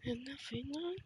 And every night.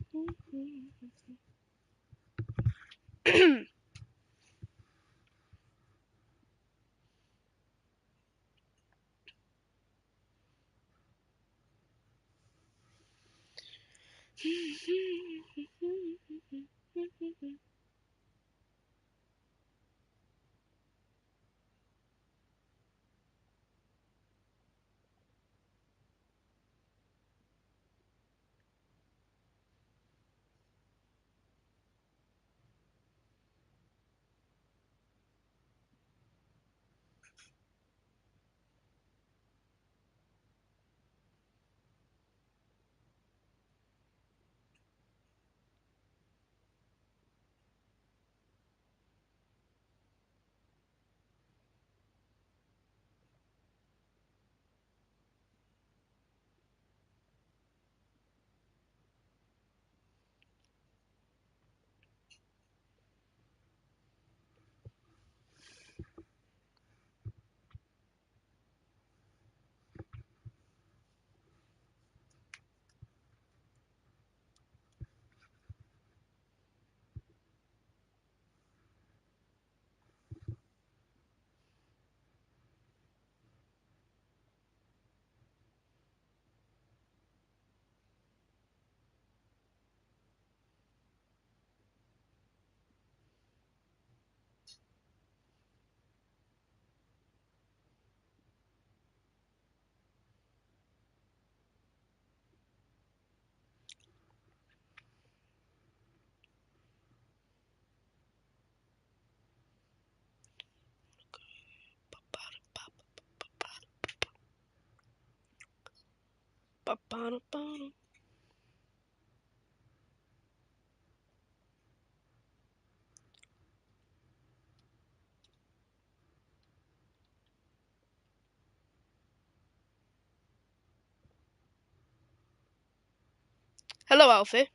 Hello, Alfie.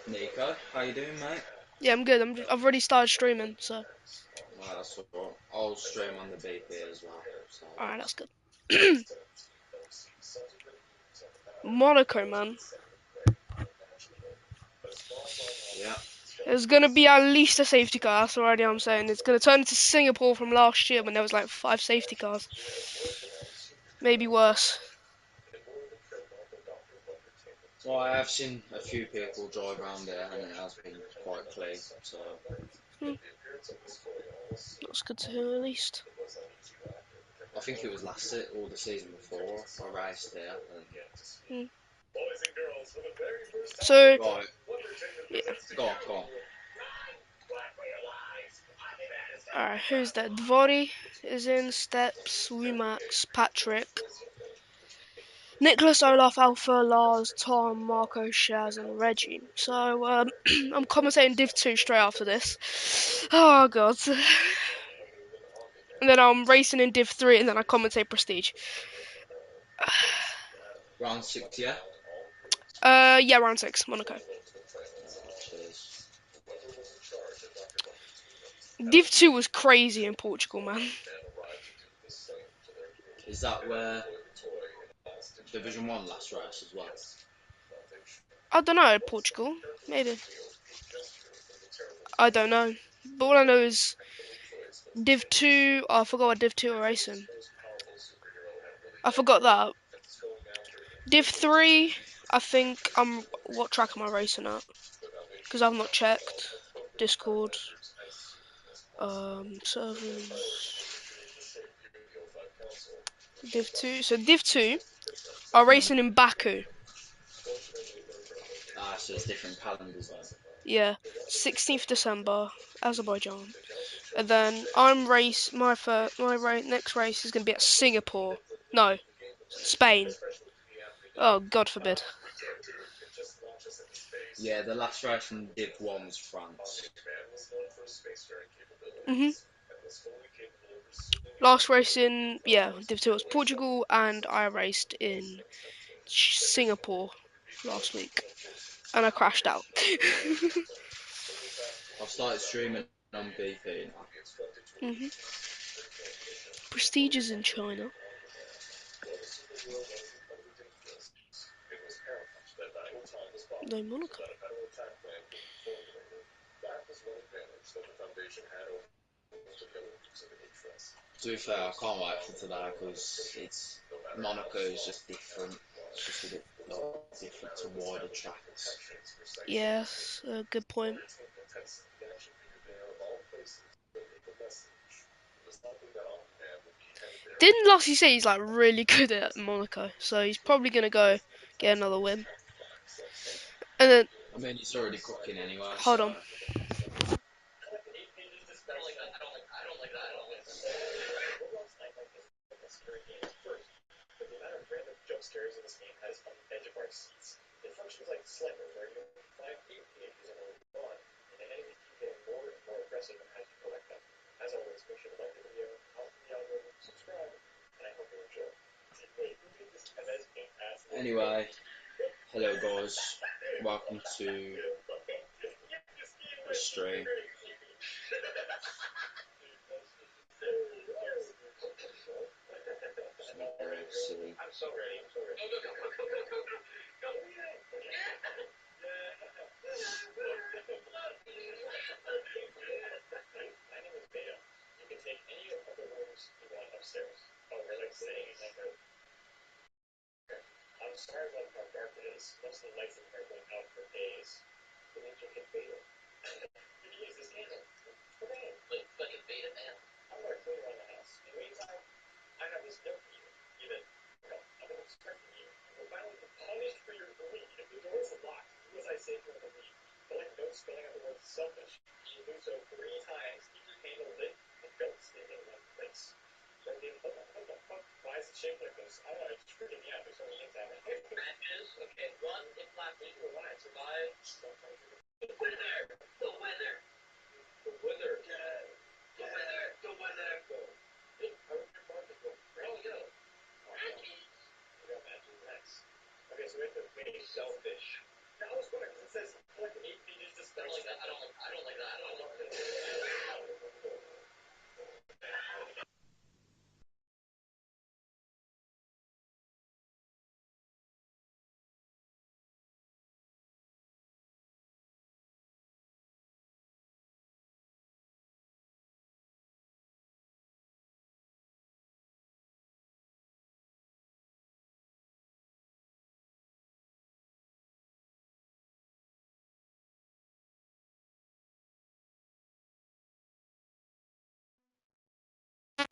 Nico, how you doing, mate? Yeah, I'm good. I've already started streaming, so That's all. I'll stream on the BP as well. So. alright, that's good. Monaco, man. Yeah. There's gonna be at least a safety car. That's already I'm saying. It's gonna turn into Singapore from last year when there was like 5 safety cars. Maybe worse. Well, I have seen a few people drive around there, and it has been quite clean. So Hmm, that's good to hear at least. I think it was or the season before I raced there. And... Hmm. So, Right. yeah. Go on. Alright, who's that? Dvori is in, Steps, Wumax, Patrick, Nicholas, Olaf, Alpha, Lars, Tom, Marco, Shaz, and Reggie. So, I'm commentating Div 2 straight after this. Oh, God. And then I'm racing in Div 3, and then I commentate Prestige. Round 6, yeah? Yeah, round 6, Monaco. Cheers. Div 2 was crazy in Portugal, man. Is that where Division 1 last race as well? I don't know, Portugal. Maybe. I don't know. But all I know is Div 2, oh, I forgot what Div 2 are racing. I forgot that. Div 3, I think what track am I racing at? Because I've not checked. Discord. Servers. Div 2. So Div 2 are racing in Baku. So it's different calendars then. Yeah. 16th December, Azerbaijan. And then I'm my next race is going to be at Singapore. No, Spain. Oh, God forbid. Yeah, the last race from Div 1 was France. Last race in, Div 2 was Portugal, and I raced in Singapore last week. And I crashed out. I've started streaming on BP now. Prestige is in China. No, Monaco. To be fair, I can't wait for today because it's Monaco is just different. It's just a bit like, different to wider tracks. Yes, good point. Didn't Lassie say he's like really good at Monaco, so he's probably gonna go get another win. And then I mean, he's already cooking anyway, hold so. on. Anyway, hello guys, welcome to the stream. Very silly.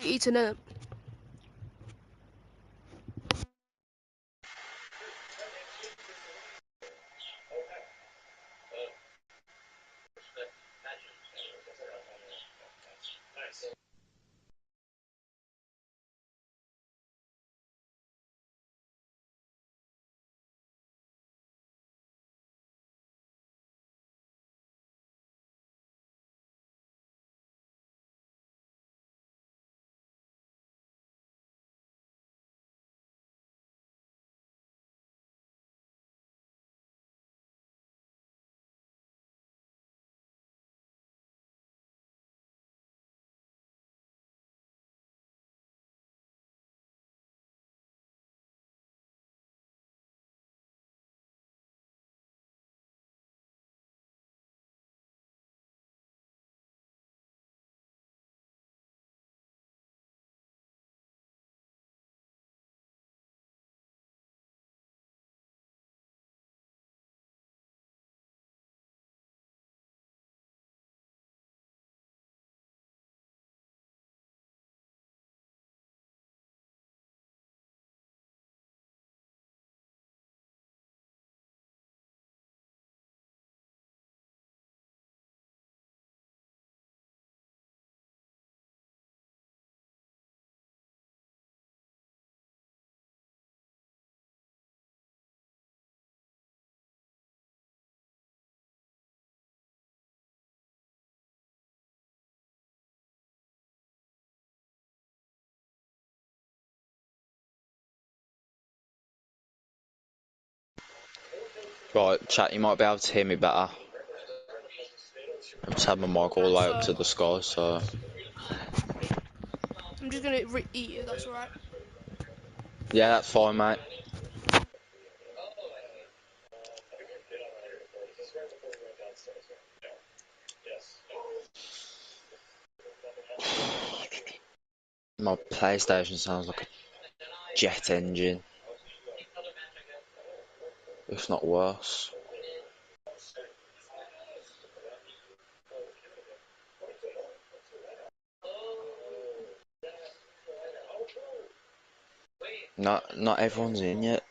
Eating it. Right, chat, you might be able to hear me better. I've just had my mic all the way up So to the sky, so. I'm just gonna eat it. That's alright. Yeah, that's fine, mate. My PlayStation sounds like a jet engine, if not worse. Not everyone's in yet.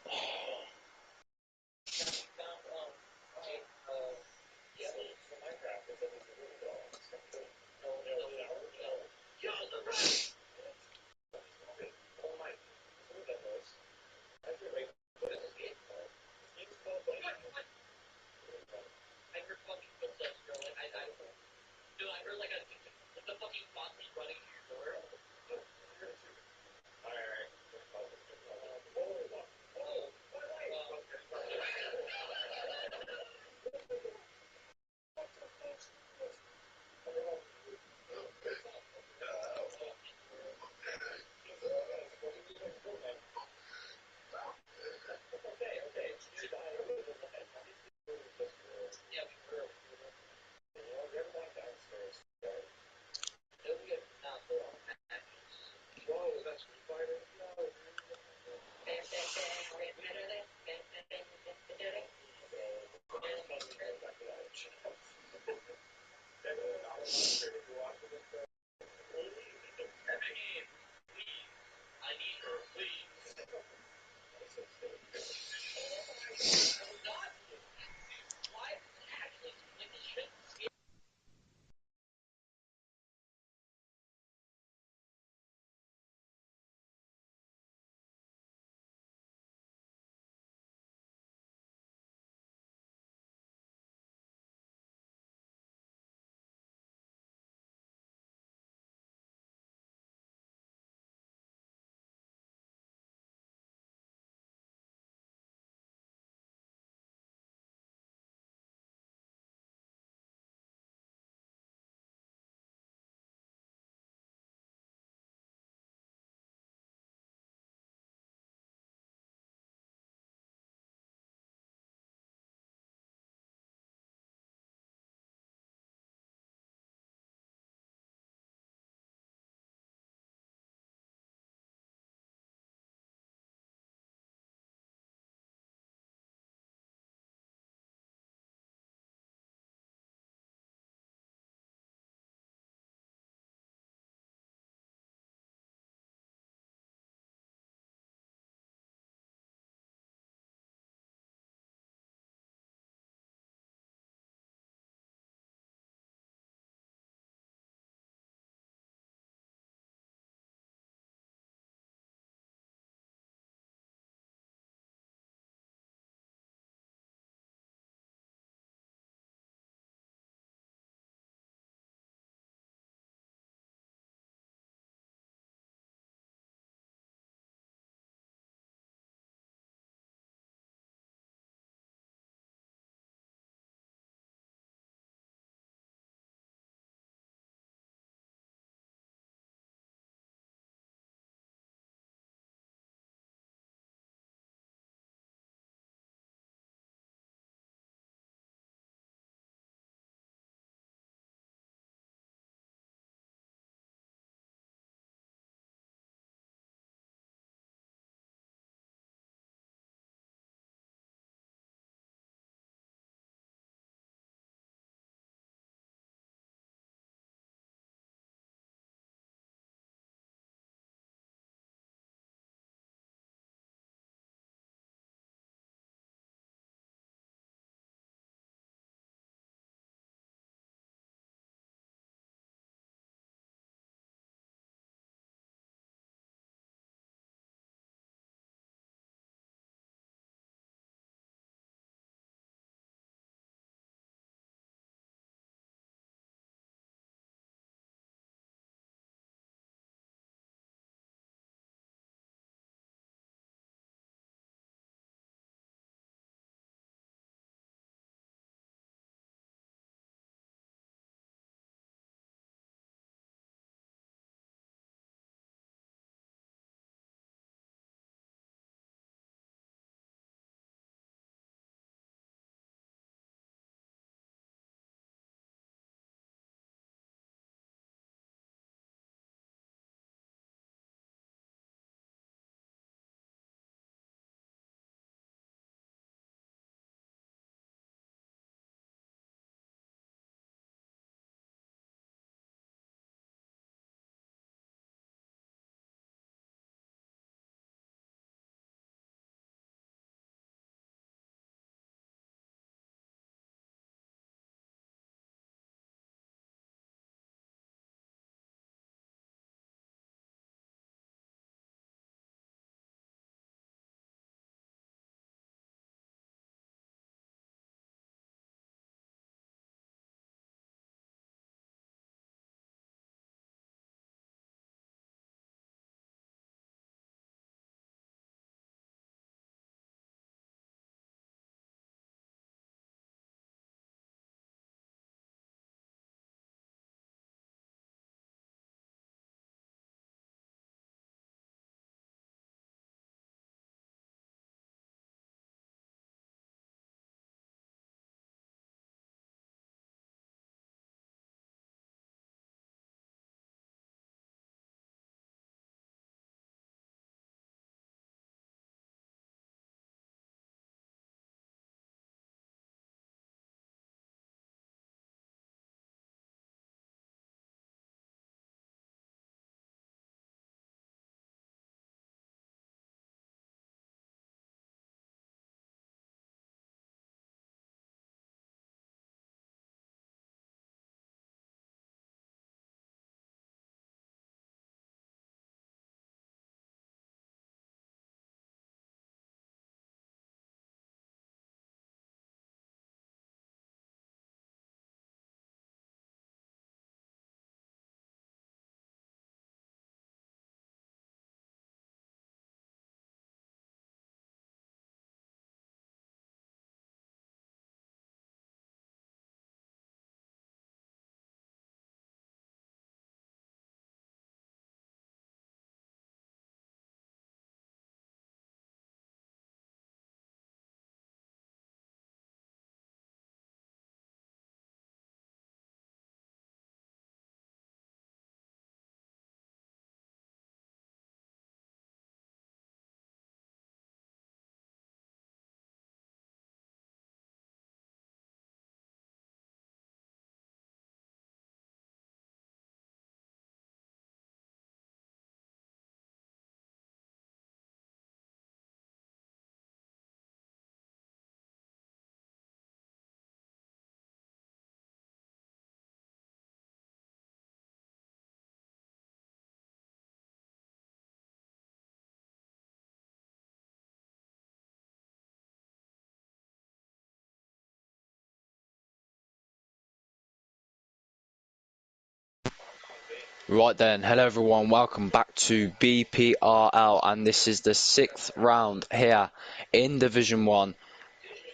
Right then, hello everyone, welcome back to BPRL, and this is the sixth round here in Division 1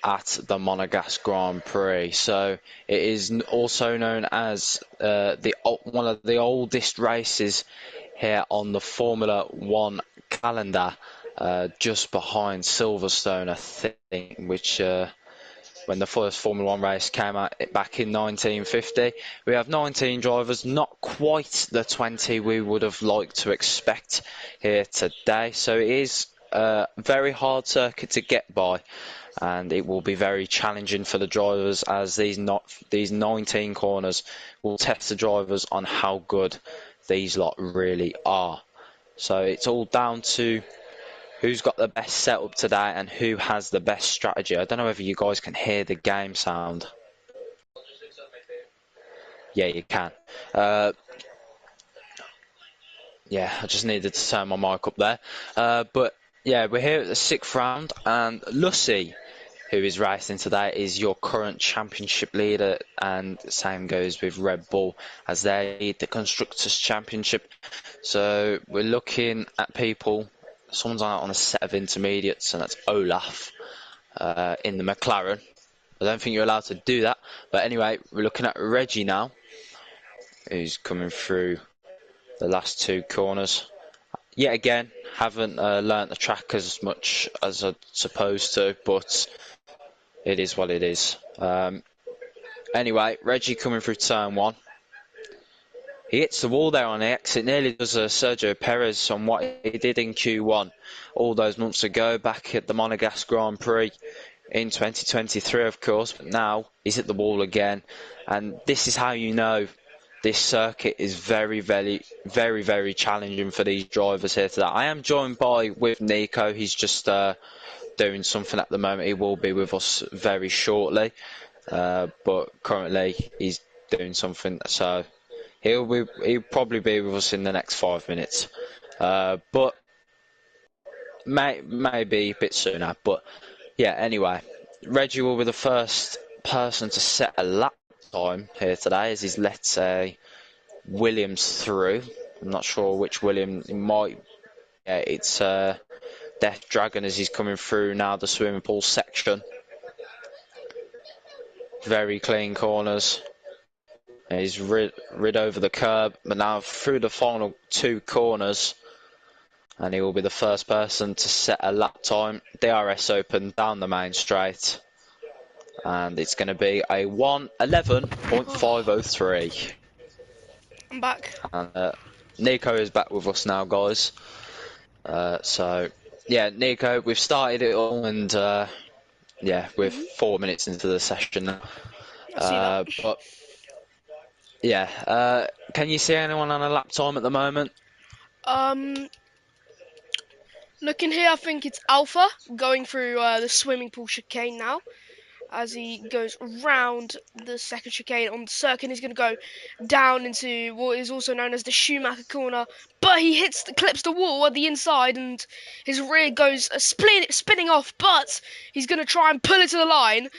at the Monaco Grand Prix. So it is also known as one of the oldest races here on the Formula One calendar, just behind Silverstone, I think, which when the first Formula One race came out back in 1950. We have 19 drivers, not quite the 20 we would have liked to expect here today. So it is a very hard circuit to get by, and it will be very challenging for the drivers, as these 19 corners will test the drivers on how good these lot really are. So it's all down to who's got the best setup today and who has the best strategy. I don't know whether you guys can hear the game sound. Yeah, you can. Uh, yeah, I just needed to turn my mic up there. But yeah, we're here at the sixth round, and Lucy, who is racing today, is your current championship leader, and the same goes with Red Bull as they lead the Constructors' Championship. So we're looking at people. Someone's on a set of intermediates, and that's Olaf in the McLaren. I don't think you're allowed to do that. But anyway, we're looking at Reggie now, who's coming through the last two corners. Yet again, haven't learnt the track as much as I'm supposed to, but it is what it is. Anyway, Reggie coming through turn one. He hits the wall there on the exit, nearly does a Sergio Perez on what he did in Q1 all those months ago back at the Monagas Grand Prix in 2023, of course. But now he's at the wall again, and this is how you know this circuit is very, very, very, very challenging for these drivers here today. I am joined with Nico. He's just doing something at the moment. He will be with us very shortly, but currently he's doing something, so he'll probably be with us in the next 5 minutes, but maybe a bit sooner. But yeah, anyway, Reggie will be the first person to set a lap time here today, as he's let Williams through. I'm not sure which William. It might. Yeah, it's Death Dragon as he's coming through now the swimming pool section. Very clean corners. He's rid over the curb, but now through the final two corners, and he will be the first person to set a lap time. DRS open down the main straight, and it's going to be a 1:11.503. I'm back. And Nico is back with us now, guys. So yeah, Nico, we've started it all, and yeah, we're Hmm. 4 minutes into the session now. I see that. But yeah, can you see anyone on a lap time at the moment? Um, Looking here, I think it's Alpha going through the swimming pool chicane now. As he goes round the second chicane on the circuit, he's going to go down into what is also known as the Schumacher corner. But he clips the wall at the inside, and his rear goes spinning off. But he's going to try and pull it to the line,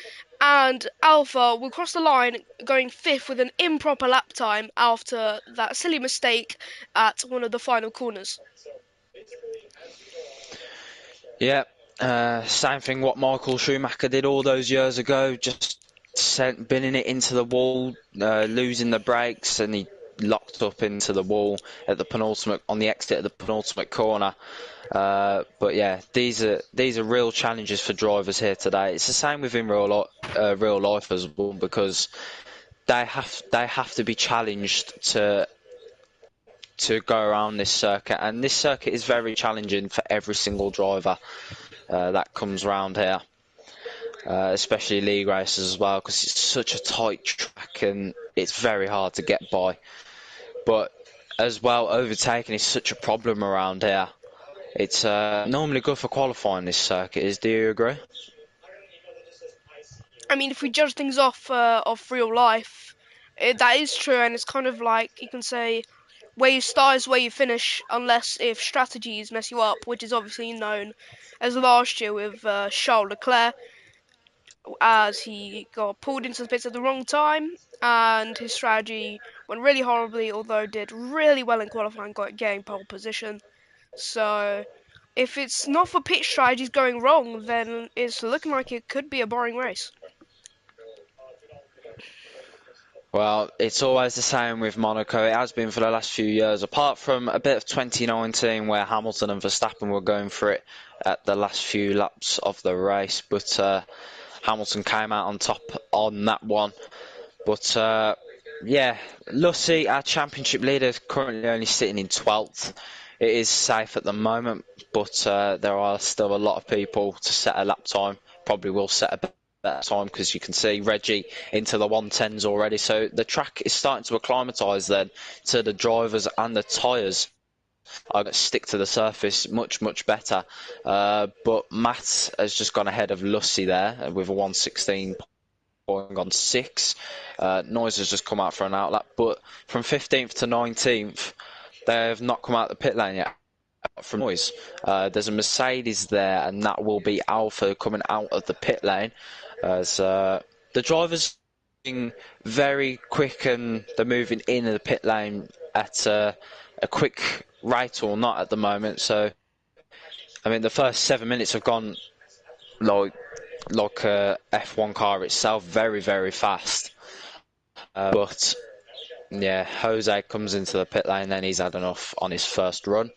and Alpha will cross the line, going fifth with an improper lap time after that silly mistake at one of the final corners. Yeah, same thing what Michael Schumacher did all those years ago, just binning it into the wall, losing the brakes, and he locked up into the wall at the penultimate, on the exit of the penultimate corner. But yeah, these are real challenges for drivers here today. It's the same within real life as well, because they have to be challenged to go around this circuit, and this circuit is very challenging for every single driver that comes round here, especially league races as well, because it's such a tight track and it's very hard to get by. But as well, overtaking is such a problem around here. It's normally good for qualifying this circuit. Do you agree? I mean, if we judge things off real life, that is true, and it's kind of like you can say where you start is where you finish, unless if strategies mess you up, which is obviously known as last year with Charles Leclerc, as he got pulled into the pits at the wrong time, and his strategy went really horribly, although did really well in qualifying, getting pole position. So if it's not for pitch strategies going wrong, then it's looking like it could be a boring race. Well, it's always the same with Monaco. It has been for the last few years, apart from a bit of 2019 where Hamilton and Verstappen were going for it at the last few laps of the race. But Hamilton came out on top on that one. But yeah, Lucy, our championship leader, is currently only sitting in 12th. It is safe at the moment, but there are still a lot of people to set a lap time. Probably will set a better time because you can see Reggie into the 110s already. So the track is starting to acclimatise then to the drivers, and the tyres are going to stick to the surface much better. But Matt has just gone ahead of Lucy there with a 116 going on 6. Noise has just come out for an outlap, but from 15th to 19th, they have not come out the pit lane yet from Noise. There's a Mercedes there, and that will be Alpha coming out of the pit lane. As the drivers being very quick and they're moving in the pit lane at a quick rate or not at the moment. So, I mean, the first 7 minutes have gone like a F1 car itself, very fast. But yeah, Jose comes into the pit lane, then he's had enough on his first run.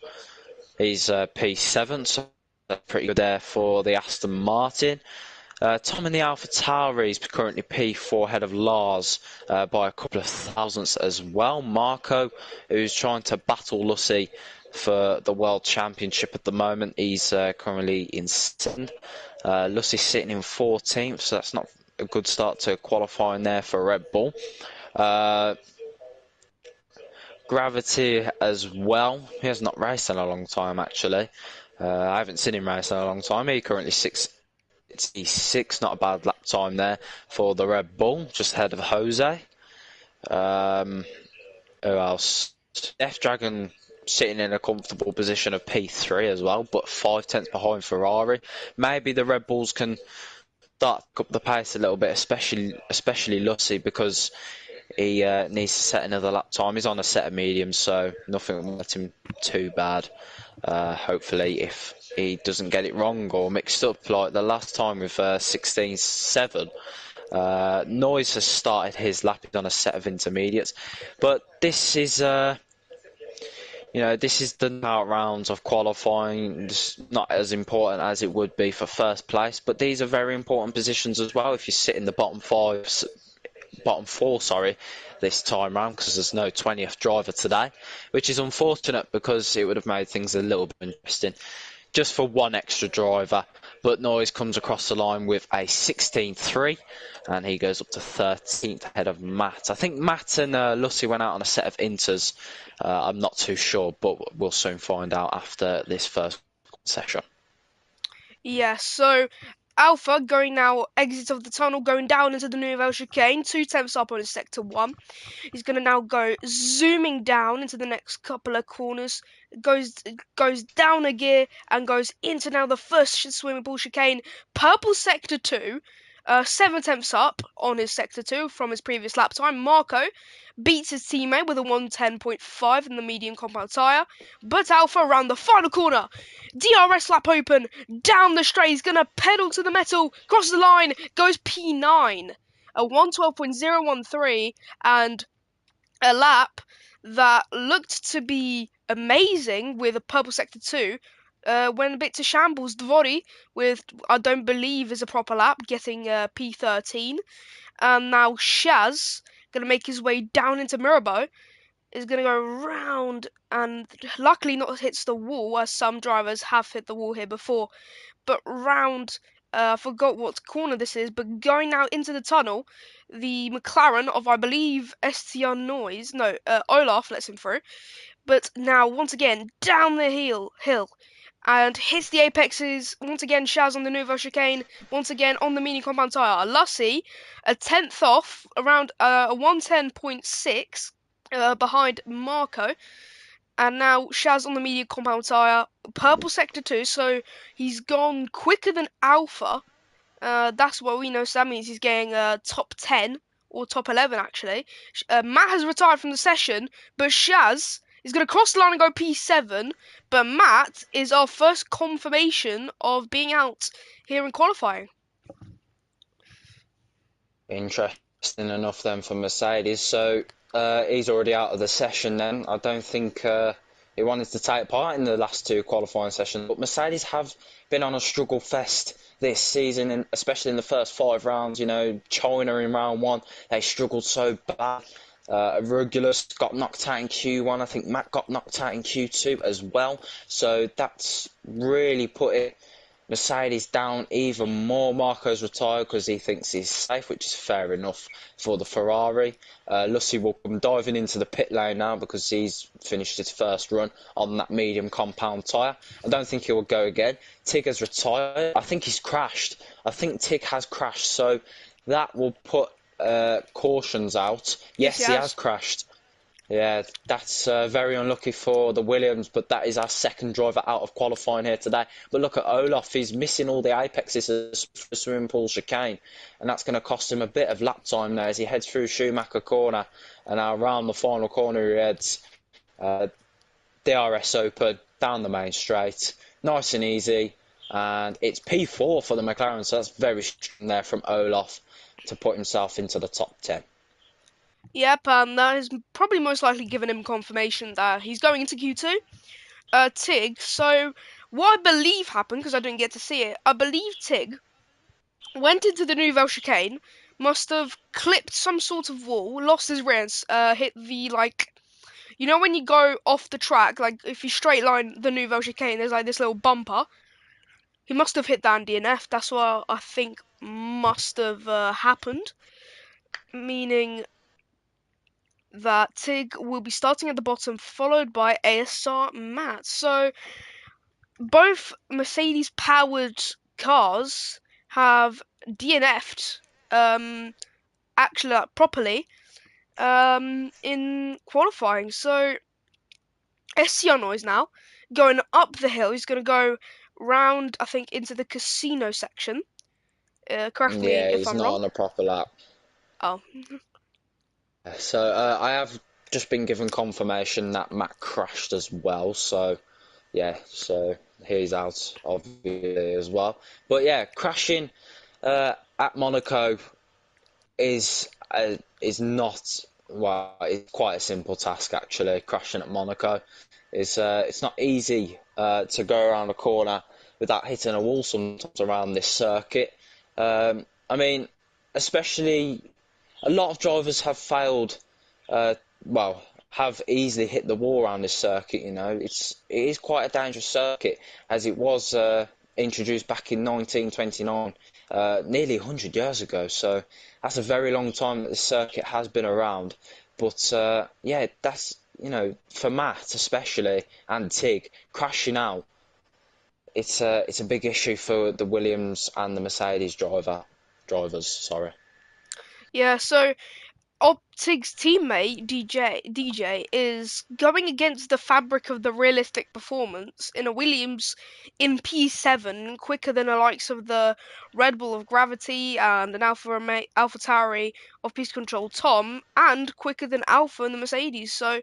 He's P7, so pretty good there for the Aston Martin. Tom in the AlphaTauri is currently P4 ahead of Lars by a couple of thousandths as well. Marco, who's trying to battle Lucy for the World Championship at the moment, he's currently in 2nd. Lucy's sitting in 14th, so that's not a good start to qualifying there for Red Bull. Gravity as well. He has not raced in a long time, actually. I haven't seen him race in a long time. He currently 6, not a bad lap time there for the Red Bull, just ahead of Jose. Who else? F-Dragon sitting in a comfortable position of P3 as well, but 5 tenths behind Ferrari. Maybe the Red Bulls can start up the pace a little bit, especially Lucy, because he needs to set another lap time. He's on a set of mediums, so nothing will let him too bad. Hopefully, if he doesn't get it wrong or mixed up like the last time with 16.7. Noise has started his lap on a set of intermediates, but this is this is the knockout rounds of qualifying. It's not as important as it would be for first place, but these are very important positions as well. If you sit in the bottom 4, this time round, because there's no 20th driver today, which is unfortunate because it would have made things a little bit interesting just for one extra driver. But Noise comes across the line with a 16.3, and he goes up to 13th ahead of Matt. I think Matt and Lucy went out on a set of inters. I'm not too sure, but we'll soon find out after this first session. Yeah, so Alpha going now, exit of the tunnel, going down into the Nouvelle chicane, 2 tenths up on his sector 1. He's going to now go zooming down into the next couple of corners, goes down a gear and goes into now the first swimming pool chicane, purple sector 2. 7 tenths up on his sector 2 from his previous lap time. Marco beats his teammate with a 110.5 in the medium compound tyre, but Alpha around the final corner. DRS lap open, down the straight, he's going to pedal to the metal, crosses the line, goes P9, a 112.013, and a lap that looked to be amazing with a purple sector 2 went a bit to shambles. Dvori with, I don't believe is a proper lap, getting P13, and now Shaz going to make his way down into Mirabeau, is going to go round and luckily not hits the wall, as some drivers have hit the wall here before, but round, I forgot what corner this is, but going now into the tunnel, the McLaren of, I believe, Estienne Noise, no, Olaf lets him through, but now once again down the hill, and hits the apexes, once again Shaz on the Nouveau chicane, once again on the mini compound tyre. Lussie, a 10th off, around a 110.6 behind Marco, and now Shaz on the medium compound tyre, purple sector 2, so he's gone quicker than Alpha. That's what we know, so that means he's getting top 10 or top 11 actually. Matt has retired from the session, but Shaz is going to cross the line and go P7. But Matt is our first confirmation of being out here in qualifying. Interesting enough then for Mercedes. So he's already out of the session then. I don't think he wanted to take part in the last two qualifying sessions. But Mercedes have been on a struggle fest this season, and especially in the first 5 rounds. You know, China in round one, they struggled so bad. Regulus got knocked out in Q1. I think Matt got knocked out in Q2 as well. So that's really put it Mercedes down even more. Marco's retired because he thinks he's safe, which is fair enough for the Ferrari. Lucy will come diving into the pit lane now because he's finished his first run on that medium compound tyre. I don't think he will go again. Tig has retired. I think he's crashed. I think Tig has crashed, so that will put cautions out. Yes, he Yes, he has has. crashed. Yeah, that's very unlucky for the Williams, but that is our second driver out of qualifying here today. But look at Olaf, he's missing all the apexes for the swimming pool chicane, and that's going to cost him a bit of lap time now as he heads through Schumacher corner, and now around the final corner he heads. DRS open, down the main straight, nice and easy, and it's P4 for the McLaren, so that's very strong there from Olaf to put himself into the top 10. Yep, and that has probably most likely given him confirmation that he's going into Q2. Tig, so what I believe happened, because I didn't get to see it, I believe Tig went into the Nouvelle chicane, must have clipped some sort of wall, lost his rears, hit the, like, you know when you go off the track, like, if you straight line the Nouvelle chicane, there's, like, this little bumper. He must have hit that in DNF, that's what I think must have happened, meaning that Tig will be starting at the bottom, followed by ASR Matt. So both Mercedes-powered cars have DNF'd actually properly in qualifying. So SCR Noise now going up the hill. He's going to go round, I think, into the casino section. Correct me Yeah, if he's I'm not wrong. on a proper lap. Oh, So I have just been given confirmation that Matt crashed as well. So yeah, so he's out obviously as well. But yeah, crashing at Monaco is not well. It's quite a simple task actually. Crashing at Monaco is it's not easy to go around a corner without hitting a wall sometimes around this circuit. I mean, especially a lot of drivers have failed, uh, well, have easily hit the wall around this circuit. You know, it is quite a dangerous circuit as it was introduced back in 1929, nearly 100 years ago. So that's a very long time that the circuit has been around. But yeah, that's for Matt especially and Tig crashing out. It's a big issue for the Williams and the Mercedes drivers. Sorry. yeah. So Optig's teammate DJ is going against the fabric of the realistic performance in a Williams in P7, quicker than the likes of the Red Bull of Gravity and an Alpha Tauri of Piste Control Tom, and quicker than Alpha and the Mercedes. So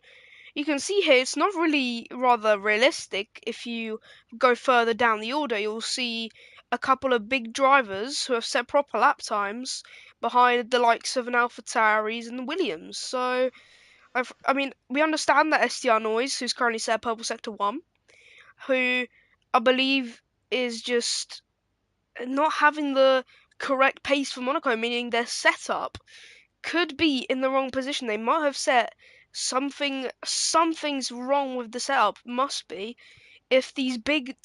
you can see here it's not really rather realistic. If you go further down the order, you'll see a couple of big drivers who have set proper lap times behind the likes of an Alpha Tauris and Williams. So, I mean, we understand that SDR Noise, who's currently set Purple Sector 1, who I believe is just not having the correct pace for Monaco, meaning their setup could be in the wrong position. They might have set something's wrong with the setup. Must be if these big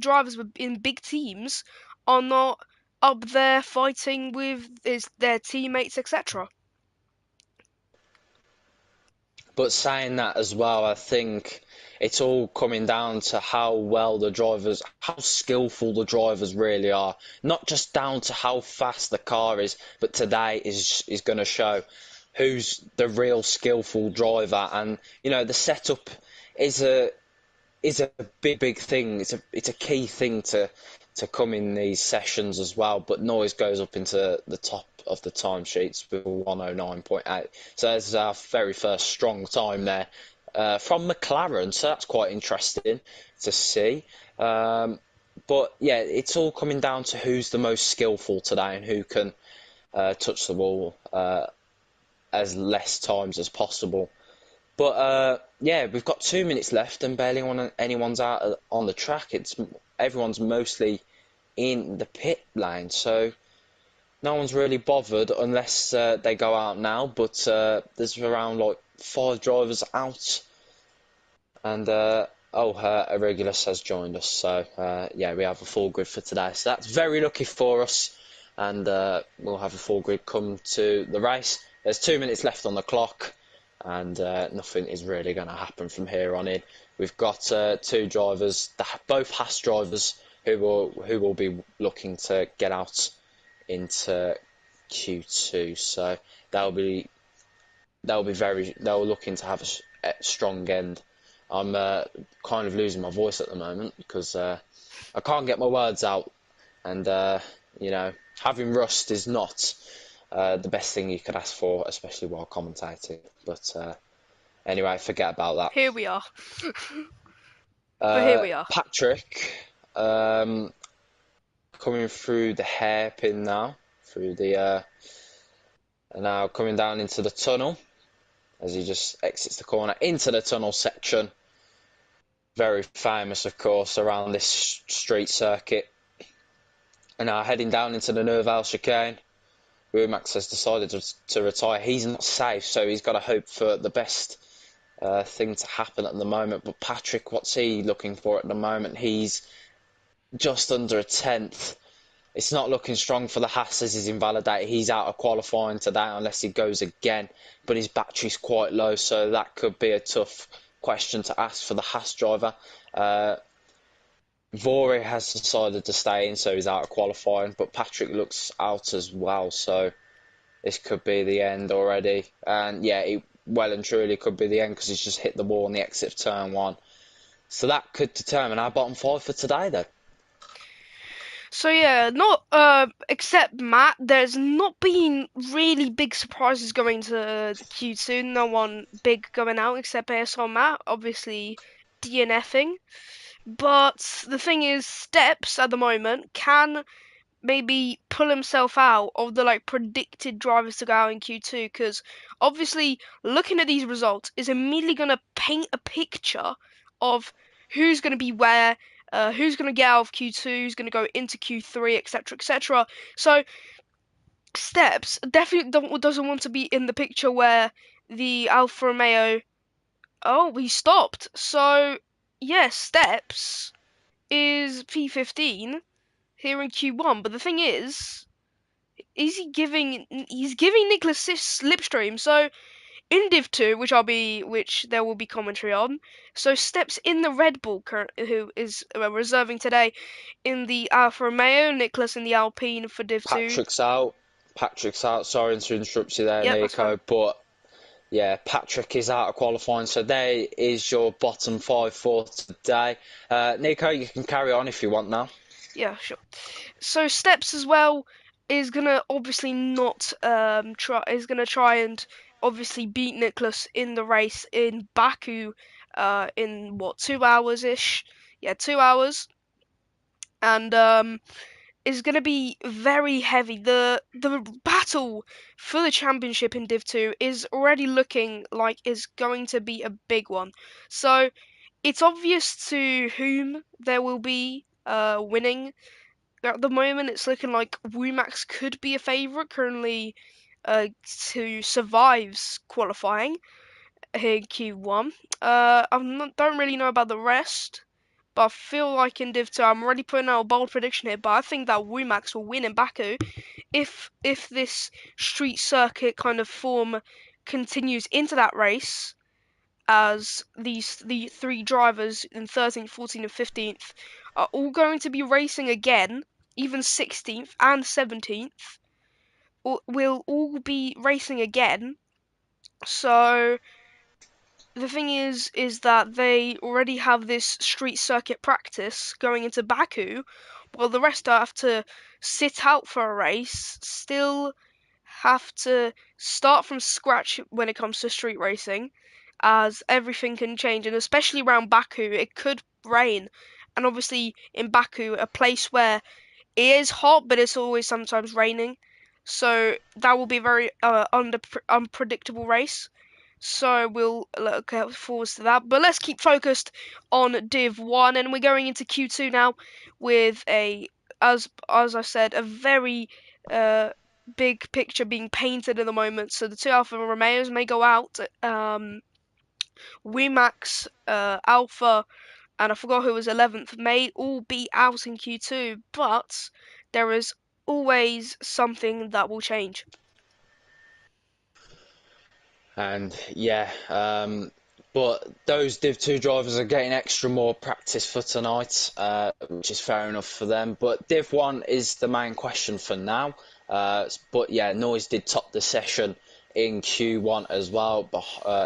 drivers in big teams are not up there fighting with their teammates, etc. But saying that as well, I think it's all coming down to how well the drivers, how skillful the drivers really are. Not just down to how fast the car is, but today is going to show who's the real skillful driver. And the setup is a big thing. It's a key thing to come in these sessions as well, but noise goes up into the top of the timesheets with 109.8. So there's our very first strong time there from McLaren, so that's quite interesting to see. But yeah, it's all coming down to who's the most skillful today and who can touch the ball as less times as possible. But yeah, we've got 2 minutes left and barely anyone's out on the track. Everyone's mostly in the pit lane, so no one's really bothered unless they go out now. But there's around like 5 drivers out, and Irregulus has joined us. So yeah, we have a full grid for today. So that's very lucky for us, and we'll have a full grid come to the race. There's 2 minutes left on the clock, and nothing is really going to happen from here on in. We've got two drivers, both Haas drivers, who will be looking to get out into Q2. So they'll looking to have a strong end. I'm kind of losing my voice at the moment because I can't get my words out, and having rust is not the best thing you could ask for, especially while commentating. But anyway, forget about that. Here we are. But here we are. Patrick, coming through the hairpin now, now coming down into the tunnel as he just exits the corner into the tunnel section. Very famous, of course, around this street circuit. And now heading down into the Nouvelle chicane. Rumax has decided to retire. He's not safe, so he's got to hope for the best thing to happen at the moment. But Patrick, what's he looking for at the moment? He's just under a tenth. It's not looking strong for the Haas as he's invalidated. He's out of qualifying today unless he goes again. But his battery's quite low, so that could be a tough question to ask for the Haas driver. Vore has decided to stay in, so he's out of qualifying. But Patrick looks out as well, so this could be the end already. And yeah, it well and truly could be the end because he's just hit the wall on the exit of turn one. So that could determine our bottom five for today, though. So yeah, not except Matt, there's not been really big surprises going to Q2. No one big going out except ASR Matt, obviously DNFing. But the thing is, Steps at the moment can maybe pull himself out of the predicted drivers to go out in Q2, because obviously looking at these results is immediately going to paint a picture of who's going to be where, who's going to get out of Q2, who's going to go into Q3, etc., etc. So Steps definitely doesn't want to be in the picture where the Alfa Romeo. Oh, he stopped. So yes, Steps is P15 here in Q1, but the thing is he's giving Nicholas slipstream. So in Div 2, which there will be commentary on, so Steps in the Red Bull who is reserving today in the Alfa Romeo, Nicholas in the Alpine for Div 2. Patrick's out. Sorry to interrupt you there, Yep, that's fine. Nico, but yeah, Patrick is out of qualifying, so there is your bottom five for today. Nico, you can carry on if you want now. Yeah, sure. So Steps as well is gonna obviously not try and obviously beat Nicholas in the race in Baku in what 2 hours ish. Yeah, 2 hours. And is gonna be very heavy. The battle for the championship in Div 2 is already looking like is going to be a big one. So it's obvious to whom there will be winning. At the moment, it's looking like Wumax could be a favourite currently to survive qualifying here in Q1. Don't really know about the rest, but I feel like in Div 2, I'm already putting out a bold prediction here, but I think that Wumax will win in Baku if this street circuit kind of form continues into that race, as the three drivers in 13th, 14th, and 15th are all going to be racing again. Even 16th and 17th will all be racing again. So the thing is that they already have this street circuit practice going into Baku, while the rest have to sit out for a race, still have to start from scratch when it comes to street racing, as everything can change, and especially around Baku, it could rain. And obviously, in Baku, a place where it is hot, but it's always sometimes raining. So that will be a very unpredictable race. So we'll look forward to that. But let's keep focused on Div 1, and we're going into Q2 now with as I said, a very uh, big picture being painted at the moment. So the two Alfa Romeos may go out. Remax, Alpha, and I forgot who was 11th, may all be out in Q2, but there is always something that will change. And yeah, but those Div 2 drivers are getting extra more practice for tonight, which is fair enough for them. But Div 1 is the main question for now. But yeah, Noise did top the session in Q1 as well,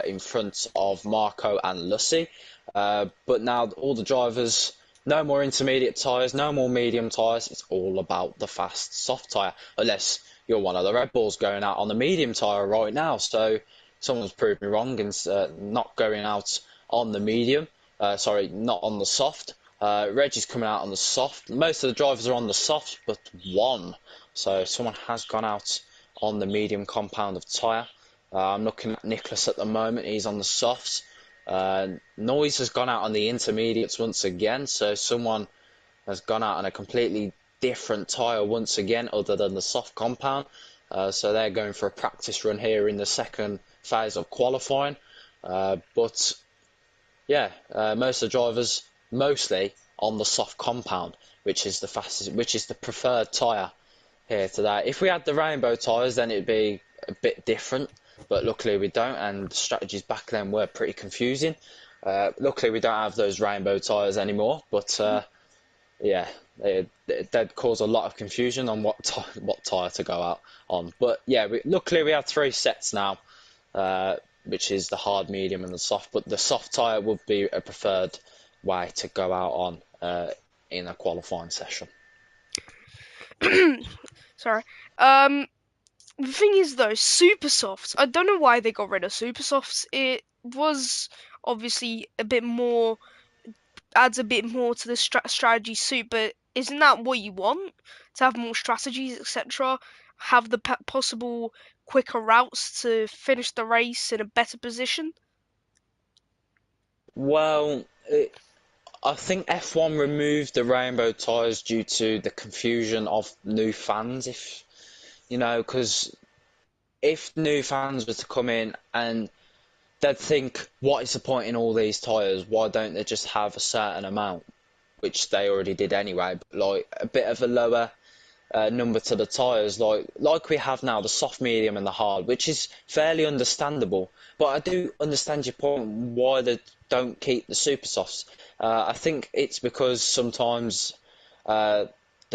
in front of Marco and Lucy. But now all the drivers, no more intermediate tyres, no more medium tyres. It's all about the fast soft tyre, unless you're one of the Red Bulls going out on the medium tyre right now. So someone's proved me wrong and not going out on the medium. Sorry, not on the soft. Reggie's coming out on the soft. Most of the drivers are on the soft, but one. So someone has gone out on the medium compound of tyre. I'm looking at Nicholas at the moment. He's on the softs. Noise has gone out on the intermediates once again. So someone has gone out on a completely different tyre once again, other than the soft compound. So they're going for a practice run here in the second phase of qualifying. But yeah, most of the drivers mostly on the soft compound, which is the fastest, which is the preferred tyre here today. If we had the rainbow tyres, then it'd be a bit different. But luckily we don't, and the strategies back then were pretty confusing. Luckily we don't have those rainbow tyres anymore. But yeah, they'd cause a lot of confusion on what tyre to go out on. But yeah, luckily we have three sets now, which is the hard, medium, and the soft. But the soft tyre would be a preferred way to go out on in a qualifying session. Sorry. The thing is though, super softs. I don't know why they got rid of super softs. It was obviously a bit more, adds a bit more to the strategy suit, but isn't that what you want? To have more strategies, etc. Have the possible quicker routes to finish the race in a better position. Well, I think F1 removed the rainbow tyres due to the confusion of new fans. If you know, because if new fans were to come in and they'd think, what is the point in all these tyres? Why don't they just have a certain amount? Which they already did anyway, but like a bit of a lower number to the tyres, like we have now, the soft, medium, and the hard, which is fairly understandable. But I do understand your point why they don't keep the super softs. I think it's because sometimes the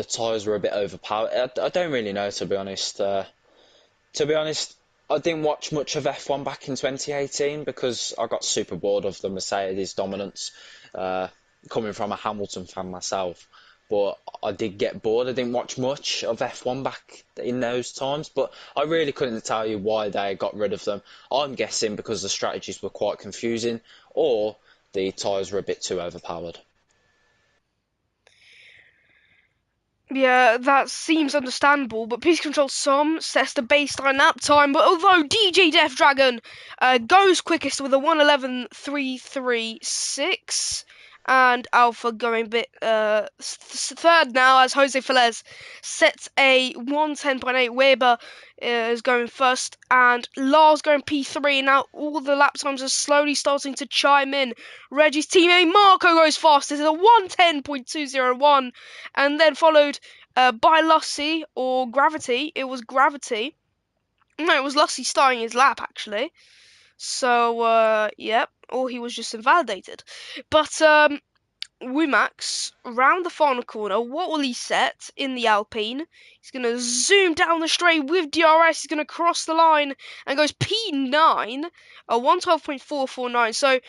tyres were a bit overpowered. I don't really know, to be honest. To be honest, I didn't watch much of F1 back in 2018 because I got super bored of the Mercedes dominance, coming from a Hamilton fan myself. But I did get bored. I didn't watch much of F1 back in those times, but I really couldn't tell you why they got rid of them. I'm guessing because the strategies were quite confusing or the tyres were a bit too overpowered. Yeah, that seems understandable, but Peace Control Som sets the baseline lap time. But although DJ Death Dragon goes quickest with a 1:11.336, and Alpha going a bit third now as Jose Felez sets a 1:10.8. Weber is going first, and Lars going P3. Now all the lap times are slowly starting to chime in. Reggie's teammate Marco goes fastest at a 1:10.201, and then followed by Lussie or Gravity. It was Gravity. No, it was Lussie starting his lap actually. So yep, or he was just invalidated. But Wumax round the final corner. What will he set in the Alpine? He's gonna zoom down the straight with DRS. He's gonna cross the line and goes P9, a 1:12.449. So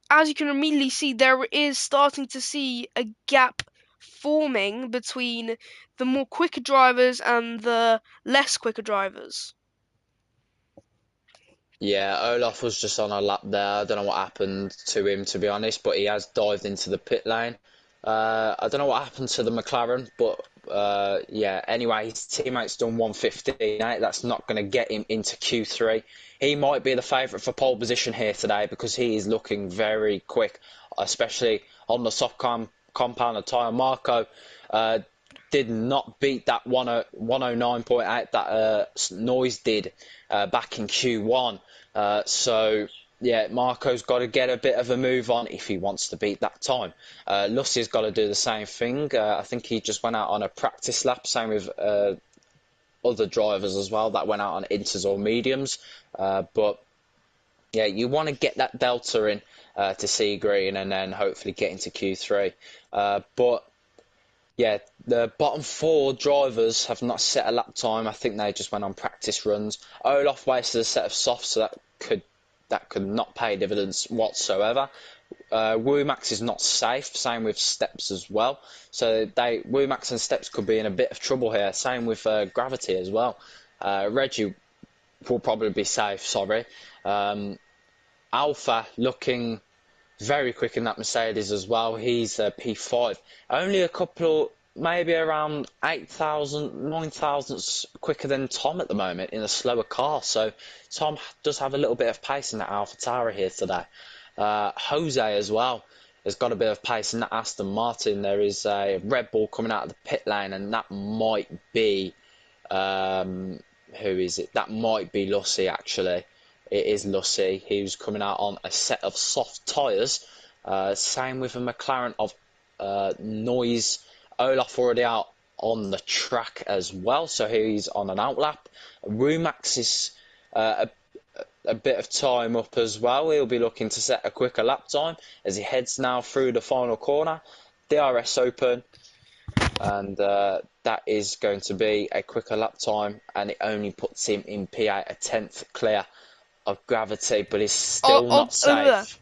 as you can immediately see, there is starting to see a gap forming between the more quicker drivers and the less quicker drivers. Yeah, Olaf was just on a lap there. I don't know what happened to him, to be honest, but he has dived into the pit lane. I don't know what happened to the McLaren, but yeah, anyway, his teammate's done 1:15. That's not going to get him into Q3. He might be the favourite for pole position here today because he is looking very quick, especially on the soft compound of tyre. Marco did not beat that 109.8 that Noise did back in Q1. So, yeah, Marco's got to get a bit of a move on if he wants to beat that time. Lucy's got to do the same thing. I think he just went out on a practice lap, same with other drivers as well that went out on inters or mediums. But, yeah, you want to get that delta in to see green and then hopefully get into Q3. But yeah, the bottom four drivers have not set a lap time. I think they just went on practice runs. Olaf wasted a set of softs, so that could not pay dividends whatsoever. Womax is not safe. Same with Steps as well. So Womax and Steps could be in a bit of trouble here. Same with Gravity as well. Reggie will probably be safe. Sorry. Alpha looking very quick in that Mercedes as well. He's P5. Only a couple, maybe around 8,000, 9,000 quicker than Tom at the moment in a slower car. So Tom does have a little bit of pace in that Alpha Tauri here today. Jose as well has got a bit of pace in that Aston Martin. There is a Red Bull coming out of the pit lane, and that might be who is it? That might be Lucy actually. It is Lucy. He was coming out on a set of soft tyres. Same with a McLaren of Noise. Olaf already out on the track as well, so he's on an outlap. Rumax is a bit of time up as well. He'll be looking to set a quicker lap time as he heads now through the final corner. DRS open, and that is going to be a quicker lap time, and it only puts him in P8, a 10th clear of Gravity, but he's still not safe.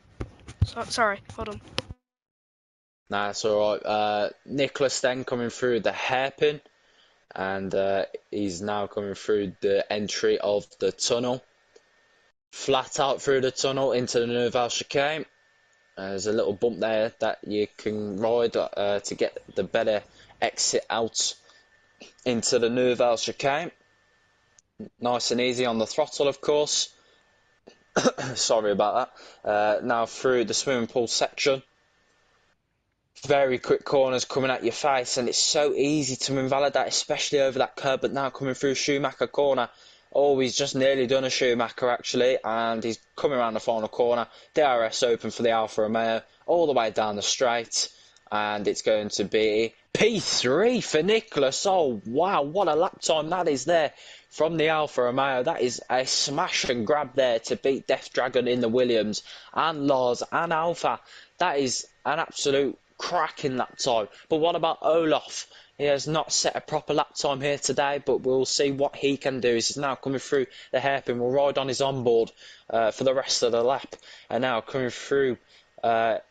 Sorry, hold on. Nah, it's alright. Nicholas then coming through the hairpin, and he's now coming through the entry of the tunnel. Flat out through the tunnel into the Nouvelle Chicane. There's a little bump there that you can ride to get the better exit out into the Nouvelle Chicane. Nice and easy on the throttle, of course. Sorry about that. Now through the swimming pool section. Very quick corners coming at your face, and it's so easy to invalidate, especially over that curb. But now coming through Schumacher corner. Oh, he's just nearly done a Schumacher actually, and he's coming around the final corner. DRS open for the Alfa Romeo all the way down the straight, and it's going to be P3 for Nicholas. Oh wow, what a lap time that is there from the Alfa Romeo. That is a smash and grab there to beat Death Dragon in the Williams and Lars and Alpha. That is an absolute cracking lap time. But what about Olaf? He has not set a proper lap time here today, but we'll see what he can do. He's now coming through the hairpin. We'll ride on his onboard for the rest of the lap. And now coming through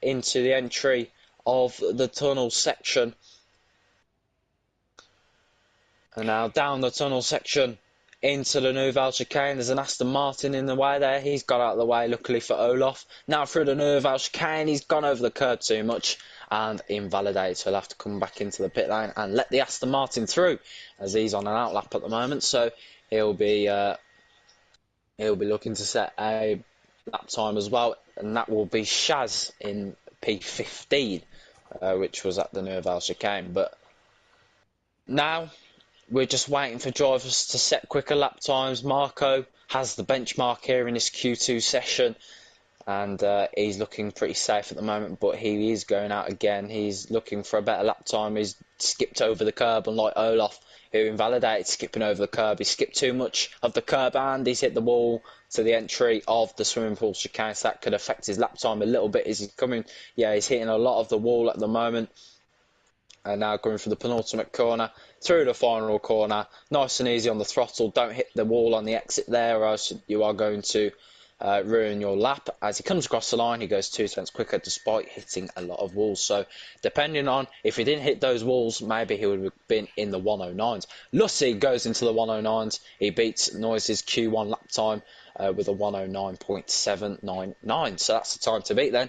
into the entry of the tunnel section. And now down the tunnel section into the Nouvelle Chicane. There's an Aston Martin in the way there. He's got out of the way, luckily for Olaf. Now through the Nouvelle Chicane, he's gone over the curb too much and invalidated. So he'll have to come back into the pit lane and let the Aston Martin through, as he's on an outlap at the moment. So he'll be looking to set a lap time as well, and that will be Shaz in P15, which was at the Nouvelle Chicane. But now we're just waiting for drivers to set quicker lap times. Marco has the benchmark here in this Q2 session, and he's looking pretty safe at the moment, but he is going out again. He's looking for a better lap time. He's skipped over the curb, unlike Olaf, who invalidated skipping over the curb. He skipped too much of the curb and he's hit the wall to the entry of the swimming pool chicane, so that could affect his lap time a little bit as he's coming. Yeah, he's hitting a lot of the wall at the moment. And now going for the penultimate corner, through the final corner, nice and easy on the throttle. Don't hit the wall on the exit there, or else you are going to ruin your lap. As he comes across the line, he goes 2 tenths quicker despite hitting a lot of walls. So depending on if he didn't hit those walls, maybe he would have been in the 109s. Lucy goes into the 109s. He beats Noise's Q1 lap time with a 109.799. So that's the time to beat then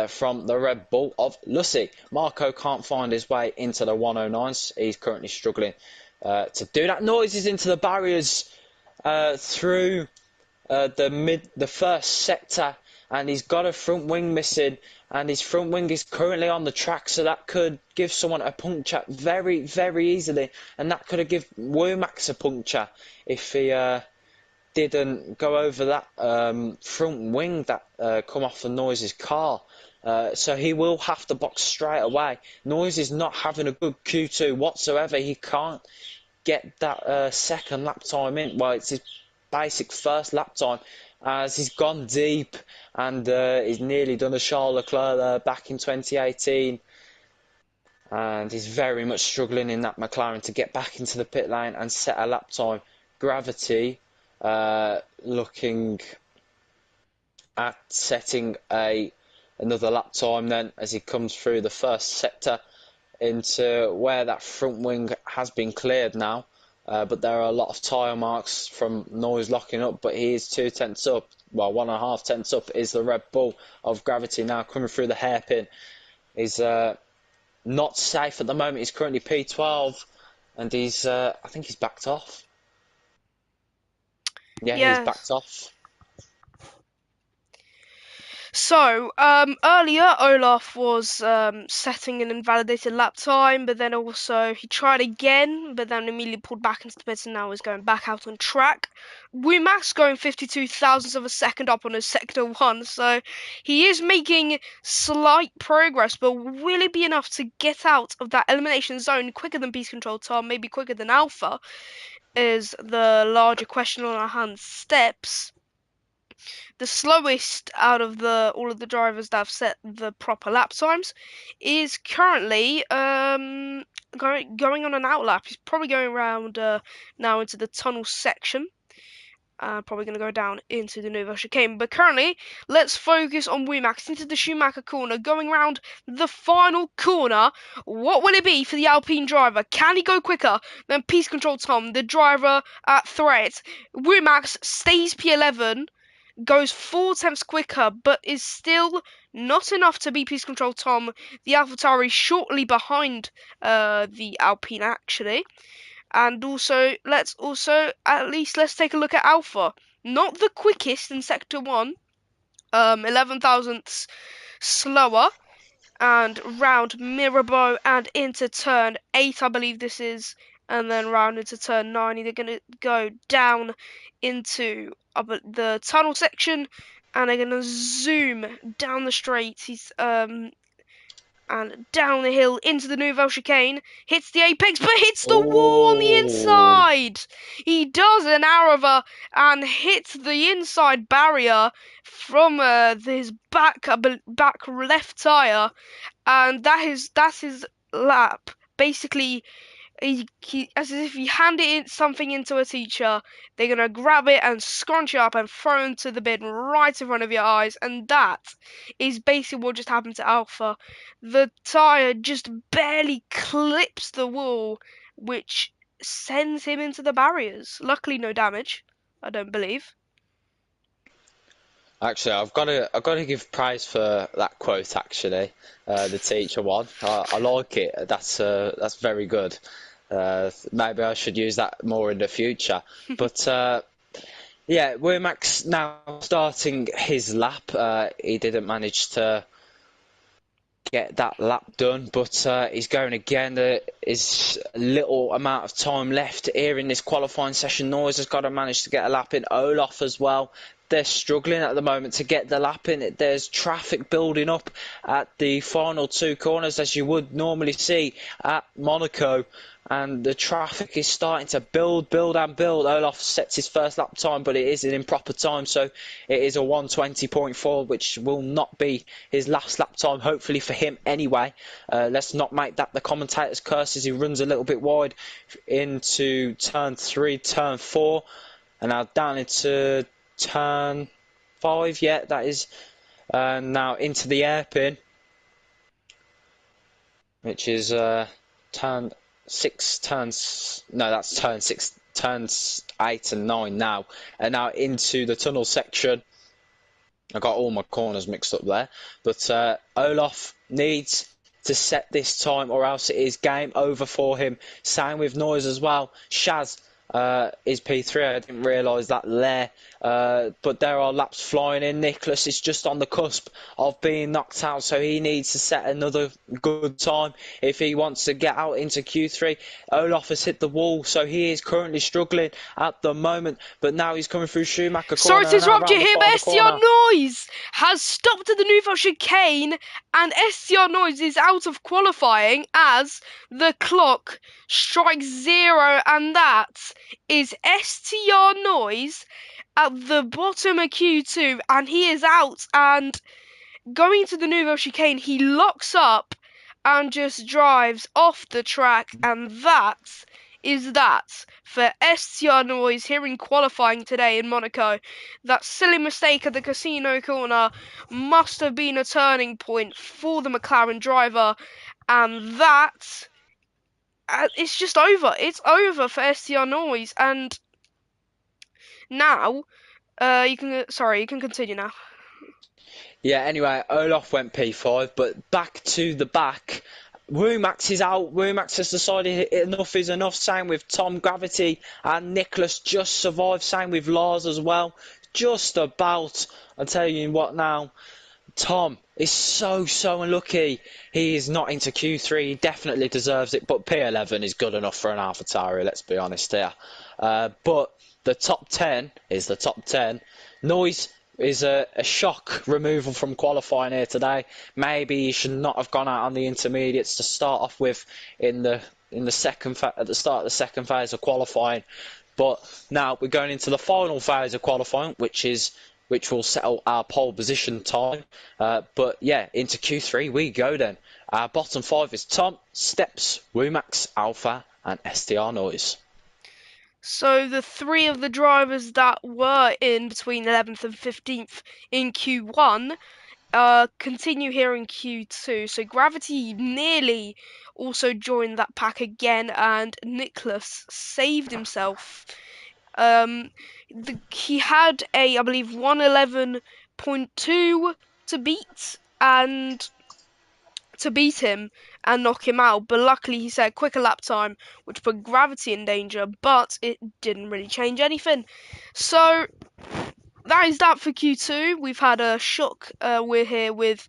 from the Red Bull of Lucy. Marco can't find his way into the 109s. He's currently struggling to do that. Noise is into the barriers through the first sector, and he's got a front wing missing, and his front wing is currently on the track, so that could give someone a puncture very, very easily, and that could have given Womax a puncture if he didn't go over that front wing that come off the Noise's car. So he will have to box straight away. Noise is not having a good Q2 whatsoever. He can't get that second lap time in. Well, it's his basic first lap time, as he's gone deep, and he's nearly done a Charles Leclerc there back in 2018, and he's very much struggling in that McLaren to get back into the pit lane and set a lap time. Gravity looking at setting another lap time then, as he comes through the first sector into where that front wing has been cleared now. But there are a lot of tyre marks from Noise locking up, but he is 2 tenths up. Well, 1.5 tenths up is the Red Bull of Gravity now coming through the hairpin. He's not safe at the moment. He's currently P12, and he's I think he's backed off. Yeah, he's Yes. backed off. So, earlier Olaf was setting an invalidated lap time, but then also he tried again, but then immediately pulled back into the pits and now is going back out on track. Wumax going 52 thousandths of a second up on his sector 1, so he is making slight progress, but will it be enough to get out of that elimination zone quicker than Beast Control Tom, maybe quicker than Alpha, is the larger question on our hands. Steps, the slowest out of all of the drivers that have set the proper lap times, is currently going on an outlap. He's probably going around now into the tunnel section. Probably going to go down into the Nouvelle Chicane. But currently, let's focus on Wumax into the Schumacher corner, going around the final corner. What will it be for the Alpine driver? Can he go quicker than Peace Control Tom, the driver at threat? Wumax stays P11, goes 4 tenths quicker, but is still not enough to beat Peace Control Tom, the AlphaTauri shortly behind the Alpine actually. And also, let's take a look at Alpha. Not the quickest in Sector 1, 11 thousandths slower, and round Mirabeau and into turn 8, I believe this is, and then round into turn 9. They're going to go down into the tunnel section, and they're going to zoom down the straight. And down the hill into the Nouvelle Chicane, hits the apex, but hits the wall on the inside. He does an Arava and hits the inside barrier from his back left tire, and that's his lap. Basically, as if you hand something into a teacher, they're gonna grab it and scrunch it up and throw it into the bin right in front of your eyes, and that is basically what just happened to Alpha. The tire just barely clips the wall, which sends him into the barriers. Luckily, no damage, I don't believe. Actually, I've got to give praise for that quote. Actually, the teacher one, I like it. That's very good. Maybe I should use that more in the future. But yeah, Max now starting his lap. He didn't manage to get that lap done, but he's going again. There is little amount of time left here in this qualifying session. Noise has got to manage to get a lap in. Olaf as well. They're struggling at the moment to get the lap in. There's traffic building up at the final 2 corners, as you would normally see at Monaco. And the traffic is starting to build. Olaf sets his first lap time, but it is an improper time, so it is a 1:20.4, which will not be his last lap time, hopefully for him anyway. Let's not make that the commentator's curse, as he runs a little bit wide into turn 3, turn 4, and now down into turn 5, yeah, that is. Now into the airpin, which is turn 6, turns. No, that's turn 6, turns 8 and 9 now. And now into the tunnel section. I got all my corners mixed up there. But Olaf needs to set this time or else it is game over for him. Same with Noise as well. Shaz is P3. I didn't realise that there. But there are laps flying in. Nicholas is just on the cusp of being knocked out, so he needs to set another good time if he wants to get out into Q3. Olaf has hit the wall, so he is currently struggling at the moment, but now he's coming through Schumacher Sorry corner to and now interrupt you around the here, but final STR corner. Noise has stopped at the Nouvelle chicane, and STR Noise is out of qualifying as the clock strikes 0, and that is STR Noise at the bottom of Q2, and he is out, and going to the Nouvelle chicane, he locks up and just drives off the track, and that is that for STR Noise here in qualifying today in Monaco. That silly mistake at the casino corner must have been a turning point for the McLaren driver, and that it's just over. It's over for STR Noise, and now you can continue now. Yeah, anyway, Olaf went P5, but back to the back. Womax is out. Womax has decided enough is enough. Same with Tom Gravity and Nicholas just survived. Same with Lars as well. Just about. I'll tell you what now. Tom is so unlucky. He is not into Q3. He definitely deserves it, but P11 is good enough for an AlphaTauri, let's be honest here. But the top 10 is the top 10. Noise is a shock removal from qualifying here today. Maybe he should not have gone out on the intermediates to start off with in the second at the start of the second phase of qualifying. But now we're going into the final phase of qualifying, which will settle our pole position time. But yeah, into Q3 we go then. Our bottom 5 is Tom, Steps, Womax, Alpha, and STR Noise. So the three of the drivers that were in between 11th and 15th in Q1 continue here in Q2. So Gravity nearly also joined that pack again, and Nicholas saved himself. He had I believe 111.2 to beat, and to beat him and knock him out, but luckily he set a quicker lap time, which put Gravity in danger, but it didn't really change anything. So that is that for Q2. We've had a shock. We're here with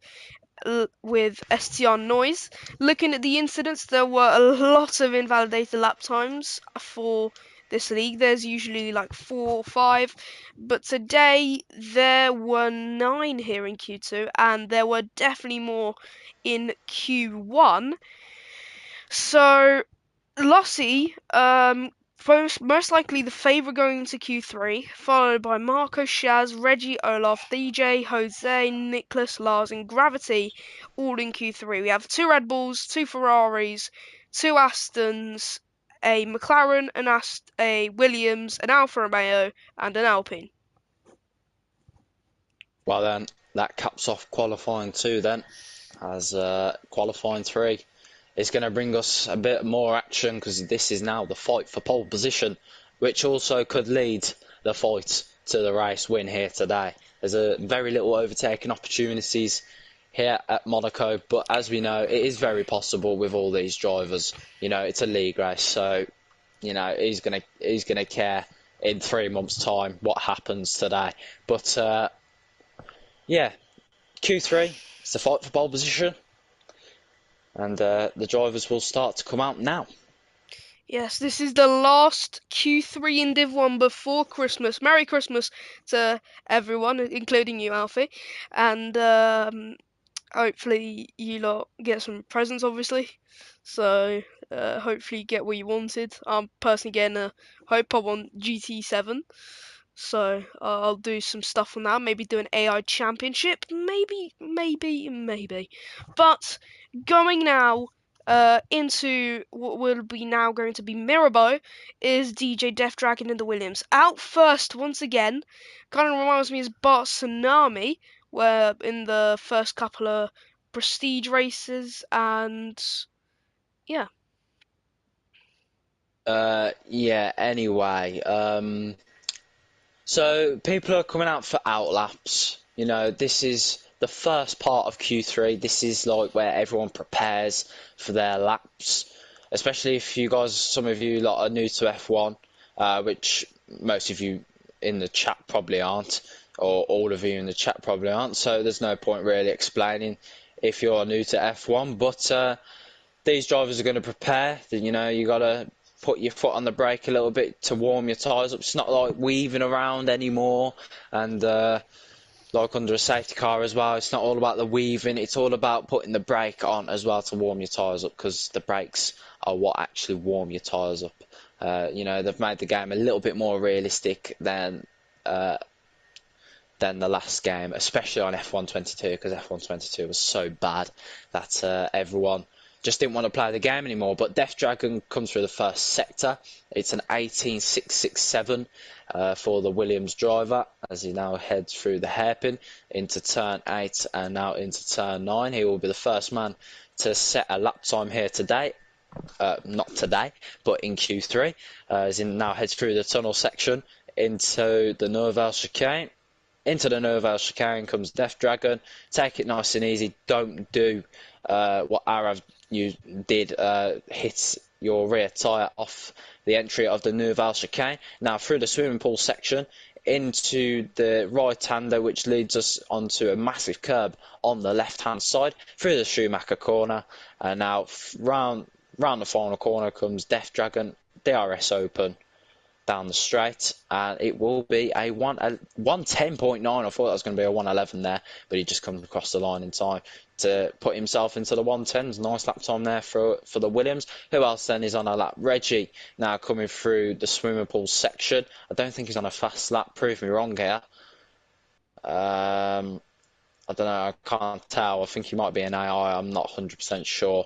STR Noise. Looking at the incidents, there were a lot of invalidated lap times for this league. There's usually like 4 or 5, but today there were 9 here in Q2, and there were definitely more in Q1. So Lossie, most likely the favourite going into Q3, followed by Marco, Shaz, Reggie, Olaf, DJ, Jose, Nicholas, Lars, and Gravity, all in Q3. We have 2 Red Bulls, 2 Ferraris, 2 Astons, a McLaren, a Williams, an Alfa Romeo, and an Alpine. Well then, that caps off qualifying 2 then, as qualifying 3 is going to bring us a bit more action because this is now the fight for pole position, which also could lead the fight to the race win here today. There's a very little overtaking opportunities here at Monaco, but as we know, it is very possible with all these drivers. You know, it's a league race, so you know he's gonna care in 3 months' time what happens today. But yeah, Q3, it's the fight for pole position, and the drivers will start to come out now. Yes, this is the last Q3 in Div 1 before Christmas. Merry Christmas to everyone, including you, Alfie. And hopefully you lot get some presents, obviously. So hopefully you get what you wanted. I'm personally getting I want GT7. So I'll do some stuff on that. Maybe do an AI championship. Maybe. But going now Into what will be now going to be Mirabeau is DJ Death Dragon in the Williams. Out first once again, kind of reminds me of Bart Tsunami, where in the first couple of prestige races, and yeah. Yeah, anyway, so people are coming out for outlaps. You know, this is the first part of Q3. This is like where everyone prepares for their laps, especially if you guys, some of you lot are new to F1, which most of you in the chat probably aren't, or all of you in the chat probably aren't. So there's no point really explaining if you're new to F1. But these drivers are going to prepare. You know, you got to put your foot on the brake a little bit to warm your tyres up. It's not like weaving around anymore, and like under a safety car as well. It's not all about the weaving. It's all about putting the brake on as well to warm your tyres up, because the brakes are what actually warm your tyres up. You know, they've made the game a little bit more realistic uh, than the last game, especially on F1 22, because F1 22 was so bad that everyone just didn't want to play the game anymore. But Death Dragon comes through the first sector. It's an 18.667 for the Williams driver as he now heads through the hairpin into turn 8 and now into turn 9. He will be the first man to set a lap time here today. Not today, but in Q3, as he now heads through the tunnel section into the Nouvelle chicane. Into the Nouvelle chicane comes Death Dragon. Take it nice and easy. Don't do what Arav you did, hit your rear tyre off the entry of the Nouvelle chicane. Now through the swimming pool section into the right-hander, which leads us onto a massive curb on the left-hand side through the Schumacher corner. And now round the final corner comes Death Dragon, DRS open down the straight, and it will be a 110.9. I thought that was going to be a 111 there, but he just comes across the line in time to put himself into the 110s. Nice lap time there for the Williams. Who else then is on a lap? Reggie now coming through the swimming pool section. I don't think he's on a fast lap. Prove me wrong here. I don't know. I can't tell. I think he might be an AI. I'm not 100% sure.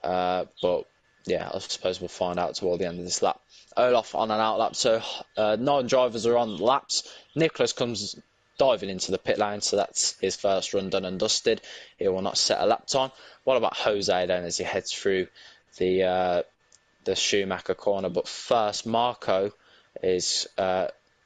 But yeah, I suppose we'll find out toward the end of this lap. Olaf on an outlap, so 9 drivers are on laps. Nicholas comes diving into the pit lane, so that's his first run done and dusted. He will not set a lap time. What about Jose then as he heads through the Schumacher corner? But first, Marco is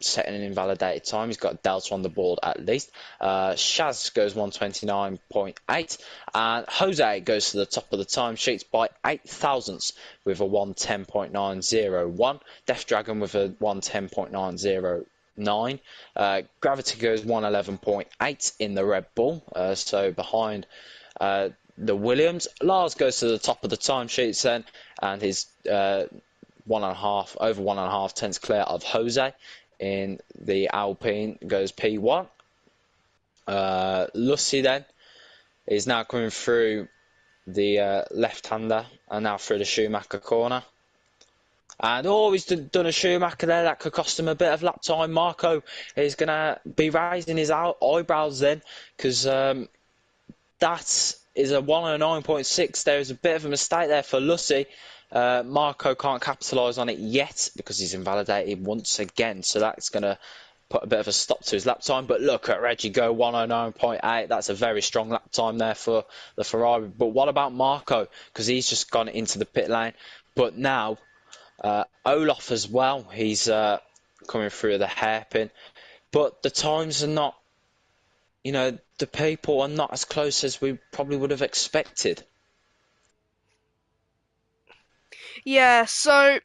setting an invalidated time. He's got a delta on the board at least. Shaz goes 129.8, and Jose goes to the top of the timesheets by 8 thousandths with a 110.901. Death Dragon with a 110.909. Gravity goes 111.8 in the Red Bull, so behind the Williams. Lars goes to the top of the timesheets then, and his over 1.5 tenths clear of Jose. In the Alpine goes P1. Lucy then is now coming through the left-hander and now through the Schumacher corner. And he's done a Schumacher there. That could cost him a bit of lap time. Marco is going to be raising his eyebrows then, because that is a 109.6. There is a bit of a mistake there for Lucy. Marco can't capitalise on it yet because he's invalidated once again, so that's going to put a bit of a stop to his lap time. But look at Reggie go 109.8. That's a very strong lap time there for the Ferrari. But what about Marco? Because he's just gone into the pit lane. But now Olaf as well. He's coming through the hairpin. But the times are not, the people are not as close as we probably would have expected. Yeah, so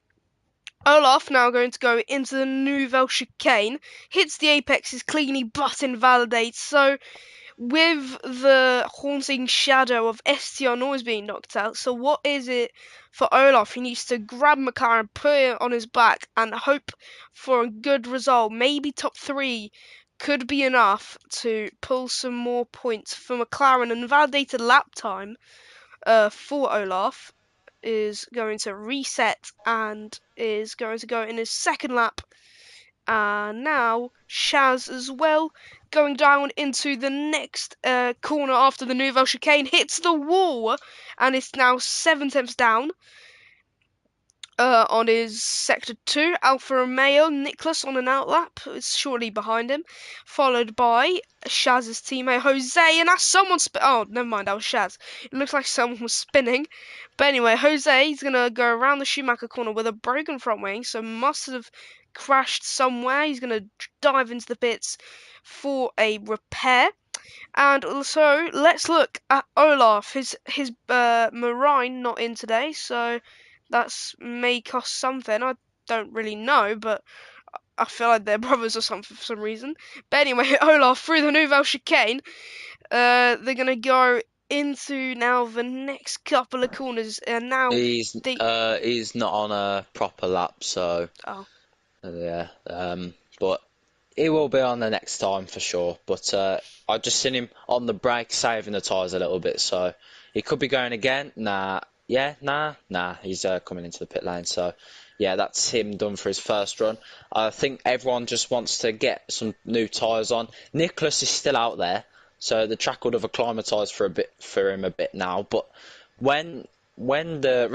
Olaf now going to go into the Nouvelle chicane, hits the apexes cleanly but invalidates. So with the haunting shadow of Estion always being knocked out, so what is it for Olaf? He needs to grab McLaren, put it on his back, and hope for a good result. Maybe top 3 could be enough to pull some more points for McLaren. An invalidated lap time for Olaf is going to reset and is going to go in his second lap And now Shaz as well, going down into the next corner after the Nouvelle chicane, hits the wall, and it's now 7 tenths down. On his sector 2, Alfa Romeo, Nicholas on an outlap is shortly behind him, followed by Shaz's teammate Jose, and that's someone oh, never mind, that was Shaz. It looks like someone was spinning. But anyway, Jose is going to go around the Schumacher corner with a broken front wing, so must have crashed somewhere. He's going to dive into the pits for a repair. And also, let's look at Olaf. His Marine not in today, so that's may cost something. I don't really know, but I feel like they're brothers or something for some reason. But anyway, Olaf through the Nouvelle chicane. They're gonna go into now the next couple of corners, and now the He's not on a proper lap, so oh yeah. But he will be on the next time for sure. But I've just seen him on the brake saving the tyres a little bit, so he could be going again. Nah, yeah, nah. He's coming into the pit lane, so yeah, that's him done for his first run. I think everyone just wants to get some new tyres on. Nicholas is still out there, so the track would have acclimatised for him a bit now. But when the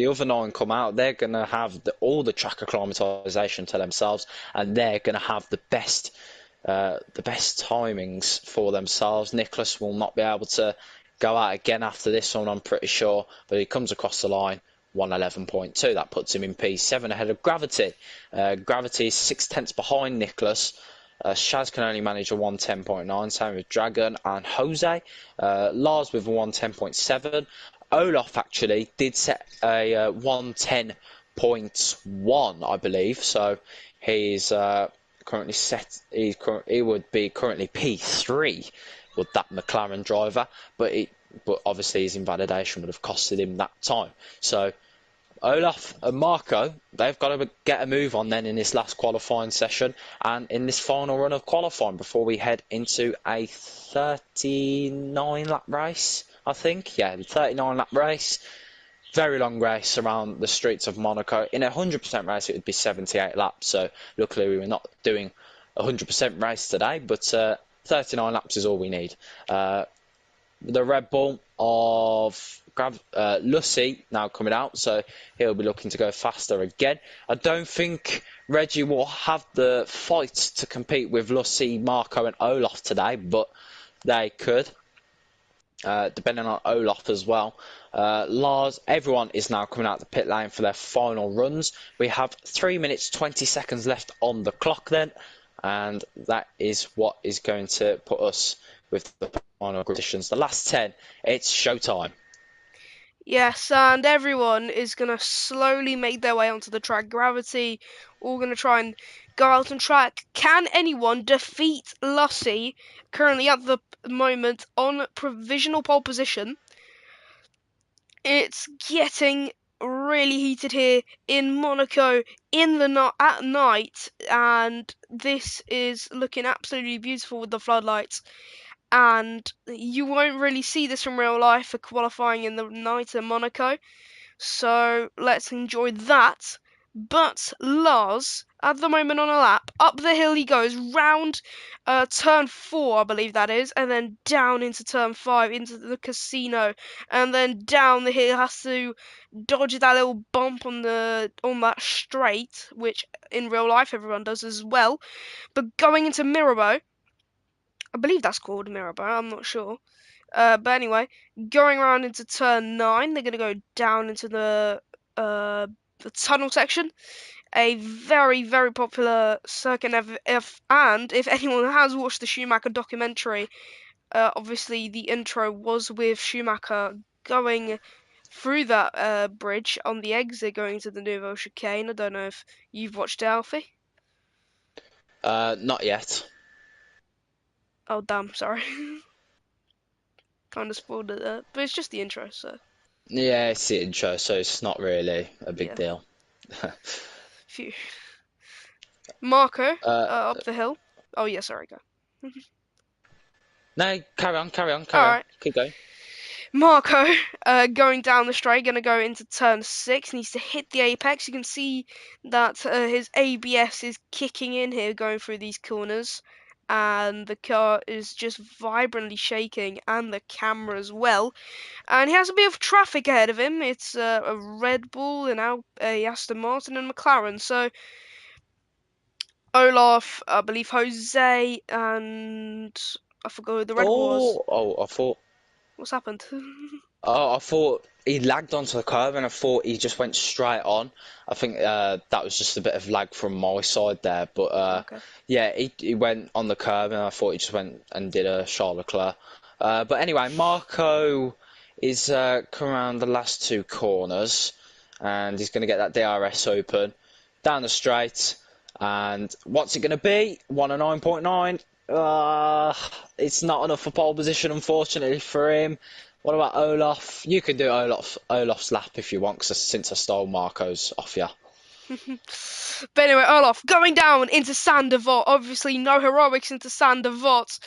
other nine come out, they're gonna have all the track acclimatisation to themselves, and they're gonna have the best timings for themselves. Nicholas will not be able to go out again after this one, I'm pretty sure, but he comes across the line. 111.2, that puts him in P7 ahead of Gravity. Gravity is 6 tenths behind Nicholas. Shaz can only manage a 110.9, same with Dragon and Jose. Lars with a 110.7. Olaf actually did set a 110.1, I believe, so he's currently set. He would be currently P3 with that McLaren driver, but obviously his invalidation would have costed him that time. So Olaf and Marco, they've got to get a move on then in this last qualifying session and in this final run of qualifying before we head into a 39 lap race, I think. Yeah, 39 lap race. Very long race around the streets of Monaco. In a 100% race, it would be 78 laps. So luckily we were not doing a 100% race today, but 39 laps is all we need. The Red Bull of Lucy now coming out, so he'll be looking to go faster again. I don't think Reggie will have the fight to compete with Lucy, Marco and Olaf today, but they could, depending on Olaf as well. Lars, everyone is now coming out the pit lane for their final runs. We have 3 minutes 20 seconds left on the clock then, and that is what is going to put us with the final conditions. The last 10, it's showtime. yes, and everyone is gonna slowly make their way onto the track. Gravity, all gonna try and go out on track. Can anyone defeat Lucy, currently at the moment on provisional pole position? It's getting really heated here in Monaco in the at night, and this is looking absolutely beautiful with the floodlights. And you won't really see this in real life for qualifying in the night in Monaco. So let's enjoy that. But Lars, at the moment on a lap, up the hill he goes, round turn 4, I believe that is, and then down into turn 5, into the casino, and then down the hill. Has to dodge that little bump on that straight, which in real life everyone does as well. But going into Mirabeau, I believe that's called Mirabeau, I'm not sure. But anyway, going around into turn 9, they're going to go down into the tunnel section. A very, very popular circuit. And if anyone has watched the Schumacher documentary, obviously the intro was with Schumacher going through that bridge on the exit going to the Nouveau Chicane. I don't know if you've watched it, Alfie. Not yet. Oh, damn, sorry. Kind of spoiled it there. But it's just the intro, so Yeah, it's the intro, so it's not really a big yeah. deal. Phew. Marco, uh, up the hill. Oh, yeah, sorry, go. no, carry on. Alright. Keep going. Marco, going down the straight, going to go into turn six, needs to hit the apex. You can see that his ABS is kicking in here, going through these corners, and the car is just vibrantly shaking, and the camera as well. And he has a bit of traffic ahead of him. It's a Red Bull, and now a Aston Martin and McLaren. So Olaf, I believe Jose, and I forgot who the Red Bull was. I thought. What's happened? Oh, I thought he lagged onto the curve, and I thought he just went straight on. I think that was just a bit of lag from my side there, but Okay. yeah, he went on the curve, and I thought he just went and did a Charles Leclerc. But anyway, Marco is coming around the last two corners, and he's going to get that DRS open down the straight. And what's it going to be? 109.9. It's not enough for pole position, unfortunately for him. What about Olaf? You can do Olaf's lap if you want, cause since I stole Marco's off you. But anyway, Olaf going down into Sandevot. Obviously, no heroics into Sandevot.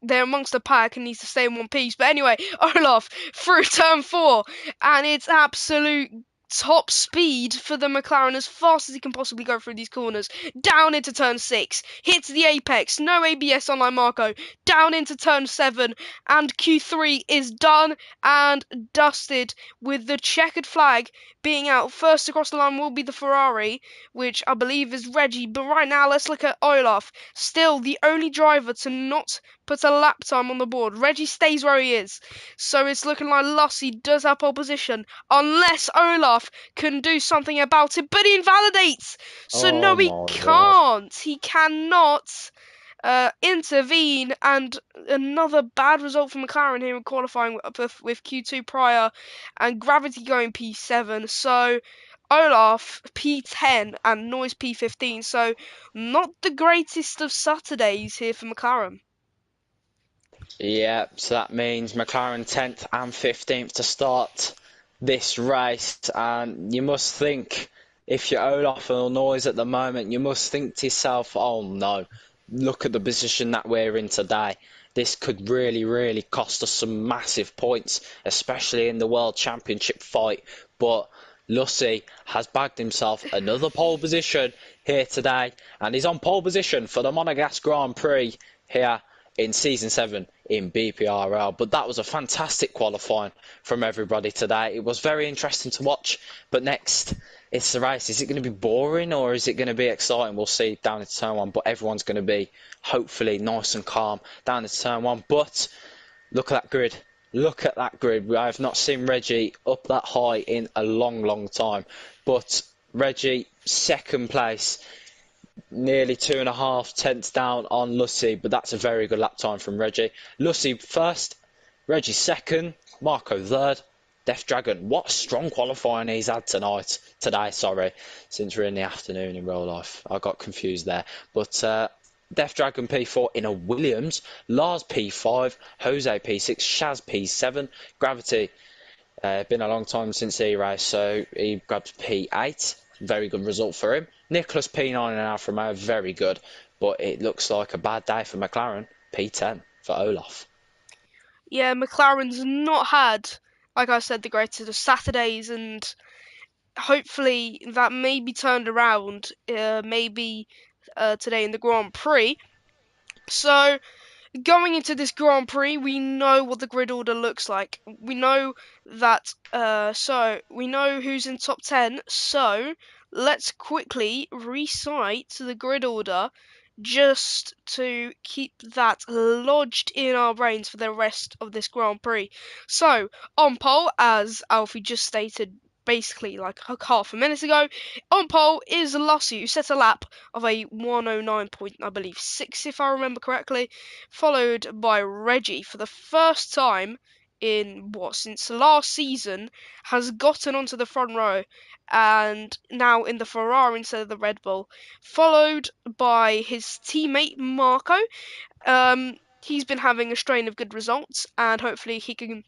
They're amongst the pack and needs to stay in one piece. But anyway, Olaf through turn four, and it's absolute top speed for the McLaren as fast as he can possibly go through these corners. Down into turn six, hits the apex, no ABS on like Marco. Down into turn seven, and Q3 is done and dusted with the checkered flag being out. First across the line will be the Ferrari, which I believe is Reggie. But right now, let's look at Olaf. Still the only driver to not put a lap time on the board. Reggie stays where he is. So it's looking like Lussie does have pole position, unless Olaf can do something about it. But he invalidates. So Oh no, he my word. can't. He cannot intervene, and another bad result for McLaren here in qualifying with Q2 prior, and Gravity going P7. So Olaf P10 and Noise P15. So not the greatest of Saturdays here for McLaren. Yeah, so that means McLaren 10th and 15th to start this race. And you must think, if you're Olaf or Noise at the moment, you must think to yourself, oh no, look at the position that we're in today. This could really, really cost us some massive points, especially in the World Championship fight. But Lussi has bagged himself another pole position here today, and he's on pole position for the Monaco Grand Prix here in Season 7 in BPRL. But that was a fantastic qualifying from everybody today. It was very interesting to watch. But next, it's the race. Is it going to be boring or is it going to be exciting? We'll see down into turn one. But everyone's going to be hopefully nice and calm down into turn one. But look at that grid. Look at that grid. I have not seen Reggie up that high in a long, long time. But Reggie, second place, nearly 2.5 tenths down on Lussi, but that's a very good lap time from Reggie. Lussi first, Reggie second, Marco third, Death Dragon. What a strong qualifying he's had today, since we're in the afternoon in real life. I got confused there. But Death Dragon P4 in a Williams, Lars P5, Jose P6, Shaz P7, Gravity. Been a long time since he raced, so he grabbed P8. Very good result for him. Nicholas P9 and Alfa Romeo, very good. But it looks like a bad day for McLaren. P10 for Olaf. Yeah, McLaren's not had, like I said, the greatest of Saturdays, and hopefully that may be turned around, maybe today in the Grand Prix. So going into this Grand Prix, we know what the grid order looks like. We know that, we know who's in top 10. So let's quickly recite the grid order just to keep that lodged in our brains for the rest of this Grand Prix. So, on pole, as Alfie just stated basically like half a minute ago, on pole is Lussi, who set a lap of a 109 point, I believe, 6 if I remember correctly, followed by Reggie for the first time in since last season has gotten onto the front row and now in the Ferrari instead of the Red Bull, followed by his teammate Marco. He's been having a strain of good results, and hopefully he can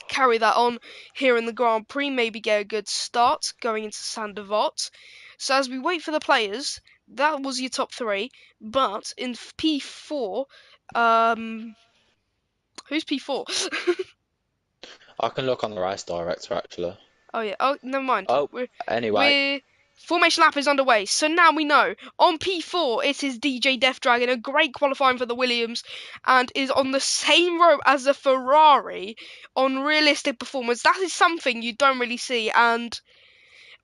carry that on here in the Grand Prix, maybe get a good start going into Sandevot. So as we wait for the players, that was your top three. But in P4, who's P4? I can look on the race director actually. Oh yeah. Oh, never mind. Oh, We're anyway, we're formation lap is underway. So now we know on P4 it is DJ Death Dragon, a great qualifying for the Williams, and is on the same row as a Ferrari on realistic performance. That is something you don't really see, and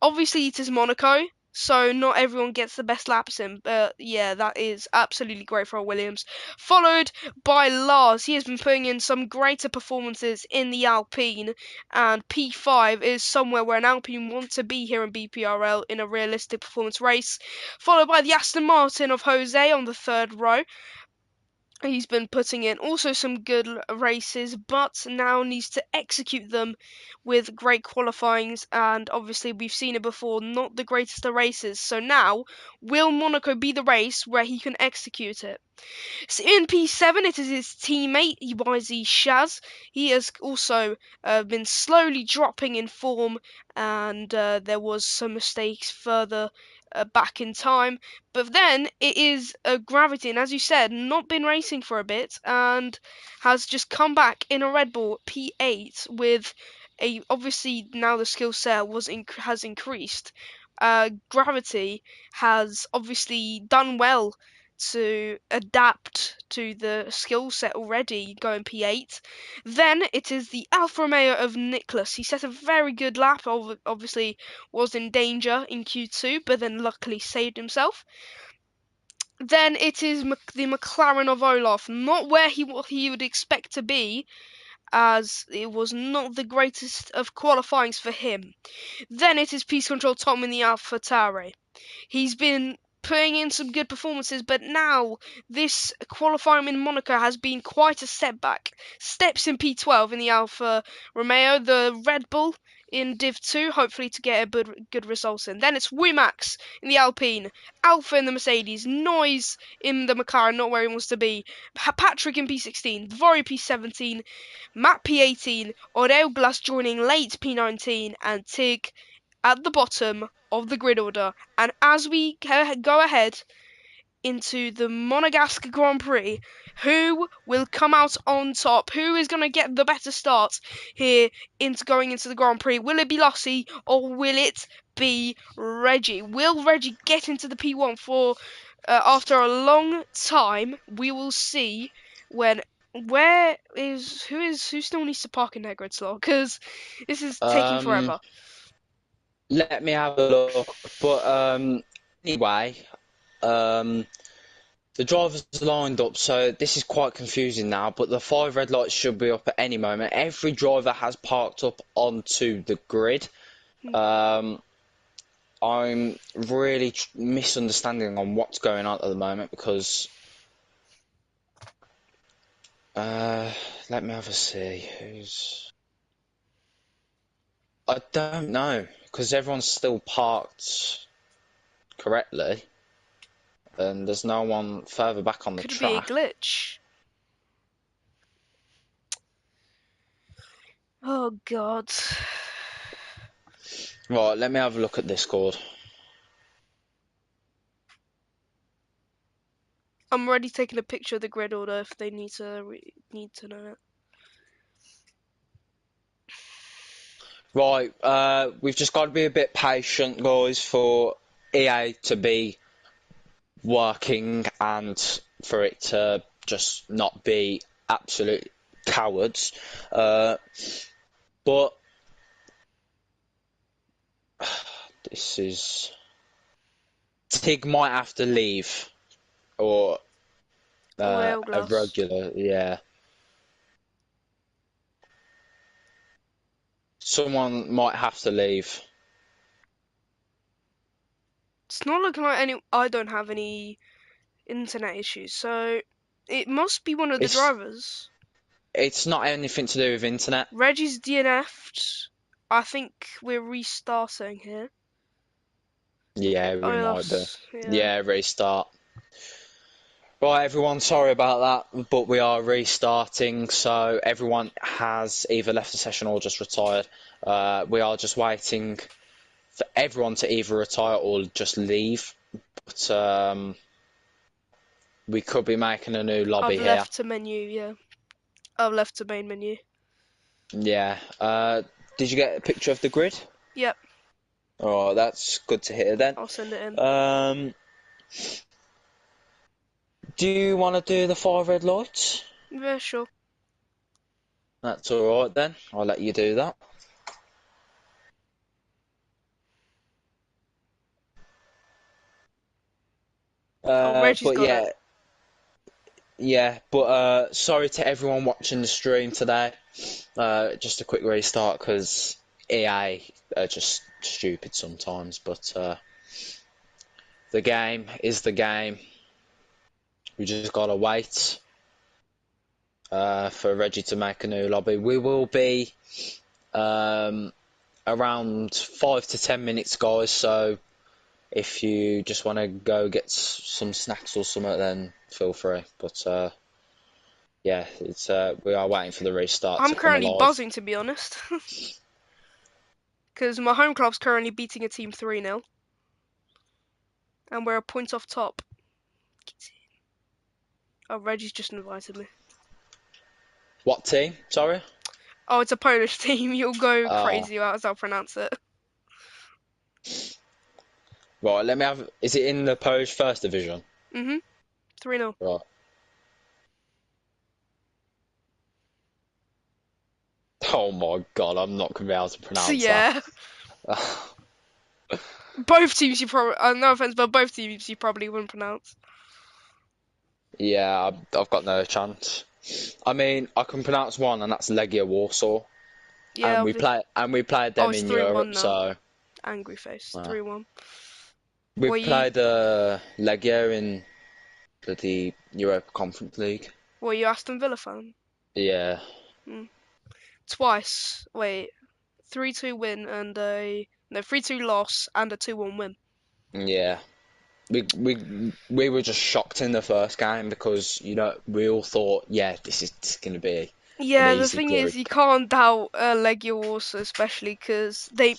obviously it is Monaco, so not everyone gets the best laps in, but yeah, that is absolutely great for Williams. Followed by Lars, he has been putting in some greater performances in the Alpine, and P5 is somewhere where an Alpine wants to be here in BPRL in a realistic performance race. Followed by the Aston Martin of Jose on the third row. He's been putting in also some good races, but now needs to execute them with great qualifyings. And obviously, we've seen it before, not the greatest of races. So now, will Monaco be the race where he can execute it? So in P7, it is his teammate YZ Shaz. He has also been slowly dropping in form, and there was some mistakes further back in time. But then it is Gravity, and as you said, not been racing for a bit, and has just come back in a Red Bull P8 with a obviously now the skill set has increased. Gravity has obviously done well to adapt to the skill set already going P8. Then it is the Alfa Romeo of Nicholas. He set a very good lap, obviously was in danger in Q2, but then luckily saved himself. Then it is the McLaren of Olaf, not where he would expect to be, as it was not the greatest of qualifyings for him. Then it is Peace Control Tom in the Alpha Tauri. He's been putting in some good performances, but now this qualifying in Monaco has been quite a setback. Steps in P12 in the Alfa Romeo, the Red Bull in Div 2, hopefully to get a good result in. Then it's Wimax in the Alpine, Alpha in the Mercedes, Noise in the McLaren, not where he wants to be, Patrick in P16, Vori P17, Matt P18, Aurel Blas joining late P19, and Tig at the bottom of the grid order. And as we go ahead into the Monegasque Grand Prix, who will come out on top? Who is going to get the better start here into going into the Grand Prix? Will it be Lossie or will it be Reggie? Will Reggie get into the P1 for after a long time? We will see when. Who still needs to park in their grid slot, because this is taking um, forever. let me have a look. But anyway, um, the drivers are lined up, so this is quite confusing now. But the 5 red lights should be up at any moment. Every driver has parked up onto the grid. Hmm. Um, I'm really misunderstanding on what's going on at the moment because let me have a see. I don't know because everyone's still parked correctly, and there's no one further back on the Could it be a track. glitch? Oh god. Right, let me have a look at Discord. I'm already taking a picture of the grid order if they need to know it. Right, we've just got to be a bit patient, guys, for EA to be working and for it to just not be absolute cowards. But this is Tig might have to leave or Oil a glass. regular, yeah. Someone might have to leave. It's not looking like any. I don't have any internet issues, so it must be one of the It's drivers. it's not anything to do with internet. Reggie's DNF'd. I think we're restarting here. Yeah, we might do. Oil's, yeah. Yeah, restart. Right, everyone, sorry about that, but we are restarting, so everyone has either left the session or just retired. We are just waiting for everyone to either retire or just leave. But we could be making a new lobby I've here. left to menu, yeah. I've left to main menu. Yeah. Did you get a picture of the grid? Yep, Oh, that's good to hear then. I'll send it in. Um, do you want to do the five red lights? Yeah, sure. That's all right then. I'll let you do that. Oh, Reggie's But got it. yeah, yeah. But sorry to everyone watching the stream today. Just a quick restart because EA are just stupid sometimes. But the game is the game. We just gotta wait for Reggie to make a new lobby. We will be um, around 5 to 10 minutes, guys. So if you just want to go get some snacks or something, then feel free. But yeah, it's we are waiting for the restart I'm to come currently alive. buzzing, to be honest, because my home club's currently beating a team 3-0, and we're a point off top. Oh, Reggie's just invited me. What team? Sorry. Oh, it's a Polish team. You'll go Oh, crazy as I'll pronounce it. right. Let me have. Is it in the Polish First Division? Mhm. 3-0. Right. Oh my God, I'm not gonna be able to So pronounce that. yeah, both teams you probably. No offense, but both teams you probably wouldn't pronounce. Yeah, I've got no chance. I mean, I can pronounce one, and that's Legia Warsaw, Yeah, obviously. and we played Oh, them it's in 3-1 Europe. now. So Angry face. uh, 3-1. we've What you? played Legia in the Europa Conference League. What you Aston Villa fan? Yeah, Hmm. Twice. Wait. 3-2 win and a no 3-2 loss and a 2-1 win. yeah. We were just shocked in the first game because we all thought, yeah, this is going to be an Yeah, the easy thing is, group. you can't doubt Legia Warsaw, especially because they.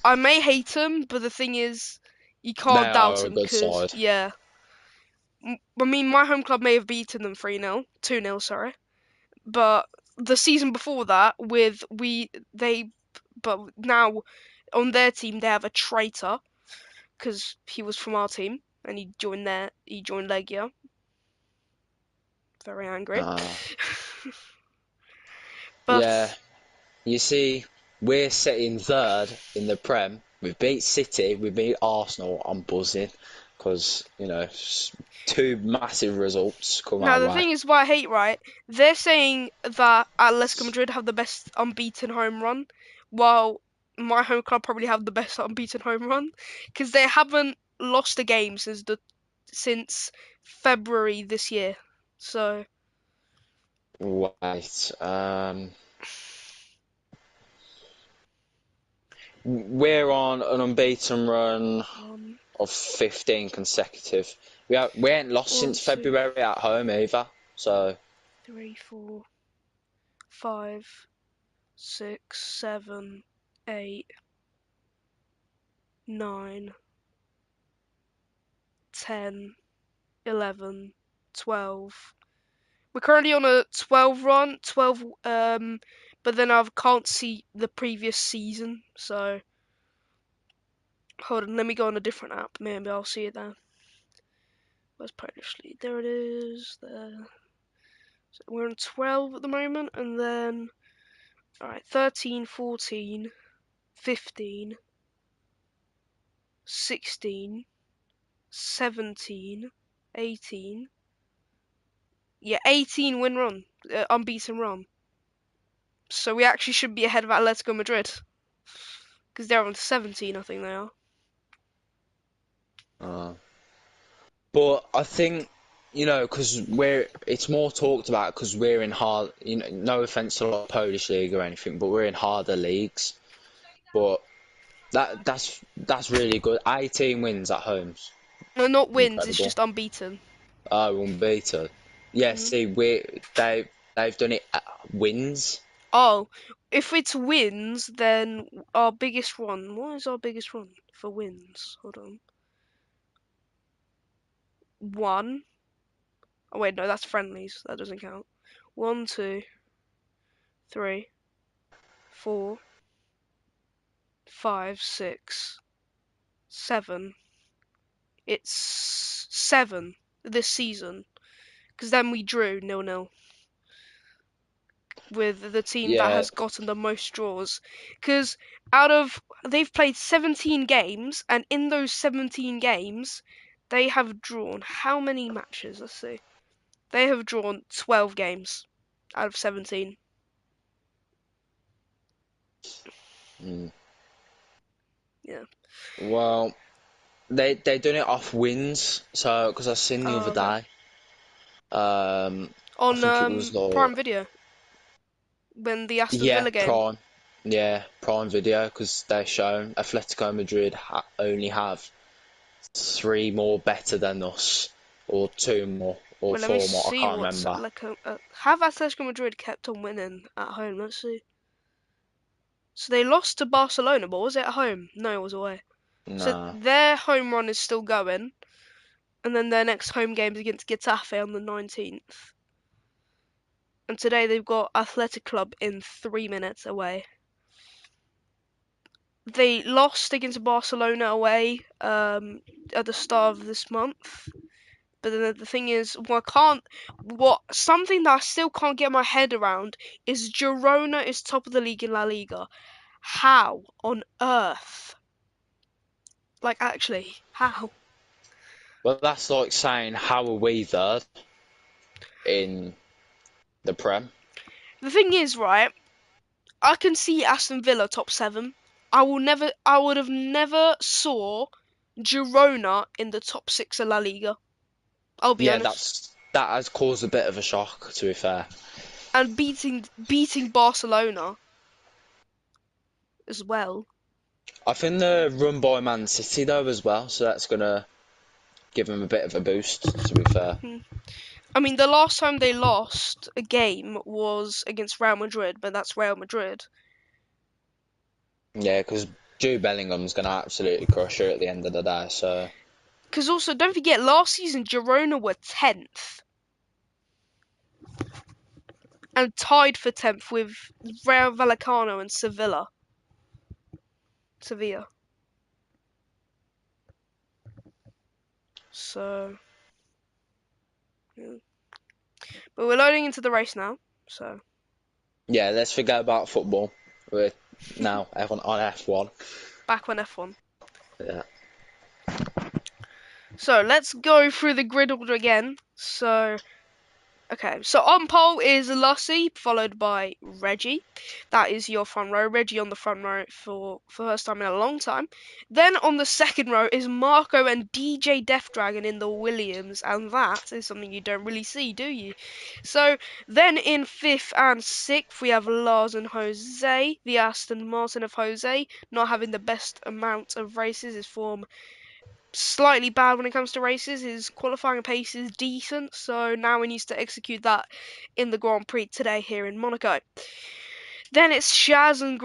I may hate them, but the thing is, you They can't doubt are a them good because side. yeah. I mean, my home club may have beaten them 3-0, 2-0, sorry, but the season before that, but now on their team they have a traitor because he was from our team and he joined Legia. Very angry. Uh, yeah, But you see, we're sitting third in the Prem. We beat City, we beat Arsenal. I'm buzzing because two massive results come now our the way. thing is, what I hate, right? They're saying that Atletico Madrid have the best unbeaten home run, while my home club probably have the best unbeaten home run because they haven't lost a game since February this year. So Wait, we're on an unbeaten run one, of 15 consecutive. We ain't lost one, since two, February at home either. So 3, 4, 5, 6, 7, 8, 9, 10, 11, 12. We're currently on a 12 run, 12, but then I can't see the previous season, so hold on, let me go on a different app, maybe I'll see it there. Where's Polish League? There it is, there. So we're on 12 at the moment, and then, alright, 13, 14, 15, 16, 17, 18, yeah, 18 win run, unbeaten run. So we actually should be ahead of Atletico Madrid, because they're on 17, I think they are. uh, but I think, because it's more talked about because we're in hard, no offense to like Polish league or anything, but we're in harder leagues. But that's really good. 18 wins at home's No, not wins. It's incredible. just unbeaten. Oh, unbeaten. Yeah, Hmm. see, they've done it at wins. Oh, if it's wins, then our biggest run. What is our biggest run for wins? Hold on. One. Oh wait, no, that's friendlies. That doesn't count. One, two, three. 4, 5, 6, 7. It's 7 this season. Because then we drew 0-0 with the team that Yeah, has gotten the most draws. Because they've played 17 games, and in those 17 games, they have drawn how many matches? Let's see. They have drawn 12 games out of 17. mm. Yeah. Well, they done it off wins. So because I seen the Oh, other okay. day, I On think it was like Prime Video when the Aston yeah, Villa game. Prime, yeah, Prime Video because they shown Atletico Madrid only have three more better than us, or two more, or Well, let me four more. I see can't what's remember. like. Have Atletico Madrid kept on winning at home? Let's see. So they lost to Barcelona, but was it at home? No, it was away. So Nah. their home run is still going, and then their next home game is against Getafe on the 19th. And today they've got Athletic Club in 3 minutes away. They lost against Barcelona away at the start of this month. But then the thing is, something that I still can't get my head around is Girona is top of the league in La Liga. How on earth? Like, actually, how? Well, that's like saying how are we third in the Prem? The thing is, right, I can see Aston Villa top 7. I would have never saw Girona in the top 6 of La Liga. I'll be Yeah, honest. that has caused a bit of a shock, to be fair. And beating Barcelona as well. I think they're run by Man City though as well, so that's gonna give them a bit of a boost, to be fair. Hmm. I mean, the last time they lost a game was against Real Madrid, but that's Real Madrid. Yeah, because Jude Bellingham's gonna absolutely crush her at the end of the day. So Because also, don't forget, last season Girona were 10th and tied for 10th with Real Vallecano and Sevilla. So, yeah. But we're loading into the race now. So, yeah, let's forget about football. We're now on F1. back on F1. Yeah. So, let's go through the grid order again. So, okay, so on pole is Lussie, followed by Reggie. That is your front row. Reggie on the front row for first time in a long time. Then on the second row is Marco and DJ Death Dragon in the Williams, and that is something you don't really see, do you? So then in fifth and sixth we have Lars and Jose, the Aston Martin of Jose, not having the best amount of races. His form slightly bad when it comes to races. His qualifying pace is decent, so now he needs to execute that in the Grand Prix today here in Monaco. Then it's Shaz and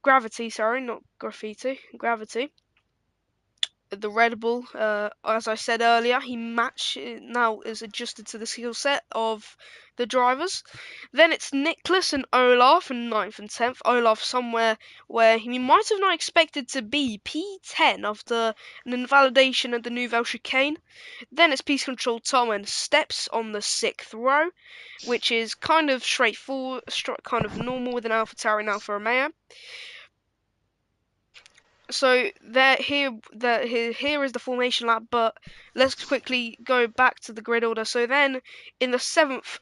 Gravity, sorry, not Graffiti, Gravity. The Red Bull, as I said earlier, he now is adjusted to the skill set of the drivers. Then it's Nicholas and Olaf in 9th and 10th. Olaf somewhere where he might have not expected to be, P10 after an invalidation at the Nouvelle Chicane. Then it's Peace Control Tom and Steps on the 6th row, which is kind of straightforward, kind of normal with an AlphaTauri and Alfa Romeo. So here is the formation lap, but let's quickly go back to the grid order. So then in the 7th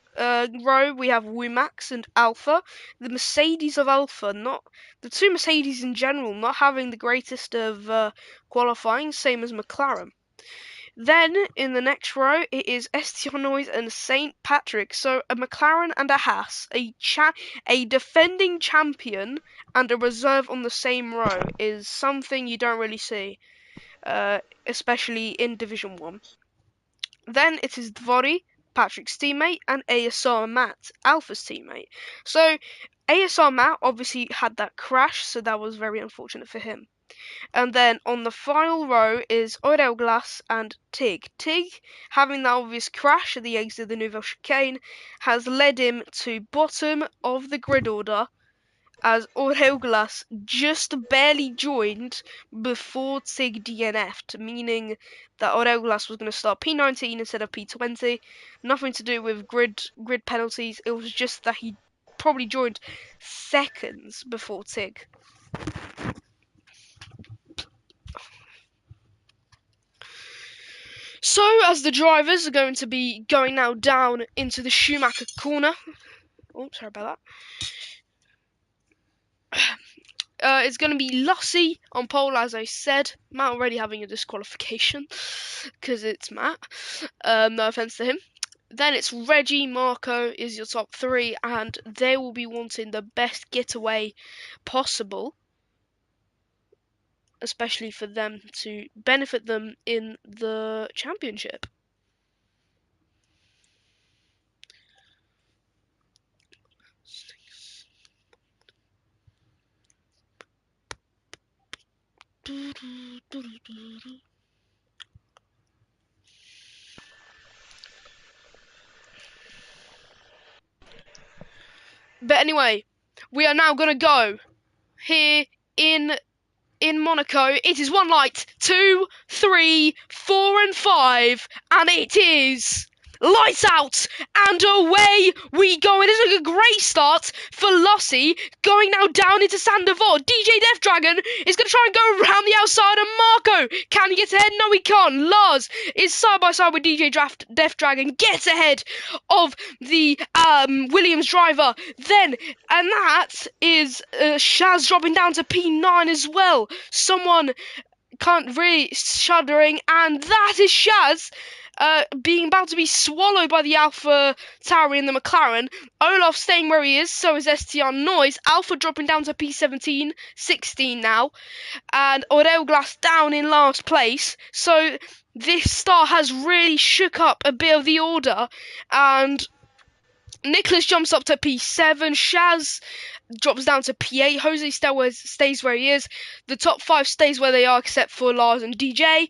row we have Wumax and Alpha. The Mercedes of Alpha, not the two Mercedes in general, not having the greatest of qualifying, same as McLaren. Then in the next row it is Estionnois and St. Patrick. So a McLaren and a Haas, a defending champion and a reserve on the same row is something you don't really see, especially in Division 1. Then it is Dvori, Patrick's teammate, and ASR Matt, Alpha's teammate. So ASR Matt obviously had that crash, so that was very unfortunate for him. And then on the final row is Aurel Glass and Tig. Tig, having that obvious crash at the exit of the Nouvelle Chicane, has led him to bottom of the grid order as Orelglas just barely joined before Tig DNF'd, meaning that Orelglas was going to start P19 instead of P20. Nothing to do with grid penalties. It was just that he probably joined seconds before Tig. So, as the drivers are going to be going now down into the Schumacher corner. Oh, sorry about that. It's going to be Lussie on pole, as I said. Matt already having a disqualification because it's Matt. No offense to him. Then it's Reggie, Marco is your top three, and they will be wanting the best getaway possible, especially for them to benefit them in the championship. But anyway, we are now going to go here in Monaco. It is one light, 2, 3, 4, and 5, and it is lights out, and away we go. It is a great start for Lossie, going now down into Sandoval. DJ Death Dragon is going to try and go around the outside, and Marco, can he get ahead? No, he can't. Lars is side by side with DJ Death Dragon, gets ahead of the Williams driver. Then, and that is Shaz dropping down to P9 as well. Someone can't really shuddering, and that is Shaz being about to be swallowed by the Alpha Tauri and the McLaren. Olaf staying where he is, so is STR Noise. Alpha dropping down to P17, 16 now, and Orelglas down in last place. So this start has really shook up a bit of the order, and Nicholas jumps up to P7. Shaz drops down to P8. Jose stays where he is. The top 5 stays where they are, except for Lars and DJ.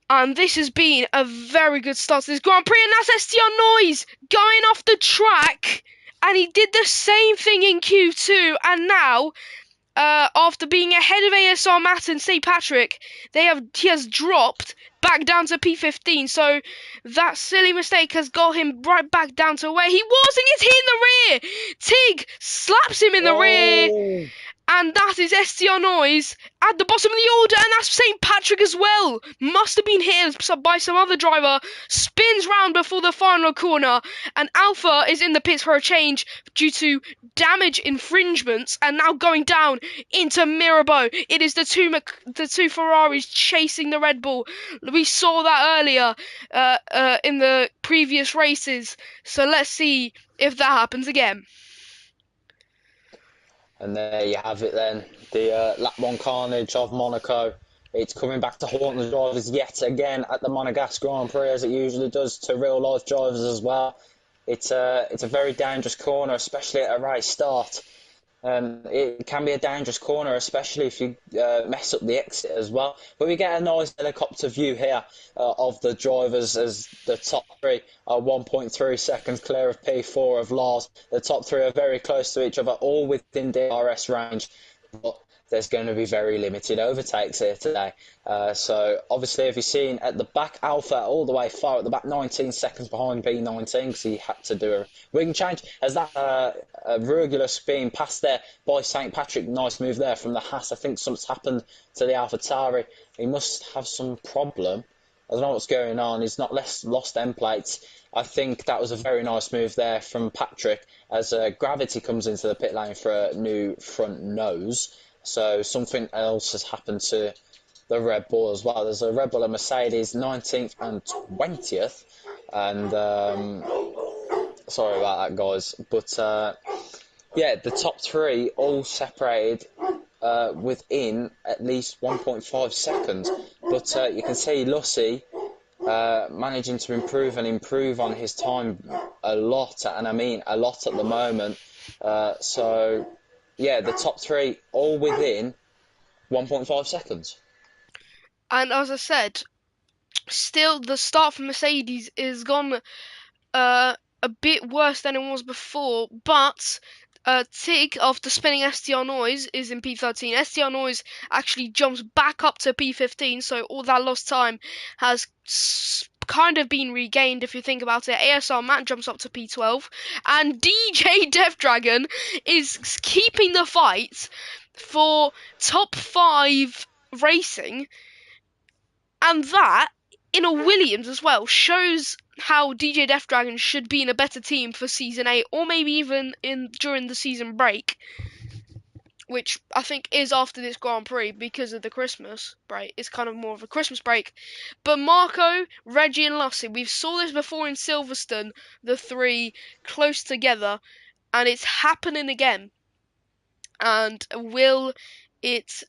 And this has been a very good start to this Grand Prix. And that's STR Noise going off the track. And he did the same thing in Q2. And now, after being ahead of ASR Matt and St. Patrick, he has dropped back down to P15. So that silly mistake has got him right back down to where he was, and he's hit in the rear. Tig slaps him in the rear, and that is STR Noise at the bottom of the order, and that's St. Patrick as well. Must have been hit by some other driver. Spins round before the final corner, and Alpha is in the pits for a change due to damage infringements, and now going down into Mirabeau. It is the two Ferraris chasing the Red Bull. We saw that earlier in the previous races, so let's see if that happens again. And there you have it then, the lap 1 carnage of Monaco. It's coming back to haunt the drivers yet again at the Monegasque Grand Prix, as it usually does to real life drivers as well. It's a very dangerous corner, especially at a race start. It can be a dangerous corner, especially if you mess up the exit as well. But we get a nice helicopter view here of the drivers as the top 3 are 1.3 seconds clear of P4 of Lars. The top 3 are very close to each other, all within DRS range. But there's going to be very limited overtakes here today. So obviously, if you've seen at the back, Alpha all the way far at the back, 19 seconds behind B19 because he had to do a wing change. As that Regulus being passed there by St. Patrick, nice move there from the Haas. I think something's happened to the Alpha Tauri. He must have some problem. I don't know what's going on. He's not lost end plates. I think that was a very nice move there from Patrick as Gravity comes into the pit lane for a new front nose. So something else has happened to the Red Bull as well. There's a Red Bull and Mercedes 19th and 20th. And sorry about that, guys. But yeah, the top 3 all separated within at least 1.5 seconds. But you can see Lussie managing to improve on his time a lot. And I mean a lot at the moment. So yeah, the top 3 all within 1.5 seconds. And as I said, still the start for Mercedes is gone a bit worse than it was before, but Tig, after spinning STR Noise, is in P13. STR Noise actually jumps back up to P15, so all that lost time has kind of been regained if you think about it. ASR Matt jumps up to P12, and DJ Death Dragon is keeping the fight for top 5 racing, and that in a Williams as well shows how DJ Death Dragon should be in a better team for season 8, or maybe even in during the season break, which I think is after this Grand Prix because of the Christmas break. It's kind of more of a Christmas break. But Marco, Reggie, and Lussie, we've saw this before in Silverstone, the three close together, and it's happening again. And will it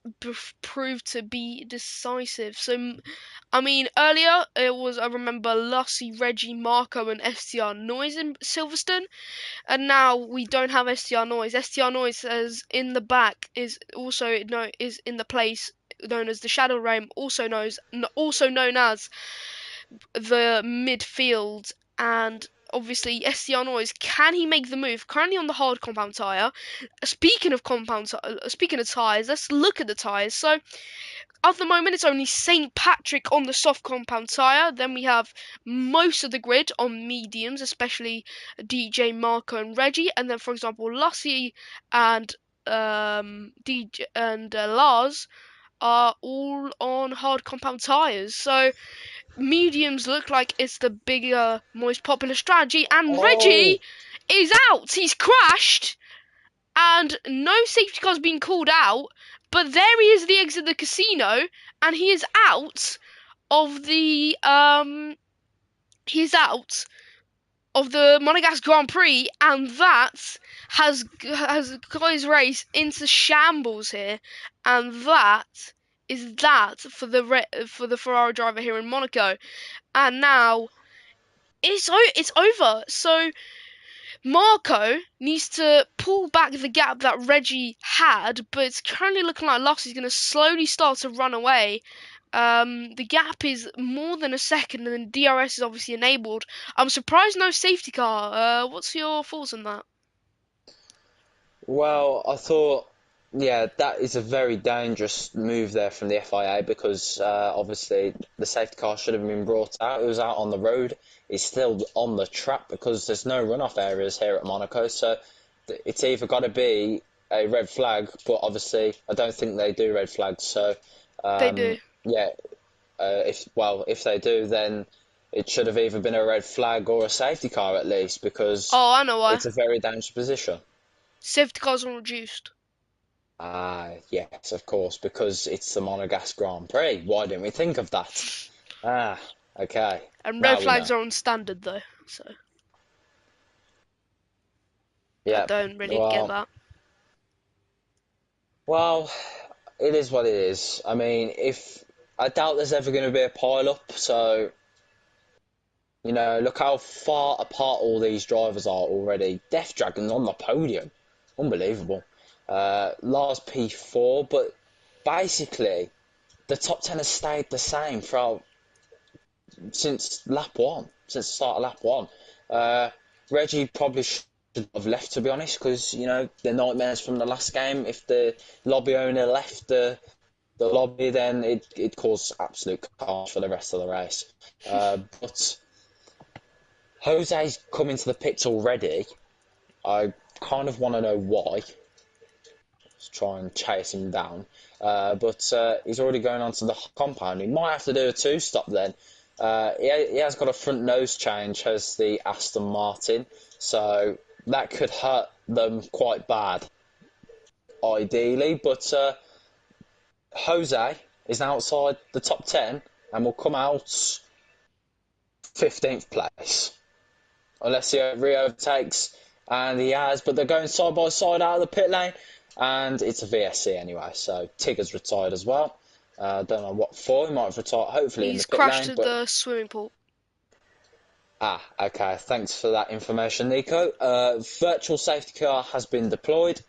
prove to be decisive? So, I mean, earlier it was, I remember, Lussie, Reggie, Marco, and STR Noise in Silverstone, and now we don't have STR Noise. STR Noise is in the back, is also is in the place known as the Shadow Realm, also known as the midfield, and obviously STR Noise, can he make the move? Currently on the hard compound tyre. Speaking of tyres, let's look at the tyres. So at the moment, it's only St. Patrick on the soft compound tyre. Then we have most of the grid on mediums, especially DJ, Marco, and Reggie. And then, for example, Lussie and DJ and Lars are all on hard compound tyres. So mediums look like it's the bigger, most popular strategy. And Oh, Reggie is out. He's crashed, and no safety car's been called out. But there he is at the exit of the casino, and he is out of the Monegasque Grand Prix, and that has got his race into shambles here, and that is that for the Ferrari driver here in Monaco, and now it's over. So Marco needs to pull back the gap that Reggie had, but it's currently looking like Luss is going to slowly start to run away. The gap is more than a second, and then DRS is obviously enabled. I'm surprised no safety car. What's your thoughts on that? well, I thought, yeah, that is a very dangerous move there from the FIA because obviously the safety car should have been brought out. It was out on the road. It's still on the track because there's no runoff areas here at Monaco. So it's either got to be a red flag, but obviously I don't think they do red flags. So They do. yeah, if they do, then it should have either been a red flag or a safety car at least because Oh, I know why. it's a very dangerous position. Safety cars are reduced, Ah, yes, of course, because it's the Monegasque Grand Prix. Why didn't we think of that? Ah, okay. and red Now we flags know. are on standard though. So I Yeah. don't really get Well, that. well, it is what it is. I mean, if I doubt there's ever going to be a pile up, so look how far apart all these drivers are already. Death Dragon's on the podium. Unbelievable. Lars P4, but basically the top 10 has stayed the same throughout since lap one, since the start of lap one. Uh, Reggie probably should have left, to be honest, because the nightmares from the last game. If the lobby owner left the lobby, then it caused absolute chaos for the rest of the race. But Jose's come into the pits already. I kind of want to know why. Let's try and chase him down. But he's already going onto the compound. He might have to do a two-stop then. He has got a front nose change, has the Aston Martin, so that could hurt them quite bad, ideally. But Jose is now outside the top 10 and will come out 15th place, unless he re-overtakes, and he has, but they're going side by side out of the pit lane, and it's a VSC anyway, so Tigger's retired as well. Don't know what for, he might have retired, hopefully in the He's pit crashed lane, at but the swimming pool. okay, thanks for that information, Nico. Virtual safety car has been deployed,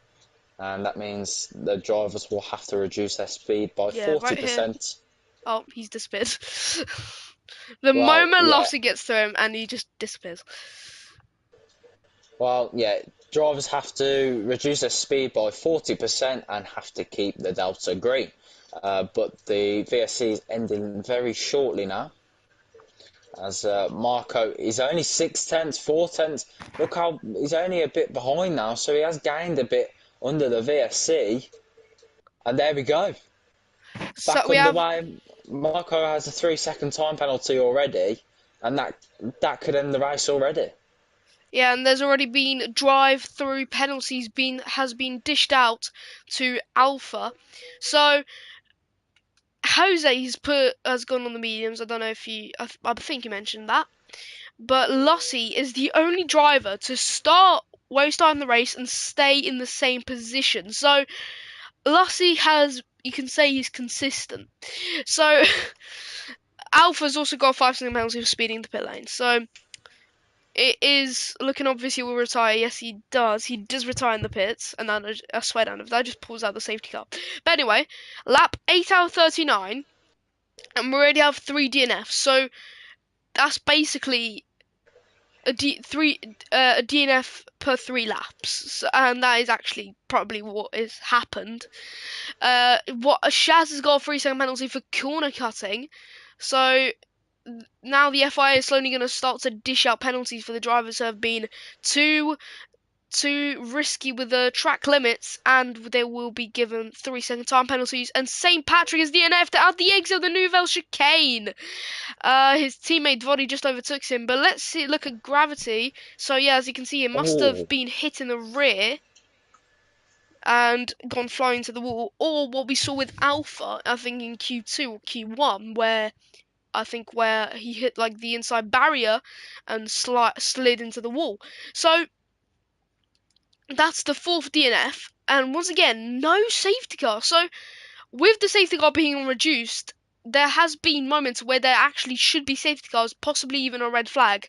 and that means the drivers will have to reduce their speed by Yeah, right here. 40%. Oh, he's disappeared. The Well, moment yeah, Lossie gets to him, and he just disappears. well, yeah. drivers have to reduce their speed by 40% and have to keep the delta green. But the VSC is ending very shortly now, as Marco is only 6 tenths, 4 tenths. Look how he's only a bit behind now, so he has gained a bit under the VSC. And there we go. So Back we have underway. Marco has a 3 second time penalty already, and that could end the race already. yeah, and there's already been drive-through penalties been dished out to Alpha. So has gone on the mediums. I don't know if I think you mentioned that. But Lussie is the only driver to start where he started in the race and stay in the same position. So Lussie you can say he's consistent. So Alpha's also got a 5 second penalty for speeding the pit lane. So it is looking obvious he will retire. Yes, he does. He does retire in the pits, and then I swear down if that just pulls out the safety car. But anyway, lap 8 out of 39, and we already have 3 DNFs. So that's basically a DNF per 3 laps, so, and that is actually probably what has happened. Shaz has got a 3 second penalty for corner cutting, so now the FIA is slowly going to start to dish out penalties for the drivers who have been too risky with the track limits, and they will be given 3 second time penalties. And St. Patrick is DNF'd at the exit of the Nouvelle chicane. His teammate Dvody just overtook him, but look at Gravity. So yeah, as you can see, it must have Oh, been hit in the rear and gone flying to the wall, or what we saw with Alpha, I think in Q2 or Q1, where he hit like the inside barrier and slid into the wall. So that's the fourth DNF, and once again, no safety car. So with the safety car being reduced, there has been moments where there actually should be safety cars, possibly even a red flag,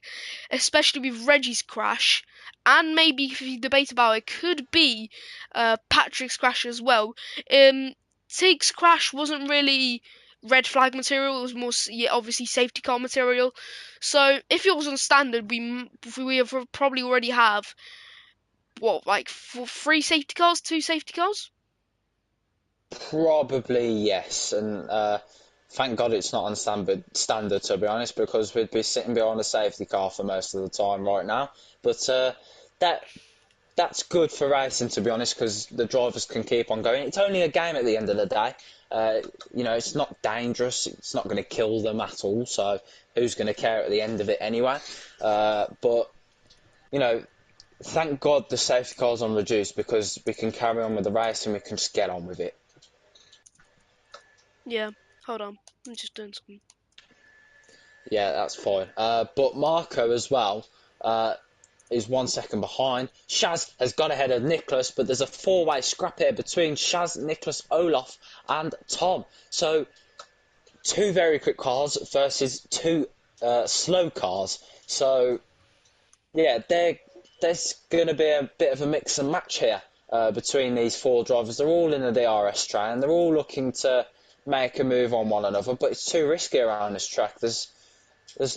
especially with Reggie's crash, and maybe if you debate about it, could be Patrick's crash as well. Tig's crash wasn't really red flag material; it was more, yeah, obviously safety car material. So if it was on standard, we have probably already have what, like 3 safety cars, 2 safety cars. probably yes, and thank God it's not on standard to be honest, because we'd be sitting behind a safety car for most of the time right now. But that that's good for racing to be honest, because the drivers can keep on going. It's only a game at the end of the day. It's not dangerous. It's not going to kill them at all. So who's going to care at the end of it anyway? But you know, thank God the safety car's on reduced, because we can carry on with the race and we can just get on with it. Yeah, hold on. I'm just doing something. Yeah, that's fine. But Marco as well is 1 second behind. Shaz has gone ahead of Nicholas, but there's a four-way scrap here between Shaz, Nicholas, Olaf, and Tom. So two very quick cars versus two slow cars. So yeah, there's going to be a bit of a mix and match here between these four drivers. They're all in the DRS train. They're all looking to make a move on one another, but it's too risky around this track. There's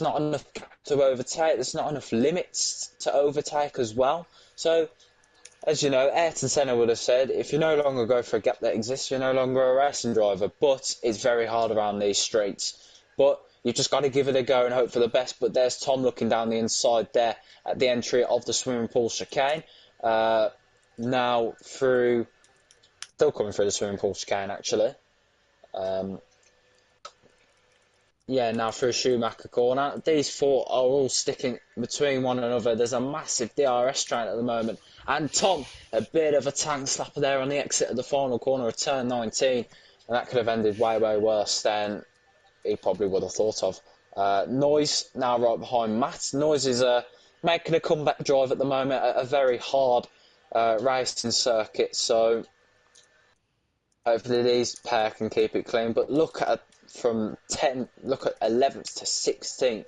not enough to overtake. There's not enough limits to overtake as well. So, as you know, Ayrton Senna would have said, if you no longer go for a gap that exists, you're no longer a racing driver. But it's very hard around these streets. But you've just got to give it a go and hope for the best. But there's Tom looking down the inside there at the entry of the swimming pool chicane. Now still coming through the swimming pool chicane actually. Um, Yeah, now for a Schumacher corner. These four are all sticking between one another. There's a massive DRS train at the moment. And Tom, a bit of a tank slapper there on the exit of the final corner of turn 19. And that could have ended way, way worse than he probably would have thought of. Noise now right behind Matt. Noise is making a comeback drive at the moment at a very hard racing circuit. So hopefully these pair can keep it clean. But look at look at 11th to 16th.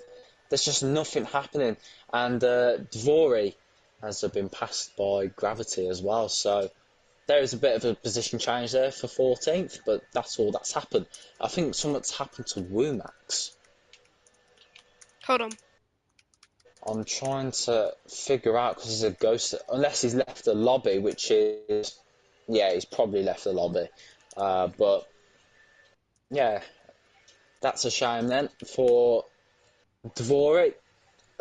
There's just nothing happening. And Dvory has been passed by Gravity as well. So there is a bit of a position change there for 14th, but that's all that's happened. I think something's happened to Womax. Hold on. I'm trying to figure out because he's a ghost, unless he's left the lobby, which is, yeah, he's probably left the lobby. But yeah, that's a shame then for Dvorak.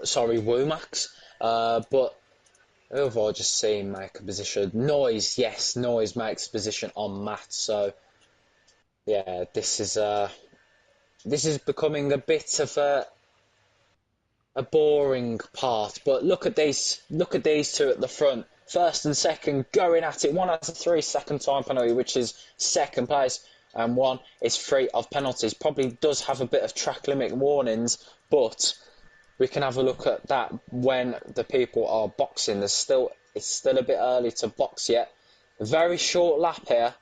Sorry, Womax. But who have I just seen make a position? Noise, yes, Noise makes a position on Matt. So yeah, this is becoming a bit of a boring part. But look at these two at the front. First and second going at it. One has a 3 second time penalty, which is second place, and one is free of penalties. Probably does have a bit of track limit warnings, but we can have a look at that when the people are boxing. It's still a bit early to box yet. Very short lap here,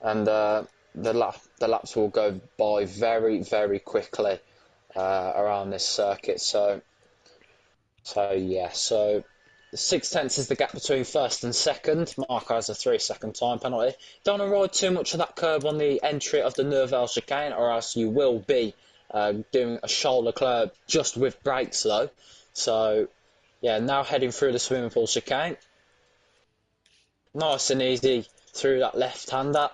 and the laps will go by very quickly around this circuit. So 6 tenths is the gap between first and second. Marco has a 3 second time penalty. Don't avoid too much of that curb on the entry of the Nouvelle chicane, or else you will be doing a shoulder curb just with brakes though. So yeah, now heading through the swimming pool chicane. Nice and easy through that left-hander,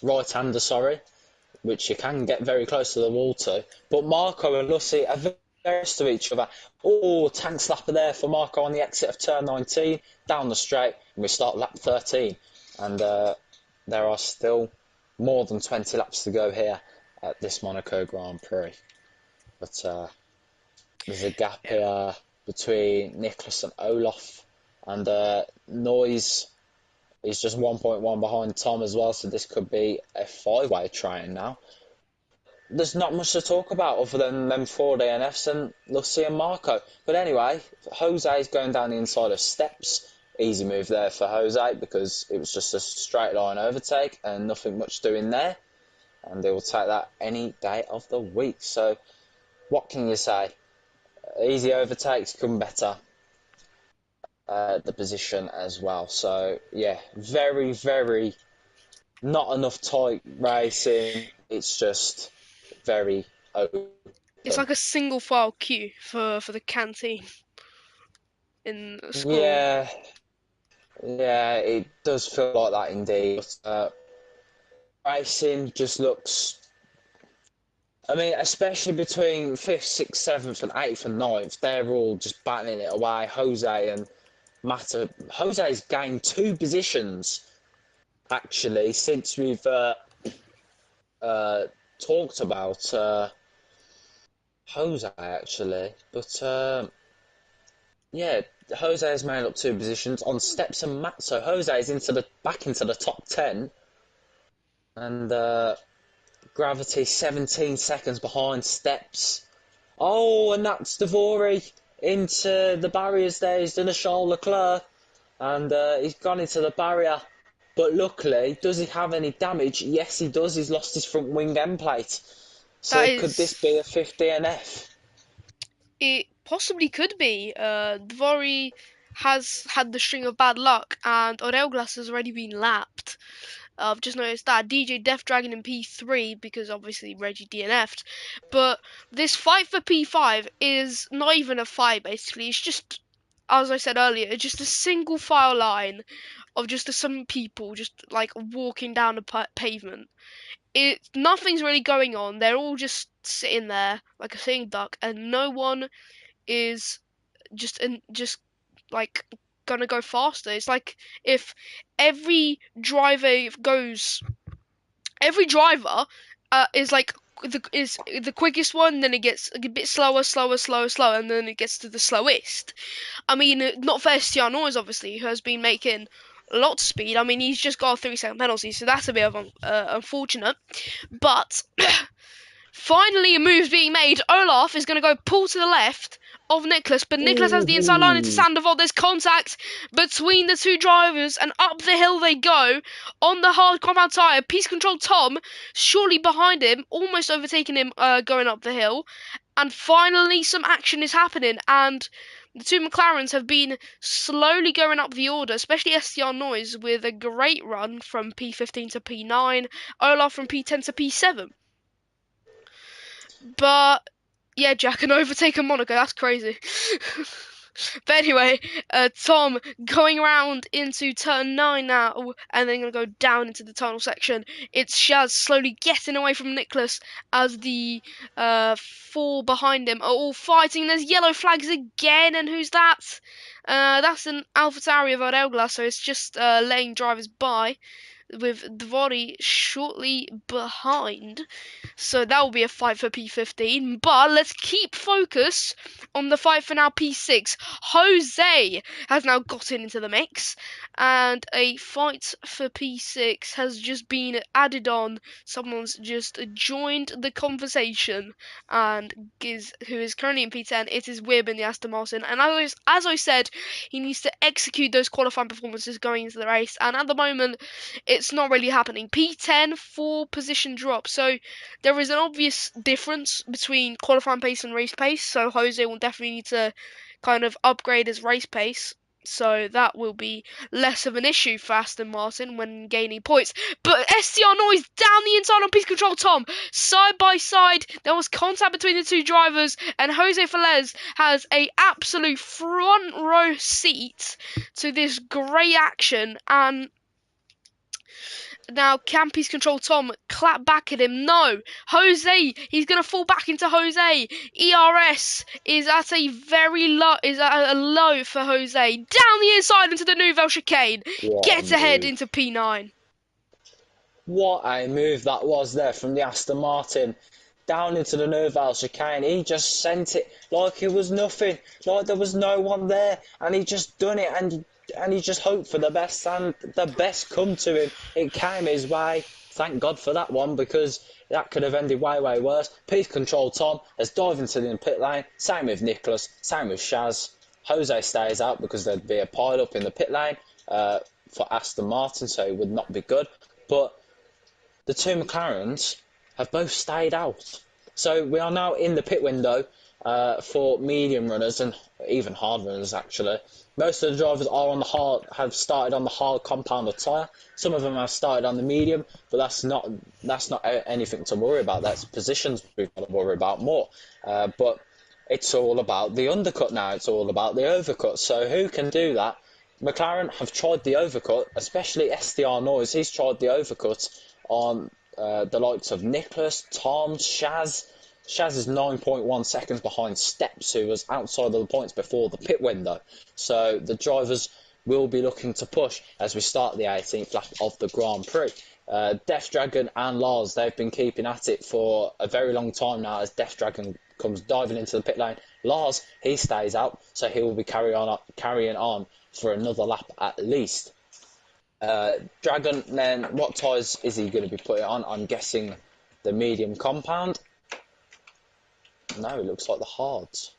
right-hander, sorry, which you can get very close to the wall to. But Marco and Lucy are very close to each other. Oh, tank slapper there for Marco on the exit of turn 19, down the straight, and we start lap 13. And there are still more than 20 laps to go here at this Monaco Grand Prix. But there's a gap Yeah. here between Nicholas and Olaf, and Noise is just 1.1 behind Tom as well, so this could be a five-way train now. There's not much to talk about other than them four DNFs and Lucy and Marco. But anyway, Jose is going down the inside of steps. Easy move there for Jose because it was just a straight line overtake and nothing much doing there. And they will take that any day of the week. So what can you say? Easy overtakes come better the position as well. So yeah, very not enough tight racing. It's just very open. It's like a single file queue for the canteen in school. Yeah, yeah, it does feel like that indeed. But, racing just looks. I mean, especially between fifth, sixth, seventh, and eighth and ninth, they're all just battling it away. Jose and Mata. Jose's gained 2 positions actually since we've uh, talked about Jose actually, but yeah, Jose has made up 2 positions on steps and Matt. So Jose is back into the top 10, and Gravity 17 seconds behind steps. Oh, and that's Devori into the barriers there. He's done a Charles Leclerc, and he's gone into the barrier. But luckily, does he have any damage? Yes, he does. He's lost his front wing end plate. That So could this is, be a 50 DNF? it possibly could be. Dvori has had the string of bad luck, and Orelglas has already been lapped. I've just noticed that DJ Death Dragon in P3 because obviously Reggie DNF'd. But this fight for P5 is not even a fight basically. It's just, as I said earlier, it's just a single file line of just some people just like walking down the pavement. Nothing's really going on. They're all just sitting there like a sitting duck, and no one is just like gonna go faster. It's like if every driver goes, every driver is like the quickest one, then it gets a bit slower, and then it gets to the slowest. I mean, not for Estienne Noise, obviously, who has been making a lot of speed. I mean, he's just got a 3 second penalty, so that's a bit of unfortunate. But finally, a move's being made. Olaf is going to go pull to the left of Nicholas, but Nicholas has the inside line into Ooh. Sandoval. There's contact between the two drivers, and up the hill they go on the hard compound tyre. Piece control Tom, shortly behind him, almost overtaking him going up the hill. And finally, some action is happening, and the two McLarens have been slowly going up the order, especially STR Noise with a great run from P15 to P9, Olaf from P10 to P7. But Yeah, Jack, and overtaken Monaco. That's crazy. But anyway, Tom going around into turn 9 now, and then going to go down into the tunnel section. It's Shaz slowly getting away from Nicholas as the four behind him are all fighting. There's yellow flags again, and who's that? That's an AlphaTauri of Odelgla, so it's just letting drivers by with Dvori shortly behind. So that will be a fight for P15. But let's keep focus on the fight for now P6. Jose has now gotten into the mix, and a fight for P6 has just been added on. Someone's just joined the conversation, and who is currently in P10. It is Wib in the Aston Martin, and as I said, he needs to execute those qualifying performances going into the race. And at the moment, it's not really happening. P10 4 position drop. So there is an obvious difference between qualifying pace and race pace. So Jose will definitely need to kind of upgrade his race pace. So that will be less of an issue for Aston Martin when gaining points. But STR Noise down the inside on piste control, Tom. Side by side, there was contact between the two drivers, and Jose Velez has a absolute front row seat to this great action. And now, can Peace Control Tom clap back at him? No. Jose, he's going to fall back into Jose. ERS is at a very low, is at a low for Jose. Down the inside into the Nouvelle chicane. What a Gets ahead move. into P9. What a move that was there from the Aston Martin down into the Nouvelle chicane. He just sent it like it was nothing, like there was no one there, and he just done it, and he just hoped for the best, and the best come to him. It came his way. Thank God for that one, because that could have ended way, way worse. Peace Control Tom has dived into the pit lane. Same with Nicholas, same with Shaz. Jose stays out because there'd be a pile up in the pit lane for Aston Martin, so it would not be good. But the two McLarens have both stayed out. So we are now in the pit window for medium runners and even hard runners, actually. Most of the drivers are on the hard, have started on the hard compound tyre. Some of them have started on the medium, but that's not anything to worry about. That's positions we've got to worry about more. But it's all about the undercut now. It's all about the overcut. So who can do that? McLaren have tried the overcut, especially STR Noise. He's tried the overcut on the likes of Nicholas, Tom, Shaz. Shaz is 9.1 seconds behind Steps, who was outside of the points before the pit window. So the drivers will be looking to push as we start the 18th lap of the Grand Prix. Death Dragon and Lars, they've been keeping at it for a very long time now as Death Dragon comes diving into the pit lane. Lars, he stays out, so he will be carrying on for another lap at least. Dragon, then what tyres is he going to be putting on? I'm guessing the medium compound. No, it looks like the hards.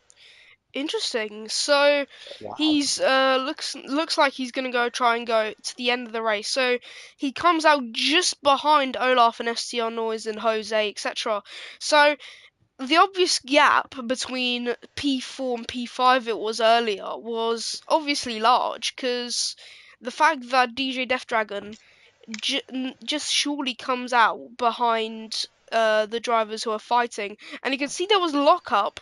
Interesting. So Wow. he's looks like he's gonna try and go to the end of the race. So he comes out just behind Olaf and STR Noise and Jose, etc. So the obvious gap between P4 and P5 it was earlier was obviously large, because the fact that DJ Death Dragon just surely comes out behind the drivers who are fighting, and you can see there was lockup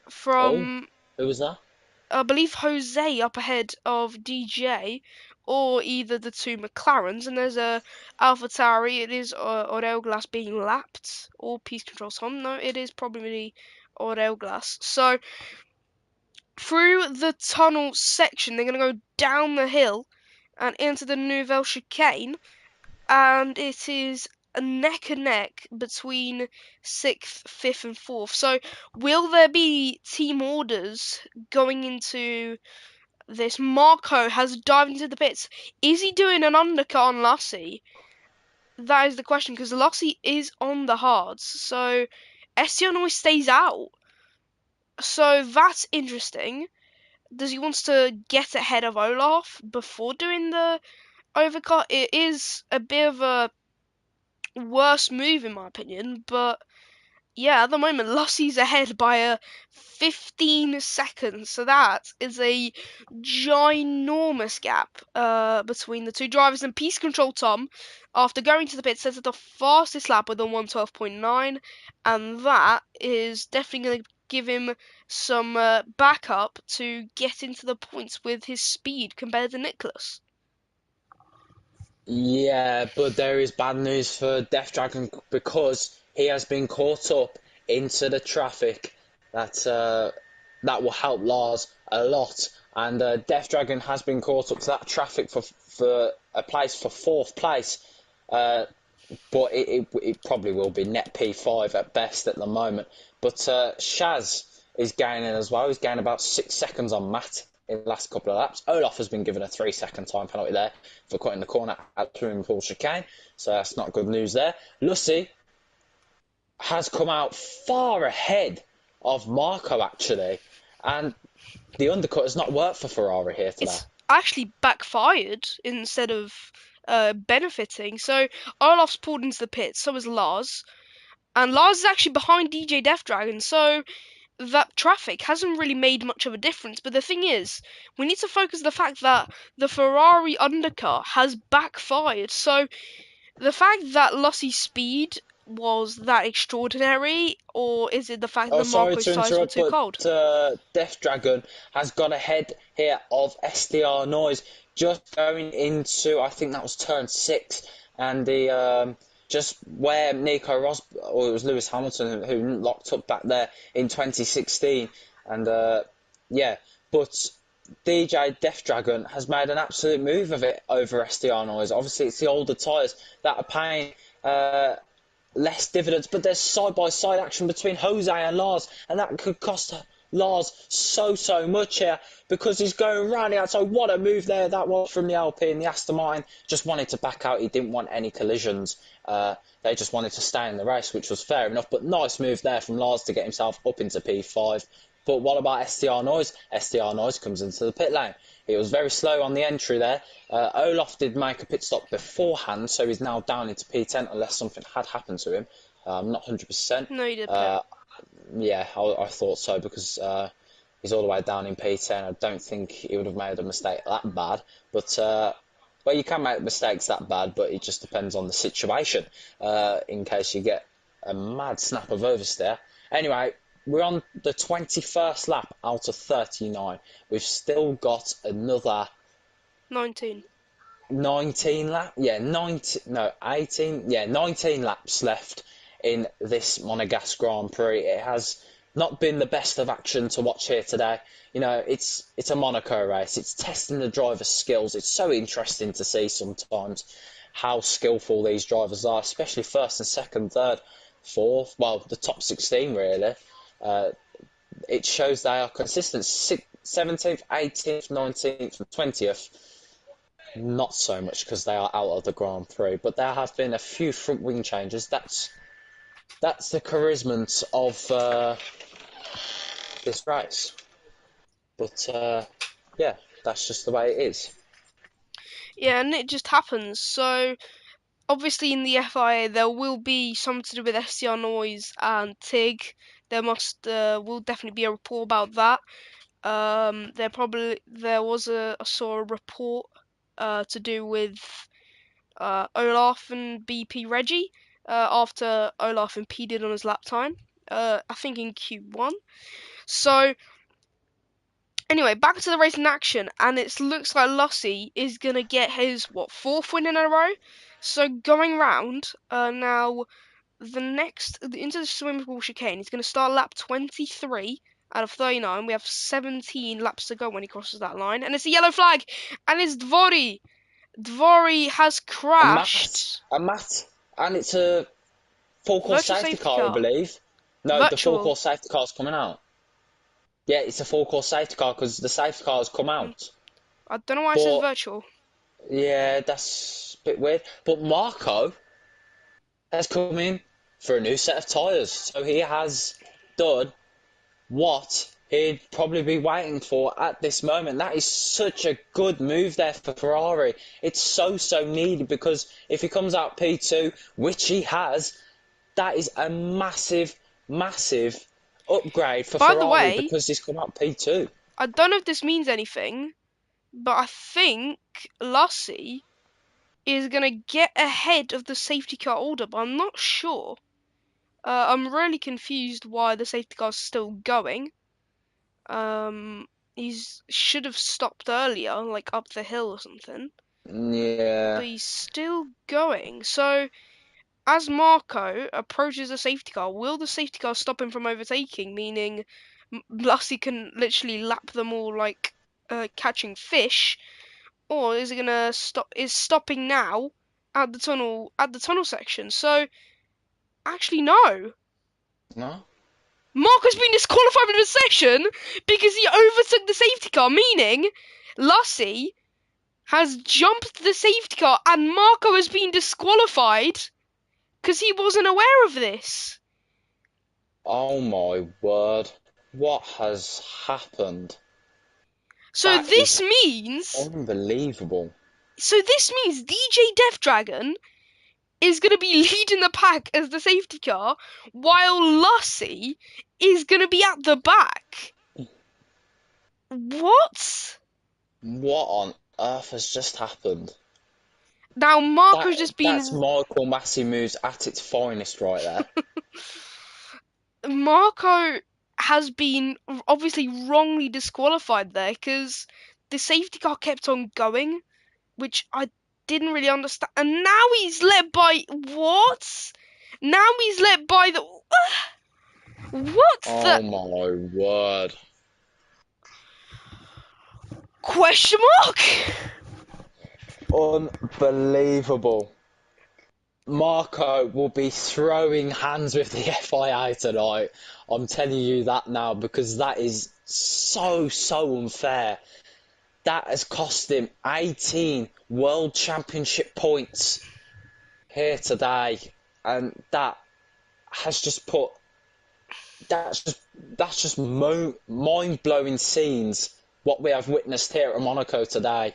Oh, from, who was that? I believe, Jose up ahead of DJ, or either the two McLarens, and there's a AlphaTauri. It is Aurel Glass being lapped, or Peace Control Tom. No, it is probably Aurel Glass. So through the tunnel section, they're going to go down the hill and into the Nouvelle chicane, and it is a neck and neck between sixth, fifth, and fourth. So, will there be team orders going into this? Marco has dived into the pits. Is he doing an undercut on Lassie? That is the question, because Lassie is on the hards. So, Estienne always stays out. So, that's interesting. Does he want to get ahead of Olaf before doing the overcut? It is a bit of a worst move in my opinion, but yeah, at the moment Lossie's ahead by 15 seconds, so that is a ginormous gap between the two drivers. And Peace Control Tom, after going to the pit, sets the fastest lap with a 112.9, and that is definitely give him some backup to get into the points with his speed compared to Nicholas. Yeah, but there is bad news for Death Dragon because he has been caught up into the traffic that that will help Lars a lot. And Death Dragon has been caught up to that traffic for a place for fourth place. Uh, but it probably will be net P5 at best at the moment. But Shaz is gaining as well. He's gained about 6 seconds on Matt in the last couple of laps. Olaf has been given a 3 second time penalty there for cutting the corner at swimming pool chicane, so that's not good news there. Lucy has come out far ahead of Marco actually, and the undercut has not worked for Ferrari here today. It's actually backfired instead of benefiting. So Olaf's pulled into the pit, so is Lars. And Lars is actually behind DJ Death Dragon, so that traffic hasn't really made much of a difference. But the thing is, we need to focus on the fact that the Ferrari undercut has backfired. So the fact that Lucy's speed was that extraordinary, or is it the fact Oh, that sorry Marco's to tyres were interrupt, too cold? but Death Dragon has got ahead here of SDR Noise, just going into, I think that was turn 6, and the just where Nico or it was Lewis Hamilton who locked up back there in 2016, and yeah, but DJ Death Dragon has made an absolute move of it over SDR Noise. Obviously, it's the older tyres that are paying less dividends, but there's side-by-side action between Jose and Lars, and that could cost Lars so much here because he's going round the outside. What a move there that was from the LP, and the Aston Martin just wanted to back out. He didn't want any collisions. They just wanted to stay in the race, which was fair enough, but nice move there from Lars to get himself up into P5. But what about STR Noise? STR Noise comes into the pit lane. He was very slow on the entry there. Olaf did make a pit stop beforehand, so he's now down into P10 unless something had happened to him. I'm not 100%. No, he did pit. Yeah, I thought so because he's all the way down in P10. I don't think he would have made a mistake that bad. But, well, you can make mistakes that bad, but it just depends on the situation in case you get a mad snap of oversteer. Anyway, we're on the 21st lap out of 39. We've still got another 19. 19 laps. Yeah, 19. No, 18. Yeah, 19 laps left in this Monegasque Grand Prix. It has not been the best of action to watch here today. You know, it's a Monaco race. It's testing the driver's skills. It's so interesting to see sometimes how skillful these drivers are, especially first and second, third, fourth. Well, the top 16 really. It shows they are consistent. 17th, 18th, 19th, and 20th. Not so much because they are out of the Grand Prix, but there have been a few front wing changes. That's the charisma of this race. But yeah, that's just the way it is. Yeah, and it just happens. So obviously in the FIA there will be something to do with STR Noise and TIG. There will definitely be a report about that. There was I saw a report to do with Olaf and BP Reggie after Olaf impeded on his lap time. I think in Q1. So anyway, back to the race in action, and it looks like Lucy is gonna get his fourth win in a row. So going round now, into the swimming pool chicane, he's gonna start lap 23 out of 39. We have 17 laps to go when he crosses that line, and it's a yellow flag, and it's Dvori. Dvori has A Matt, crashed. a Matt, and it's a full course Virtual safety safety car, I car. believe. No, the full Virtual. course safety car's coming out. Yeah, it's a full course safety car because the safety car has come out. I don't know why it says But virtual. yeah, that's a bit weird. But Marco has come in for a new set of tyres, so he has done what he'd probably be waiting for at this moment. That is such a good move there for Ferrari. It's so needed because if he comes out P2, which he has, that is a massive upgrade for By the Ferrari way, because he's come out P2. I don't know if this means anything, but I think Lassie is gonna get ahead of the safety car order, but I'm not sure. I'm really confused why the safety car's still going. He's should have stopped earlier, like up the hill or something, but Yeah. he's still going. So as Marco approaches the safety car, will the safety car stop him from overtaking? Meaning, Lassie can literally lap them all like catching fish, or is it gonna stop? Is stopping now at the tunnel section? So actually, no. No? Marco's been disqualified from the session because he overtook the safety car, meaning Lassie has jumped the safety car and Marco has been disqualified because he wasn't aware of this. Oh my word. What has happened? So That this is means unbelievable. DJ Death Dragon is going to be leading the pack as the safety car while Lassie is going to be at the back. What? What on earth has just happened? Now Marco's That just that's been Michael Massey moves at its finest right there. Marco has been obviously wrongly disqualified there because the safety car kept on going, which I didn't really understand. And now he's led by what? Now he's led by the what the Oh my word. question mark? Unbelievable. Marco will be throwing hands with the FIA tonight. I'm telling you that now because that is so unfair. That has cost him 18 World Championship points here today, and that has just put that's just mind blowing scenes. What we have witnessed here at Monaco today.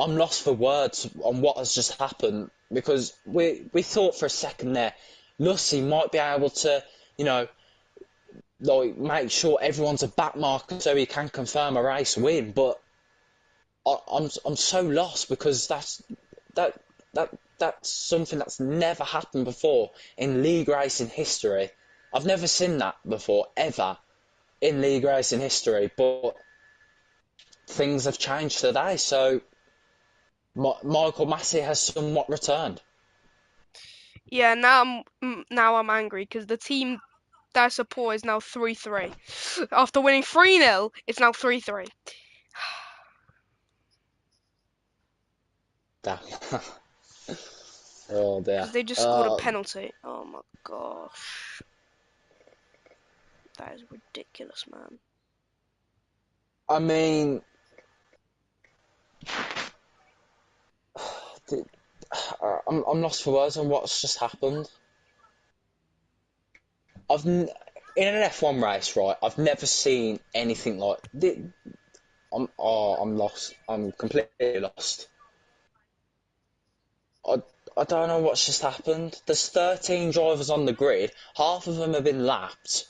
I'm lost for words on what has just happened because we thought for a second there, Lucy might be able to, you know, like make sure everyone's a back marker so he can confirm a race win. But I'm so lost because that that's something that's never happened before in league racing history. I've never seen that before ever in league racing history. But things have changed today, so Michael Massey has somewhat returned. Yeah, now I'm angry because the team that I support is now 3-3. After winning 3-0, it's now 3-3 Damn. Oh dear. because they just scored a penalty. Oh my gosh, that is ridiculous, man. I mean, I'm lost for words on what's just happened. In an F1 race, right? I've never seen anything like. I'm lost. I'm completely lost. I I don't know what's just happened. There's 13 drivers on the grid. Half of them have been lapped.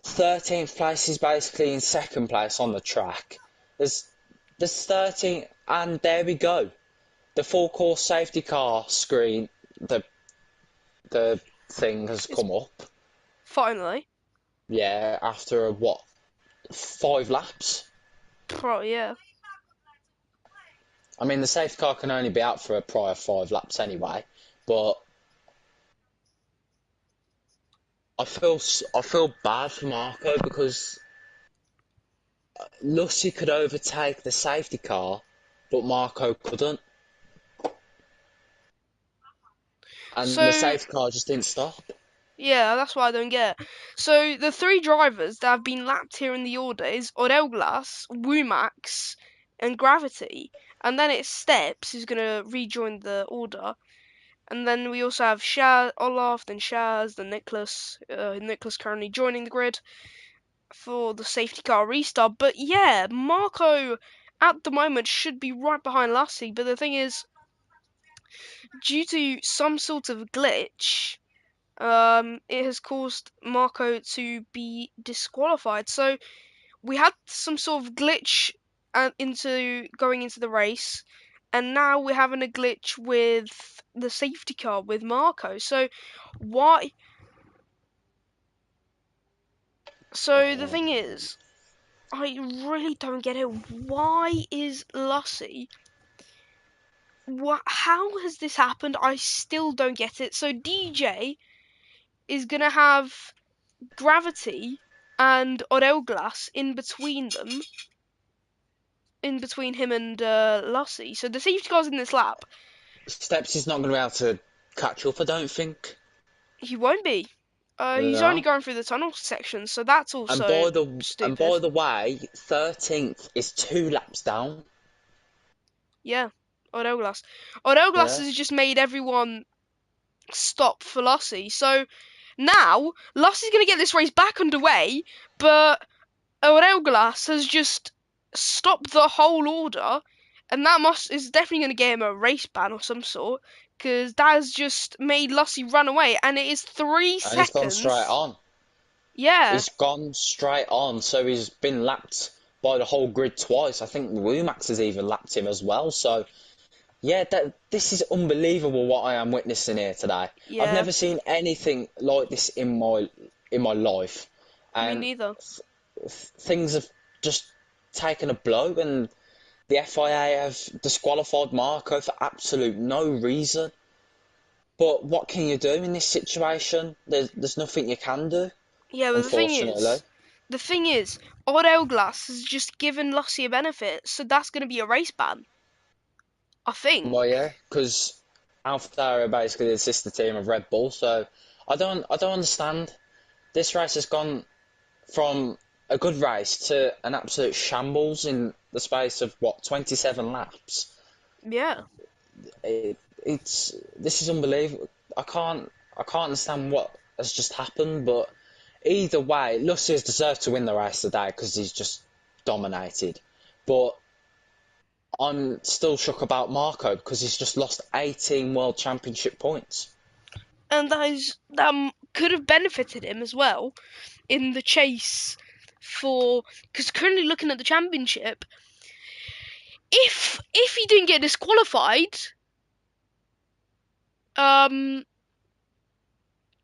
13th place is basically in second place on the track. There's there's 13, and there we go. The full course safety car screen, the thing has It's come up. finally, Yeah, after what, 5 laps? yeah. I mean, the safety car can only be out for a prior 5 laps anyway. But I feel bad for Marco because Lucy could overtake the safety car, but Marco couldn't, and the So safety car just didn't stop. yeah, that's what I don't get. So the three drivers that have been lapped here in the order is Orelglas, Wumax, and Gravity, and then it's Steps who's gonna rejoin the order. And then we also have Olaf, then Shaz, then Nicholas. Nicholas currently joining the grid for the safety car restart. But yeah, Marco at the moment should be right behind Lassie. But the thing is, due to some sort of glitch, it has caused Marco to be disqualified. So we had some sort of glitch into going into the race. and now we're having a glitch with the safety car with Marco. So why? So the Oh, thing is, I really don't get it. Why is Lussie? What? How has this happened? I still don't get it. So DJ is gonna have Gravity and Orelglas in between them, in between him and Lussie. So the safety car's in this lap. Steps is not going to be able to catch up, I don't think. He won't be. He's only Yeah. going through the tunnel section, so that's And also by the and stupid. by the way, 13th is 2 laps down. Yeah, Orelglas. Orelglas Yeah. has just made everyone stop for Lussie. So now Lussie's going to get this race back underway, but Orelglas has just stopped the whole order, and that is definitely going to get him a race ban of some sort, because that has just made Lussie run away, and it is three And he's gone straight seconds. on. Yeah, He's gone straight on, so he's been lapped by the whole grid twice. I think Wumax has even lapped him as well. So yeah, this is unbelievable what I am witnessing here today. I've yeah, never seen anything like this in my life, me and neither. things have just taken a blow, and the FIA have disqualified Marco for absolute no reason. But what can you do in this situation? There's nothing you can do, Yeah, but unfortunately. the thing is, Orelglas has just given Lussie a benefit, so that's going to be a race ban, I think. Well, yeah, because AlphaTauri are basically the sister team of Red Bull, so I don't understand. This race has gone from a good race to an absolute shambles in the space of what 27 laps. Yeah. It's this is unbelievable. I can't understand what has just happened, but either way, Lucy has deserved to win the race today because he's just dominated. But I'm still shook about Marco because he's just lost 18 World Championship points. And that could have benefited him as well in the chase for, because currently looking at the championship, if he didn't get disqualified, um,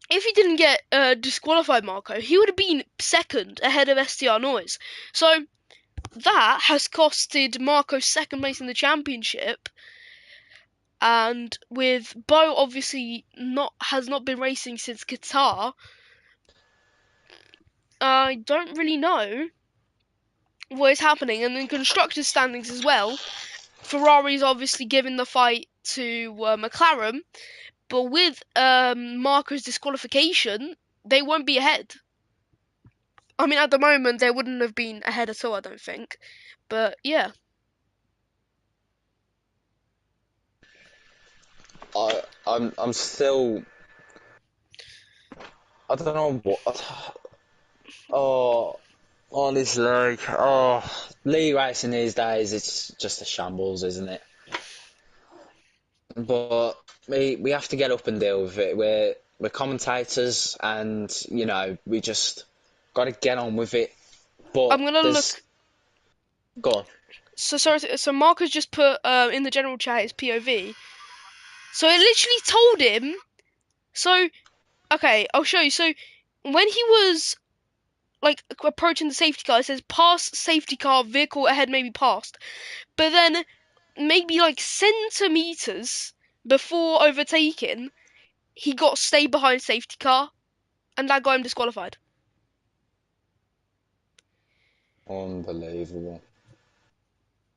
if he didn't get disqualified, Marco, he would have been second ahead of STR Noise. So that has costed Marco second place in the championship. And with Bo obviously not has not been racing since Qatar, I don't really know what is happening. And then constructors standings as well. Ferrari's obviously given the fight to McLaren, but with Marco's disqualification, they won't be ahead. I mean, at the moment, they wouldn't have been ahead at all, I don't think. But yeah, I'm still I don't know what. Oh, honestly, league racing these days it's just a shambles, isn't it? But we have to get up and deal with it. We're commentators, and we just got to get on with it. But I'm gonna there's look. go on. So sorry. So Marco's just put in the general chat his POV. So it literally told him. So okay, I'll show you. So when he was like approaching the safety car, it says pass safety car, vehicle ahead may be passed. But then maybe like centimeters before overtaking, he got stay behind safety car, and that got him disqualified. Unbelievable.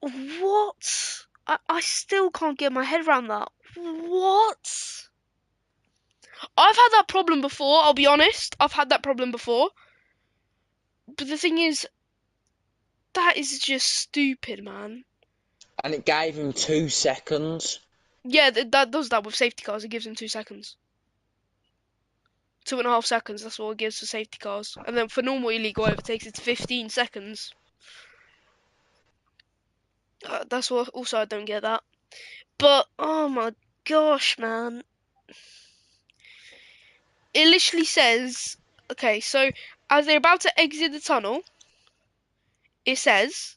What? I still can't get my head around that. What? I've had that problem before, I'll be honest. I've had that problem before. But the thing is, that is just stupid, man. And it gave him 2 seconds. Yeah, that does that with safety cars. It gives him 2 seconds. 2.5 seconds, that's what it gives for safety cars. And then for normal illegal overtakes, it's 15 seconds. That's what also I don't get that. But, oh my gosh, man. It literally says, okay, so as they're about to exit the tunnel, it says,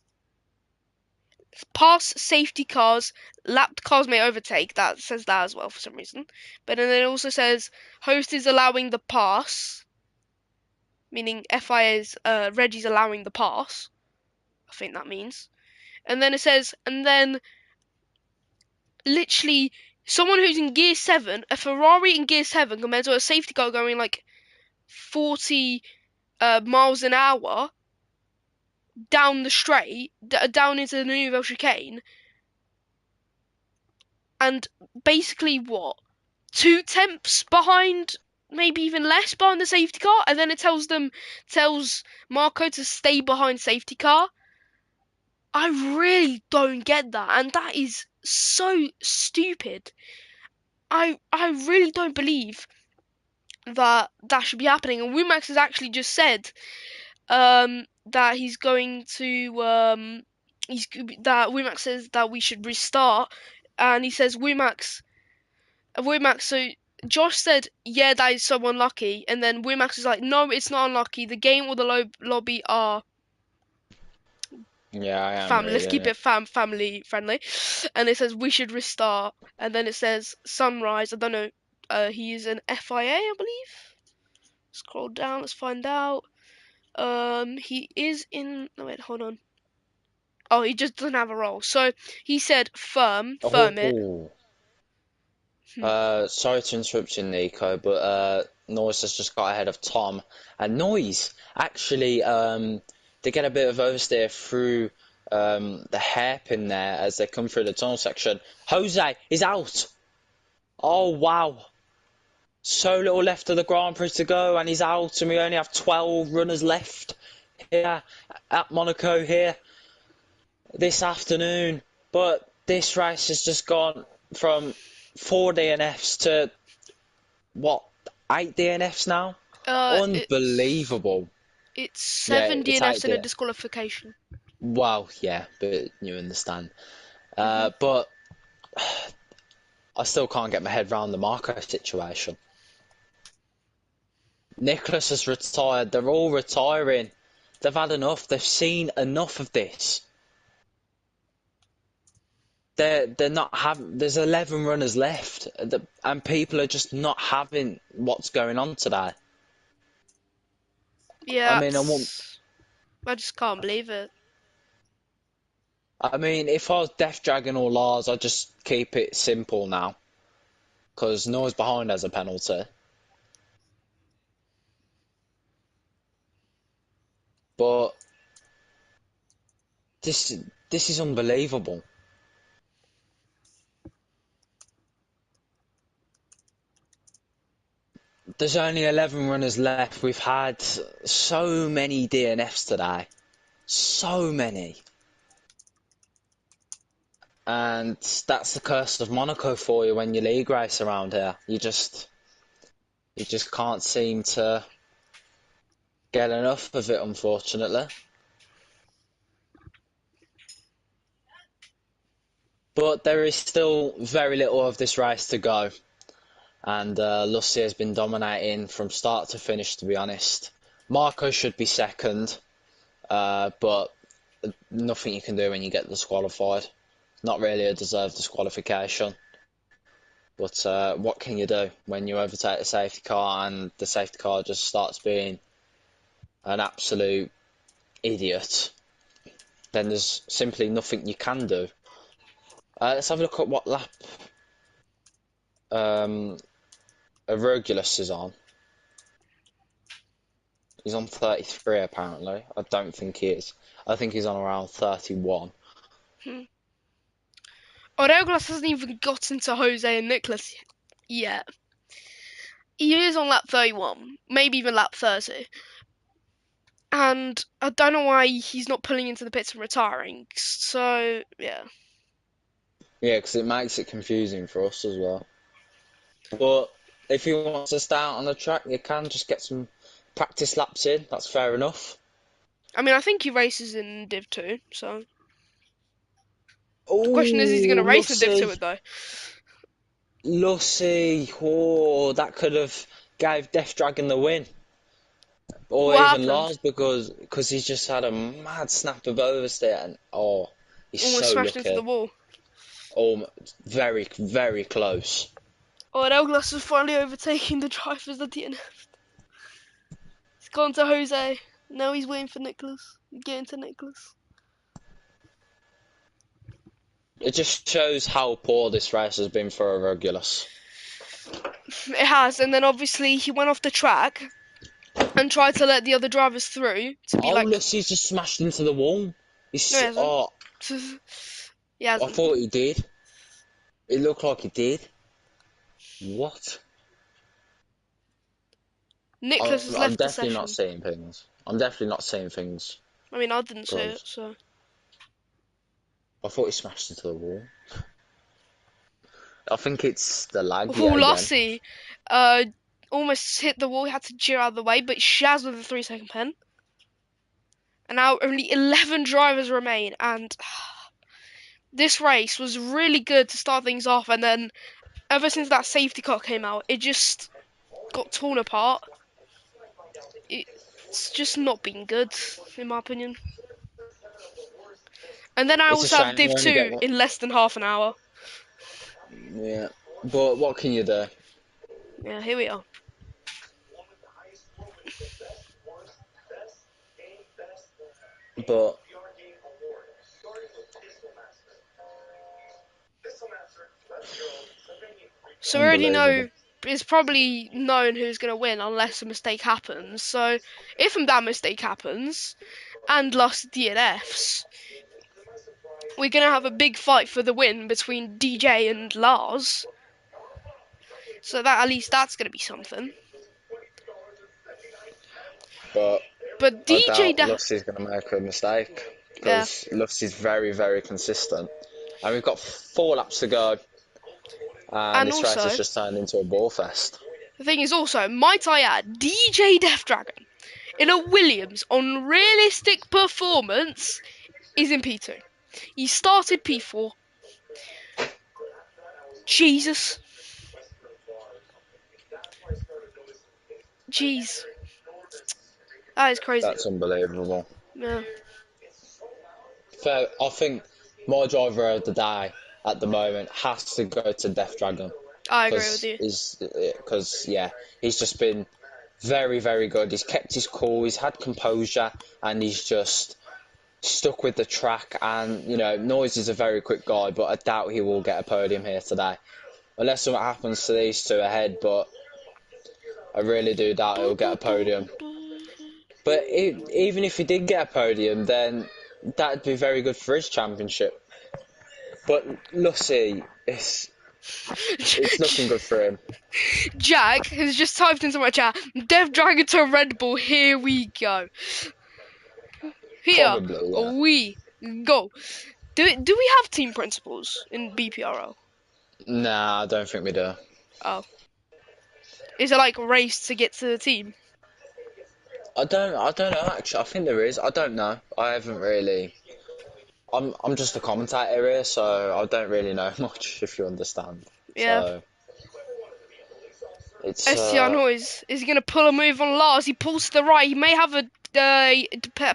Pass safety cars, lapped cars may overtake. That says that as well for some reason. But then it also says host is allowing the pass, meaning FIA's Reggie's allowing the pass. I think that means. And then it says, and then literally someone who's in gear 7, a Ferrari in gear 7 compared to a safety car going like 40 miles an hour down the straight, down into the Nouvelle chicane, and basically what? 2 tenths behind, maybe even less behind the safety car, and then it tells Marco to stay behind safety car. I really don't get that, and that is so stupid. I really don't believe that that should be happening. And Wumax has actually just said that he's going to he's that Wumax says that we should restart, and he says Wumax. So Josh said, yeah, that is so unlucky, and then Wumax is like, no, it's not unlucky. The game or the lobby are Yeah, I am family. Let's reading keep it. it family friendly. And it says we should restart, and then it says Sunrise. I don't know. He is an FIA, I believe. Scroll down. Let's find out. He is in. No wait, hold on. Oh, he just doesn't have a role. So he said firm it. Oh, Hmm. sorry to interrupt you, Nico, but Noise has just got ahead of Tom, and Noise actually they get a bit of oversteer through the hairpin there as they come through the tunnel section. Jose is out. Oh wow, so little left of the Grand Prix to go, and he's out, and we only have 12 runners left here at Monaco here this afternoon. But this race has just gone from 4 DNFs to what, 8 DNFs now? It's Unbelievable. Yeah, seven it's 8 DNFs and a DNFs. disqualification. Wow, yeah, but you understand. Hmm. But I still can't get my head around the Marco situation. Nicholas has retired. They're all retiring. They've had enough. They've seen enough of this. They're not having. There's 11 runners left, and people are just not having what's going on today. I Yeah, mean, I just can't believe it. if I was Death Dragon or Lars, I'd just keep it simple now, because noise behind has a penalty. But this this is unbelievable. There's only 11 runners left. We've had so many DNFs today. So many. And that's the curse of Monaco for you when you league race around here. You just can't seem to get enough of it, unfortunately. But there is still very little of this race to go. And Lussi has been dominating from start to finish, to be honest. Marco should be second, but nothing you can do when you get disqualified. Not really a deserved disqualification. But what can you do when you overtake a safety car and the safety car just starts being an absolute idiot? Then there's simply nothing you can do. Let's have a look at what lap um, Regulus is on. He's on 33 apparently. I don't think he is. I think he's on around 31. Hmm. Aureolas hasn't even gotten to Jose and Nicholas yet. He is on lap 31, maybe even lap 30. And I don't know why he's not pulling into the pits and retiring. So, yeah. Yeah, because it makes it confusing for us as well. But if he wants to start on the track, you can just get some practice laps in. That's fair enough. I mean, I think he races in Div 2, so. The question is he going to Oh, race in Div 2 Lucy, though? Lucy. Oh, that could have gave Death Dragon the win, or What even happened? Lars because he's just had a mad snap of oversteer. And oh, He's Almost so smashed into lucky. the wall. Oh, very, very close. Oh, and Elglas is finally overtaking the drivers at the end. He's gone to Jose. Now he's waiting for Nicholas. Getting to Nicholas. It just shows how poor this race has been for a Regulus. It has, and then obviously he went off the track and tried to let the other drivers through to be Oh, like, look, he's just smashed into the wall. no, he hasn't. Oh, He I hasn't. thought he did. It looked like he did. What? Nicholas has I'm left the definitely not session. seeing things. I'm definitely not seeing things. I mean, I didn't see it, Because so. I thought he smashed into the wall. I think it's the lag Oh, yet again. Lassie, uh, almost hit the wall. He had to cheer out of the way, but Shaz with a 3 second pen. And now only 11 drivers remain, and this race was really good to start things off, and then ever since that safety car came out, it just got torn apart. It's just not been good, in my opinion. And then I It's a also have shame Div you only get 2 one. in less than half an hour. Yeah. But what can you do? Yeah, here we are. But So we already unbelievable. know, it's probably known who's going to win unless a mistake happens. So if that mistake happens and lost DNFs, we're going to have a big fight for the win between DJ and Lars. So that at least that's going to be something. But But I DJ, doubt Lucy's going to make a mistake yeah, because Lucy's very, very consistent. And we've got 4 laps to go, and and this race has also just turned into a ball fest. the thing is also, might I add, DJ Death Dragon in a Williams on realistic performance is in P2. He started P4. Jesus. Jeez. That is crazy. That's unbelievable. Yeah, Fair, I think my driver of the day at the moment has to go to Death Dragon I agree with you. because yeah, he's just been very, very good. He's kept his cool, he's had composure, and he's just stuck with the track. And you know, Noise is a very quick guy, but I doubt he will get a podium here today, unless something happens to these two ahead. But I really do doubt he'll get a podium. But even if he did get a podium, then that'd be very good for his championship. But Lucy, it's looking good for him. Jack has just typed into my chat, Death Dragon to Red Bull, here we go. Here Probably, yeah. we go. Do we have team principals in BPRL? Nah, I don't think we do. Oh. Is it like race to get to the team? I don't know actually. I think there is. I don't know. I haven't really. I'm just a commentator here, so I don't really know much. If you understand. Yeah. So it's Estienne Noise is he going to pull a move on Lars. He pulls to the right. He may have a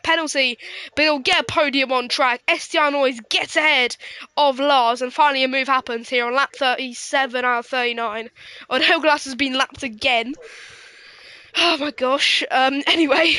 penalty, but he'll get a podium on track. Estienne Noise gets ahead of Lars, and finally a move happens here on lap 37 out of 39. Odell Glass has been lapped again. Oh my gosh. Anyway.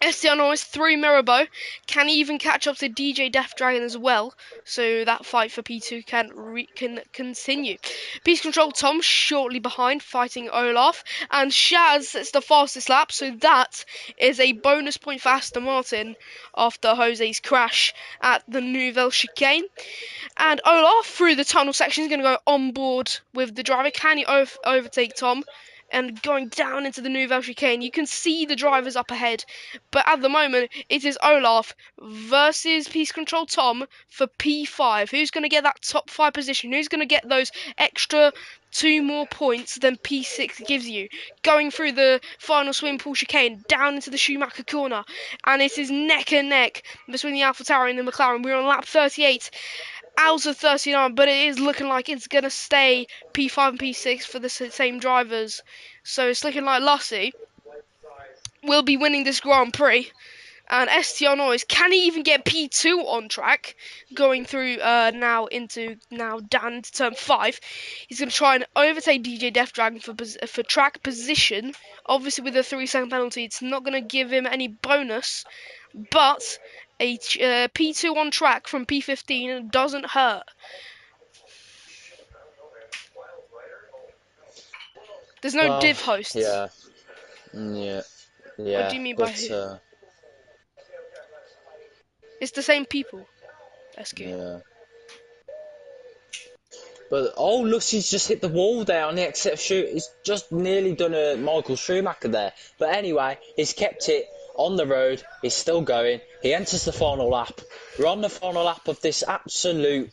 Estiano is through Mirabeau. Can he even catch up to DJ Death Dragon as well? So that fight for P2 can continue. Peace Control Tom shortly behind, fighting Olaf. And Shaz sets the fastest lap, so that is a bonus point for Aston Martin after Jose's crash at the Nouvelle Chicane. And Olaf, through the tunnel section, is going to go on board with the driver. Can he overtake Tom? And going down into the Nouvelle Chicane, you can see the drivers up ahead. But at the moment, it is Olaf versus Peace Control Tom for P5. Who's going to get that top 5 position? Who's going to get those extra 2 more points than P6 gives you? Going through the final swim pool chicane, down into the Schumacher corner. And it is neck and neck between the AlphaTauri and the McLaren. We're on lap 38. Out of 39, but it is looking like it's going to stay P5 and P6 for the same drivers. So it's looking like Lassie will be winning this Grand Prix. And STR Noise, can he even get P2 on track? Going through now down into turn 5. He's going to try and overtake DJ Death Dragon for track position. Obviously, with a 3-second penalty, it's not going to give him any bonus. But a P2 on track from P15 doesn't hurt. There's no Well, div hosts. yeah, yeah, What do yeah, you mean by but who? It's the same people, SQ. yeah. But oh, Lucy's just hit the wall there on the exit shoot. He's just nearly done a Michael Schumacher there. But anyway, he's kept it on the road. He's still going. He enters the final lap. We're on the final lap of this absolute,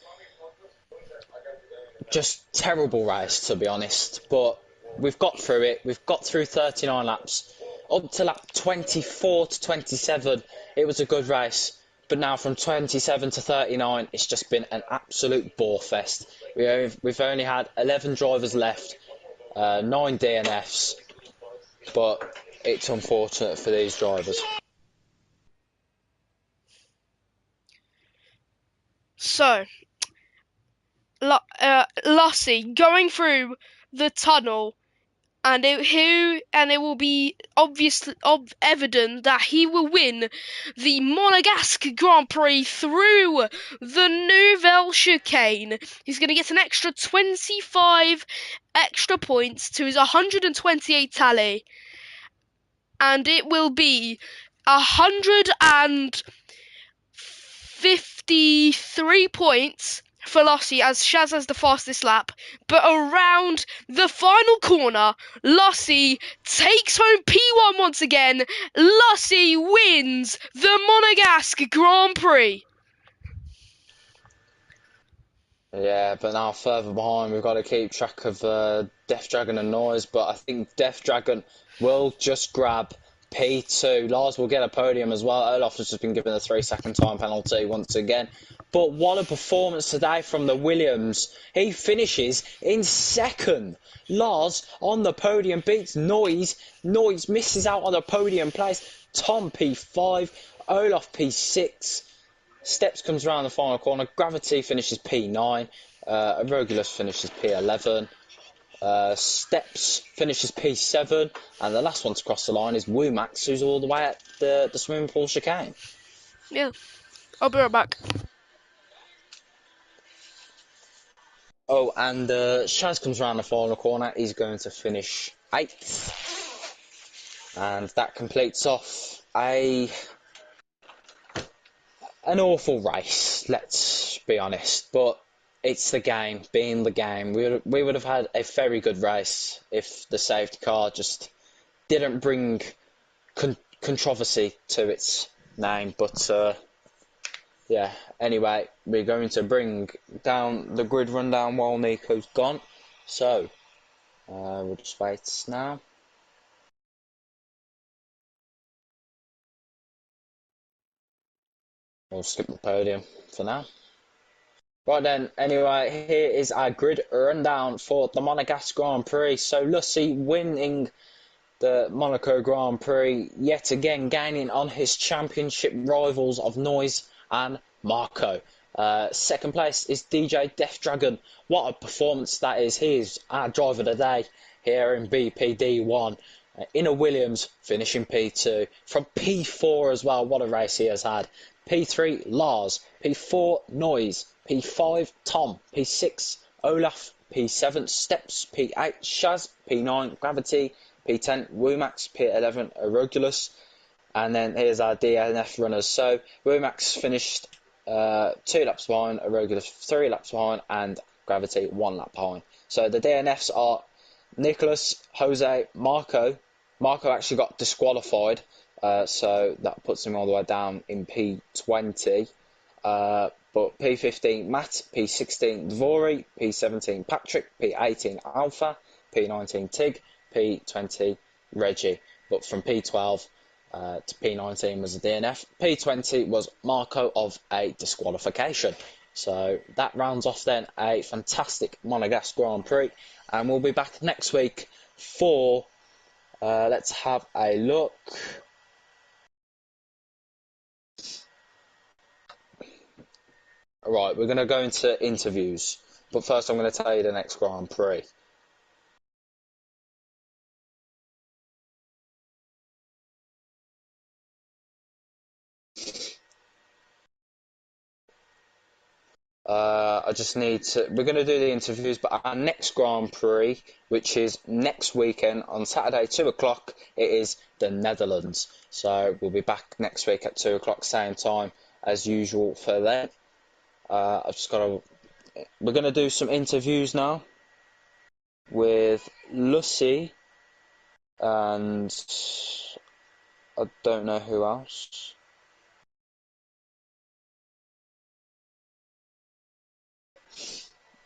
just terrible race, to be honest. But we've got through it. We've got through 39 laps. Up to lap 24 to 27, it was a good race. But now from 27 to 39, it's just been an absolute bore fest. We've only had 11 drivers left, 9 DNFs, but it's unfortunate for these drivers. So, Lussie going through the tunnel, and it will be evident that he will win the Monegasque Grand Prix through the Nouvelle Chicane. He's going to get an extra 25 extra points to his 128 tally, and it will be 153 points for Lossie as Shaz has the fastest lap. But around the final corner, Lossie takes home P1 once again. Lossie wins the Monegasque Grand Prix. Yeah, but now further behind, we've got to keep track of Death Dragon and Noise. But I think Death Dragon will just grab P2. Lars will get a podium as well. Olaf has just been given a 3-second time penalty once again. But what a performance today from the Williams. He finishes in second. Lars on the podium beats Noise. Noise misses out on the podium place. Tom P5. Olaf P6. Steps comes around the final corner. Gravity finishes P9. Regulus finishes P11. Steps finishes P7. And the last one to cross the line is Woomax, who's all the way at the swimming pool chicane. Yeah, I'll be right back. Oh, and Shaz comes around the final corner. He's going to finish 8th. And that completes off an awful race, let's be honest, but it's the game, being the game. We would have had a very good race if the safety car just didn't bring controversy to its name. But yeah, anyway, we're going to bring down the grid rundown while Nico's gone. So we'll just wait now. We'll skip the podium for now. Right then, anyway, here is our grid rundown for the Monegasque Grand Prix. So Lucy winning the Monaco Grand Prix, yet again gaining on his championship rivals of Noise and Marco. Second place is DJ Death Dragon. What a performance that is. He is our driver of the day here in BPD1. In a Williams finishing P2. From P4 as well, what a race he has had. P3 Lars, P4 Noise, P5 Tom, P6 Olaf, P7 Steps, P8 Shaz, P9 Gravity, P10 Woomax, P11 Regulus, and then here's our DNF runners. So Woomax finished 2 laps behind, Regulus 3 laps behind, and Gravity 1 lap behind. So the DNFs are Nicholas, Jose, Marco. Marco actually got disqualified, so that puts him all the way down in P20. But P15 Matt, P16 Dvory, P17 Patrick, P18 Alpha, P19 Tig, P20 Reggie. But from P12 to P19 was a DNF. P20 was Marco of a disqualification. So that rounds off then a fantastic Monegasque Grand Prix. And we'll be back next week for, let's have a look. Right, we're going to go into interviews. But first, I'm going to tell you the next Grand Prix. I just need to. We're going to do the interviews, but our next Grand Prix, which is next weekend on Saturday, 2 o'clock, it is the Netherlands. So we'll be back next week at 2 o'clock, same time as usual for that. I've just got to. We're going to do some interviews now with Lucy and I don't know who else.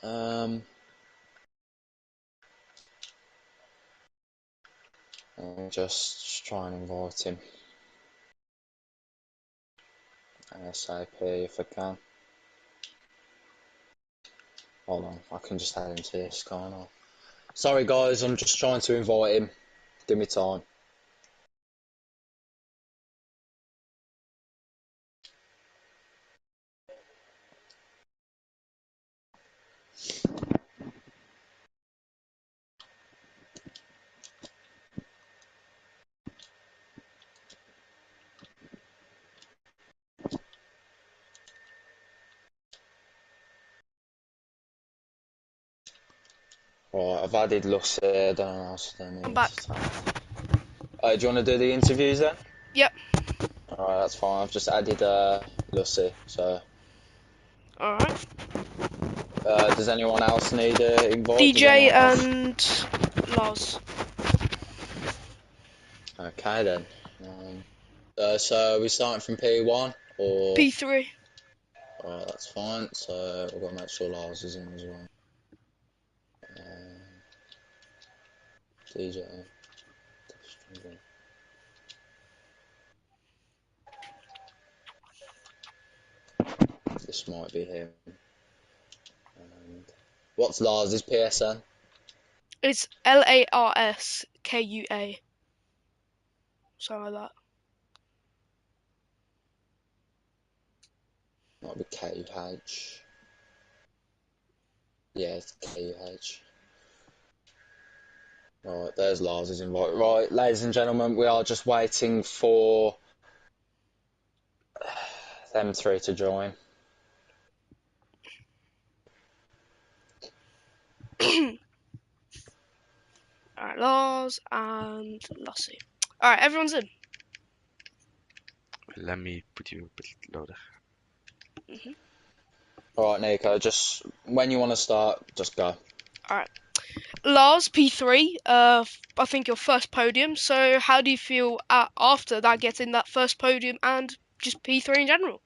Um, I'll just try and invite him ASAP if I can. Hold on, I can just add him to this, can't I? Sorry guys, I'm just trying to invite him. Give me time. Right, I've added Lucy. I don't know what else I I'm need back. to do you want to do the interviews then? Yep. Alright, that's fine. I've just added Lucy. So, Alright. does anyone else need an invite? Does DJ anyone else? and Lars. Okay then. So are we starting from P1 or? P3. Alright, that's fine. So we've got to make sure Lars is in as well. DJ. This might be him. What's Lars' PSN? It's LARSKUA. Something like that. Might be KUH. Yeah, it's KUH. Right, there's Lars' invite. Right, ladies and gentlemen, we are just waiting for them three to join. Alright, Lars and Lussie. Alright, everyone's in. Let me put you a bit louder. Hmm. Alright, Nico, just when you want to start, just go. Alright. Lars, P3. I think your first podium. So, how do you feel after that, getting that first podium and just P3 in general?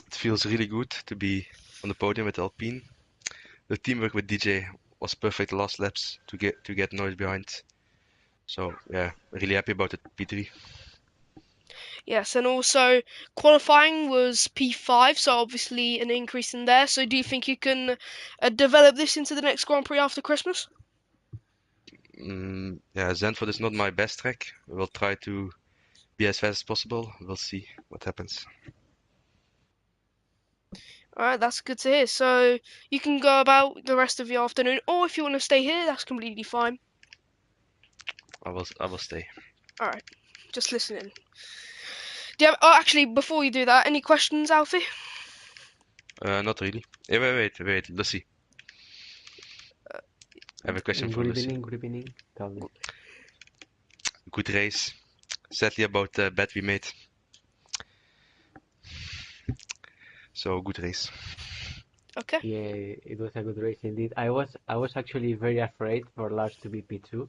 It feels really good to be on the podium with Alpine. The teamwork with DJ was perfect the last laps to get noise behind. So yeah, really happy about it, P3. Yes, and also qualifying was P5, so obviously an increase in there. So, do you think you can develop this into the next Grand Prix after Christmas? Yeah, Zandvoort is not my best track. We'll try to be as fast as possible. We'll see what happens. Alright, that's good to hear. So, you can go about the rest of your afternoon, or if you want to stay here, that's completely fine. I will stay. Alright, just listening. Do you have, oh, actually, before you do that, any questions, Alfie? Not really. Hey, wait. Lucy. I have a question for Good Lucy. evening, good evening. Tell me. Good race. Sadly about the bet we made. So good race. Okay. Yeah, it was a good race indeed. I was actually very afraid for Lars to be P2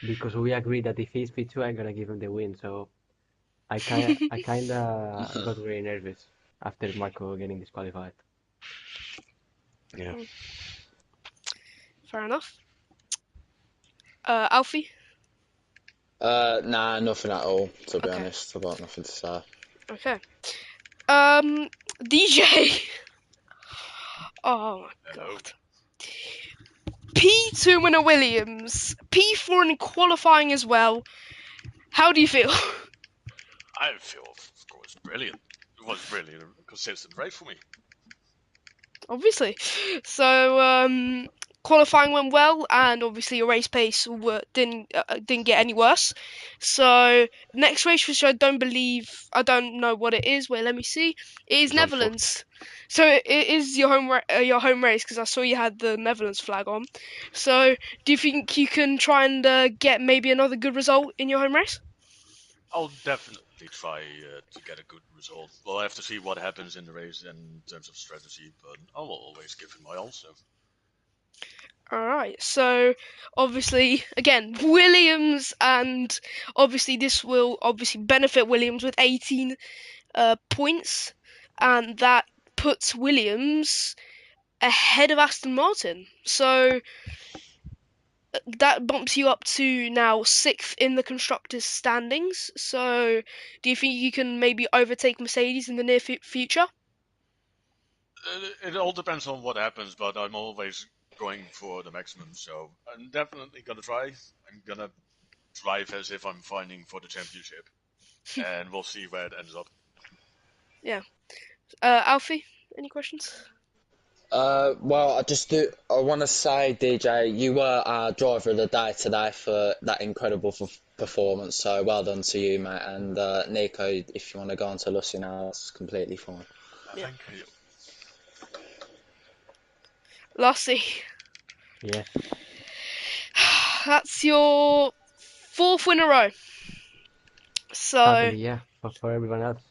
because we agreed that if he's P2, I'm gonna give him the win. So I kinda got very nervous after Marco getting disqualified. Yeah. Fair enough. Alfie? Nah, nothing at all, to be Okay. honest. I've got nothing to say. Okay. Um, DJ. Oh my god. P2 winner Williams. P4 in qualifying as well. How do you feel? I feel, of course, brilliant. It was really a consistent race for me. obviously. So qualifying went well, and obviously your race pace didn't get any worse. So next race, which I don't know what it is. Wait, let me see. It is Zandvoort. Netherlands. So it is your home race, because I saw you had the Netherlands flag on. So do you think you can try and get maybe another good result in your home race? I'll definitely try to get a good result. We'll have to see what happens in the race in terms of strategy, but I will always give it my all. So. All right. So obviously, again, Williams, and obviously this will obviously benefit Williams with 18 points, and that puts Williams ahead of Aston Martin. So that bumps you up to now sixth in the constructors' standings. So do you think you can maybe overtake Mercedes in the near future? It all depends on what happens, but I'm always going for the maximum, so I'm definitely gonna try. I'm gonna drive as if I'm fighting for the championship, and we'll see where it ends up. Yeah. Alfie, any questions? Well, I want to say, DJ, you were our driver of the day today for that incredible performance. So well done to you, mate. And Nico, if you want to go on to Lucy now, that's completely fine. Yeah. Thank you. Lassie, Yes. that's your fourth win in a row. So Sadly, yeah, but for everyone else.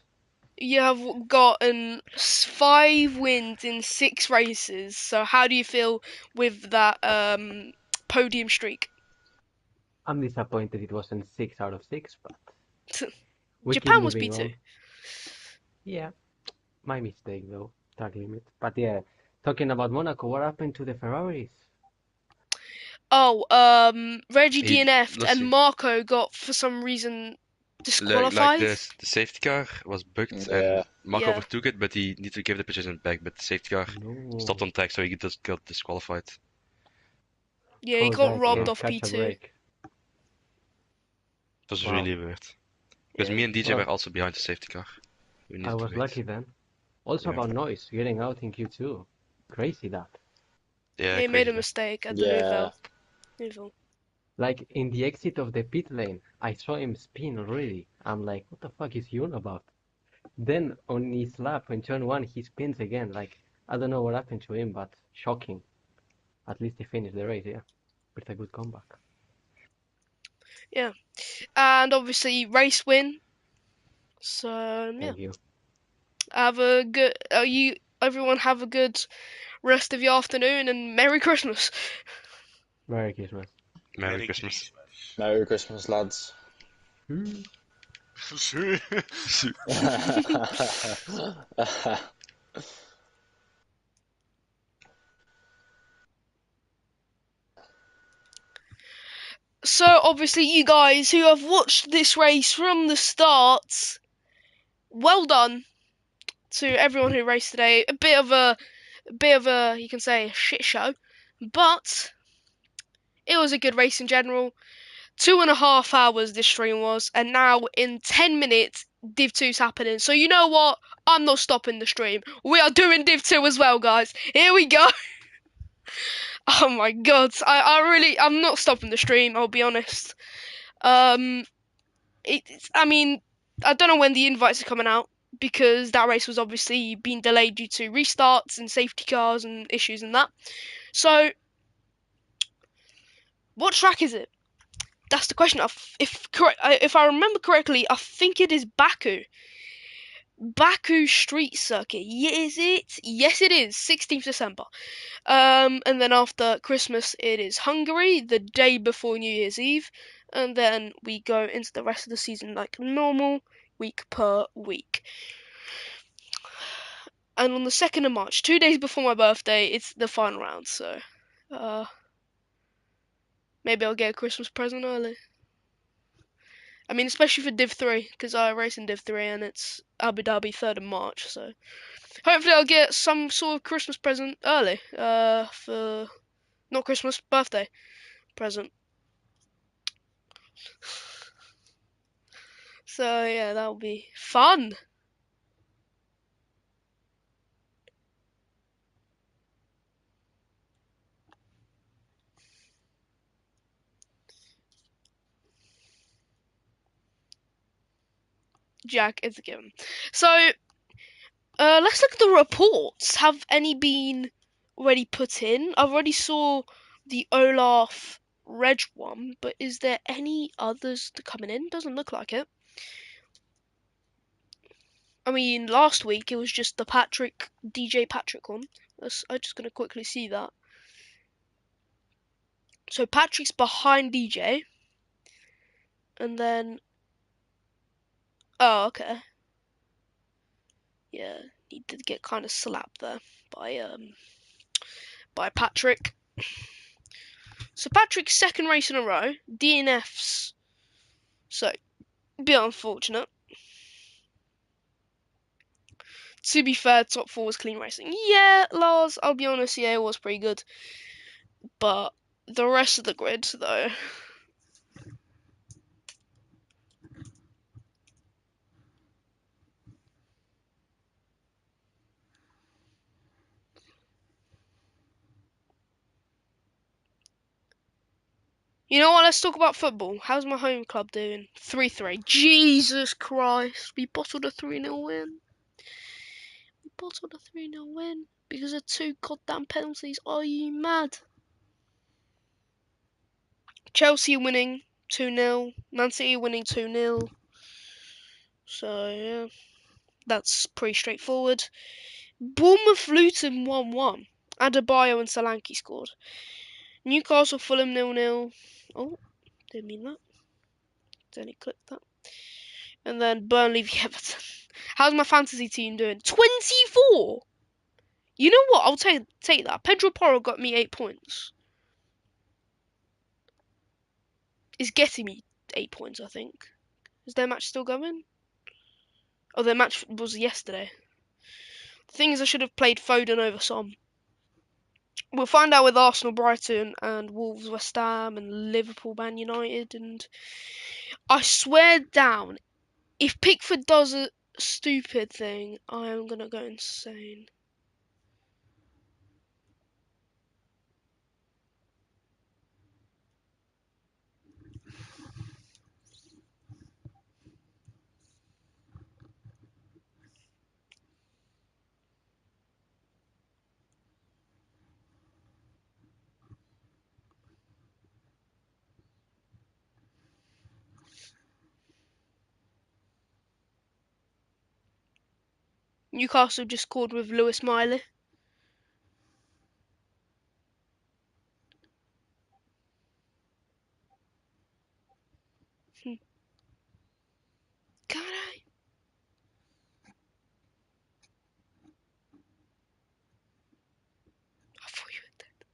you have gotten 5 wins in 6 races. So how do you feel with that podium streak? I'm disappointed it wasn't 6 out of 6, but we keep Japan was moving P2. on. Yeah, my mistake though, track limit. But yeah, talking about Monaco, what happened to the Ferraris? Oh, Reggie He, DNF'd and Lucy, Marco got for some reason like disqualified. the safety car was bugged Yeah. and Mark Yeah, overtook it, but he needed to give the position back. But the safety car stopped No. on track, so he just got disqualified. yeah, he Poor got guy robbed couldn't off catch a P2. break. It was Wow. really weird because Yeah, me and DJ Well, were also behind the safety car. We I needed to was wait. lucky then. Also Yeah, about noise, getting out in Q2. Crazy that. yeah, he made crazy a that. mistake at the Yeah. Nouvelle. Like in the exit of the pit lane, I saw him spin already. I'm like, what the fuck is he on about? Then on his lap in turn one, he spins again. Like, I don't know what happened to him, but shocking. At least he finished the race, yeah. With a good comeback. Yeah, and obviously race win. So yeah, Thank you. have a good. Everyone have a good rest of your afternoon and Merry Christmas. Merry Christmas. Merry Christmas. Merry Christmas, lads. Hmm. So obviously you guys who have watched this race from the start, well done to everyone who raced today. A bit of a you can say a shit show, but it was a good race in general. 2.5 hours this stream was, and now in 10 minutes Div 2's happening. So you know what? I'm not stopping the stream. We are doing Div 2 as well, guys. Here we go. Oh my god. I'm not stopping the stream, I'll be honest. Um I mean, I don't know when the invites are coming out, because that race was obviously being delayed due to restarts and safety cars and issues and that. So, what track is it? That's the question. If I remember correctly, I think it is Baku. Baku Street Circuit. Is it? Yes, it is. 16th December. And then after Christmas, it is Hungary, the day before New Year's Eve, and then we go into the rest of the season like normal, week per week. And on the 2nd of March, 2 days before my birthday, it's the final round. So, uh, maybe I'll get a Christmas present early. I mean, especially for Div 3, because I race in Div 3 and it's Abu Dhabi 3rd of March, so hopefully I'll get some sort of Christmas present early, for, not Christmas, birthday present. So yeah, that'll be fun. Jack is a given. So, let's look at the reports. Have any been already put in? I've already saw the Olaf Reg one, but is there any others coming in? Doesn't look like it. I mean, last week it was just the DJ Patrick one. I'm just gonna quickly see that. So Patrick's behind DJ, and then oh, okay, yeah, he did get kind of slapped there by Patrick. So Patrick's second race in a row, DNFs. So bit unfortunate. To be fair, top four was clean racing. Yeah, Lars, I'll be honest, yeah, it was pretty good. But the rest of the grid, though. You know what? Let's talk about football. How's my home club doing? 3-3. Jesus Christ. We bottled a 3-0 win. We bottled a 3-0 win because of 2 goddamn penalties. Are you mad? Chelsea winning 2-0. Man City winning 2-0. So, yeah. That's pretty straightforward. Bournemouth Luton 1-1. Adebayo and Solanke scored. Newcastle Fulham 0-0. Oh, didn't mean that. Didn't click that. And then Burnley v Everton. How's my fantasy team doing? 24! You know what? I'll take that. Pedro Porro got me 8 points. Is getting me 8 points, I think. Is their match still going? Oh, their match was yesterday. The thing is, I should have played Foden over Son. We'll find out with Arsenal, Brighton, and Wolves, West Ham, and Liverpool, Man United. And I swear down, if Pickford does a stupid thing, I am gonna go insane. Newcastle just scored with Lewis Miley. God, I thought you were dead.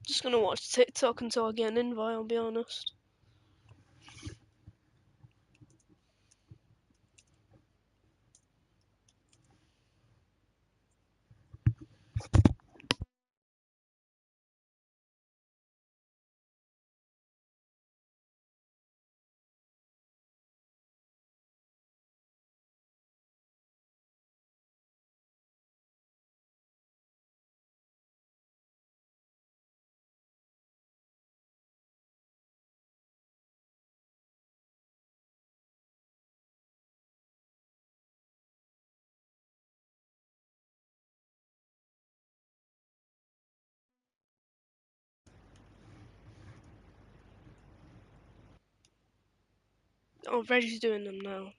Just gonna watch TikTok until I get an invite, I'll be honest. Oh, Reggie's doing them now.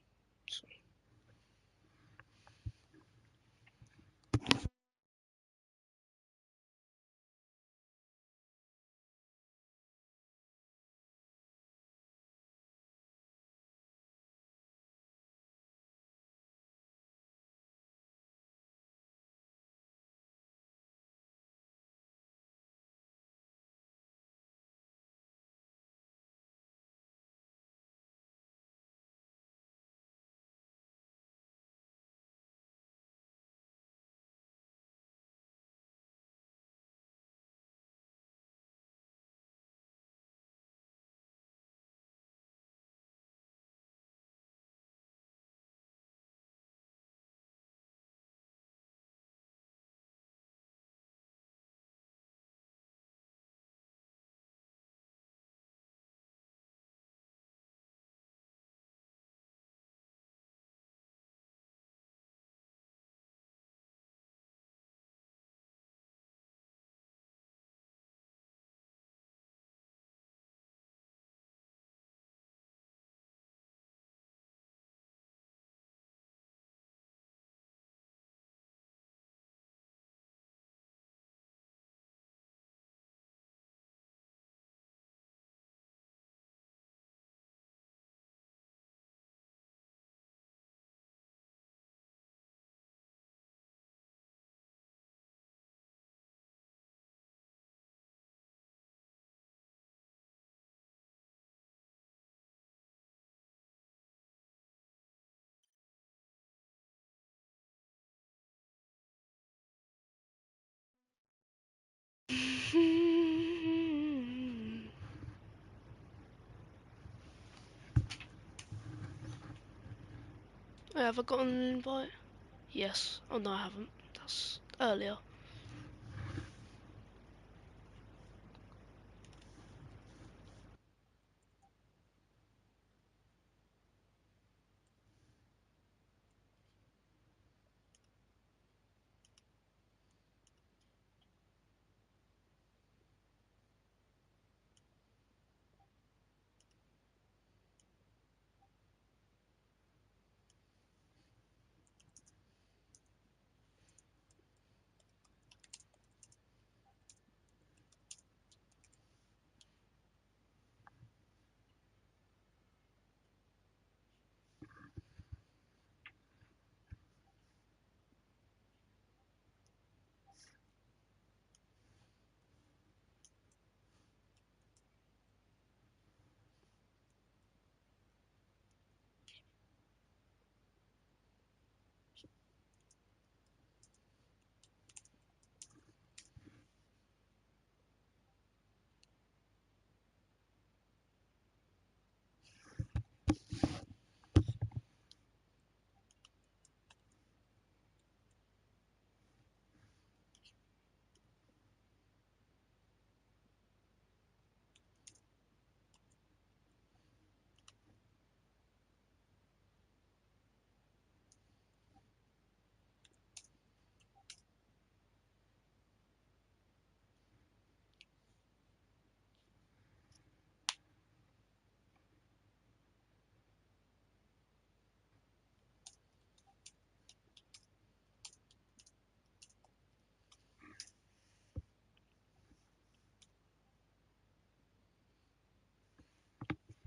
Have I got an invite? Yes. Oh no, I haven't. That's earlier.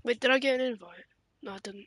Wait, did I get an invite? No, I didn't.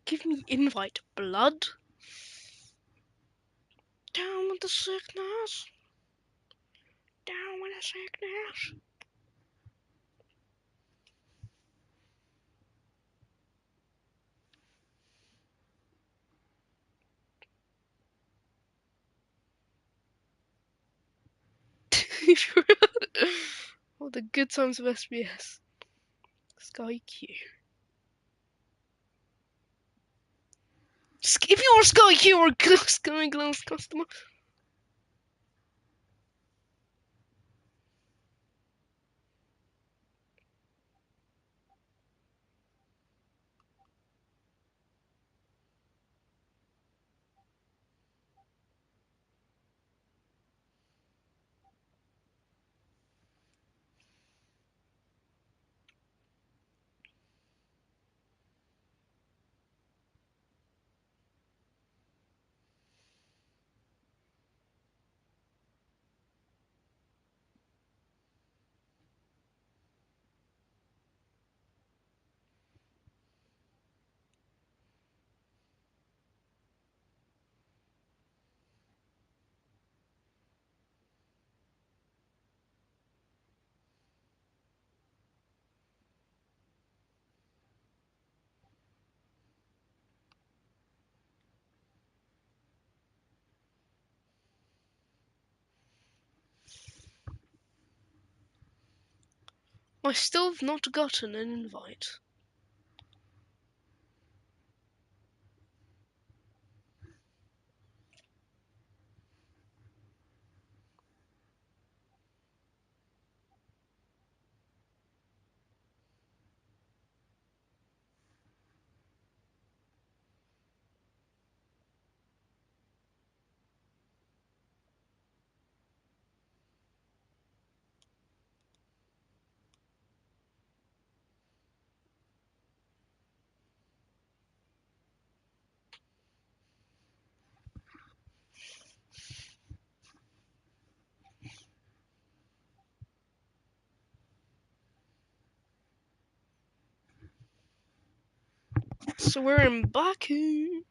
Give me invite, blood. Down with the sickness. Down with the sickness. All the good times of SBS. Sky Q. If you're a Sky Q or a Sky Glass customer. I still have not gotten an invite. So we're in Baku.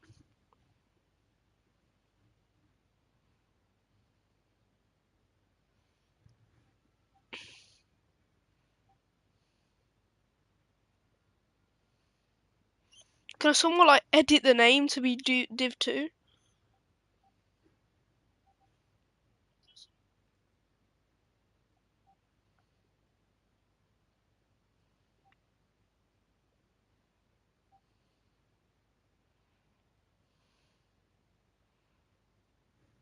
Can someone like edit the name to be Div 2?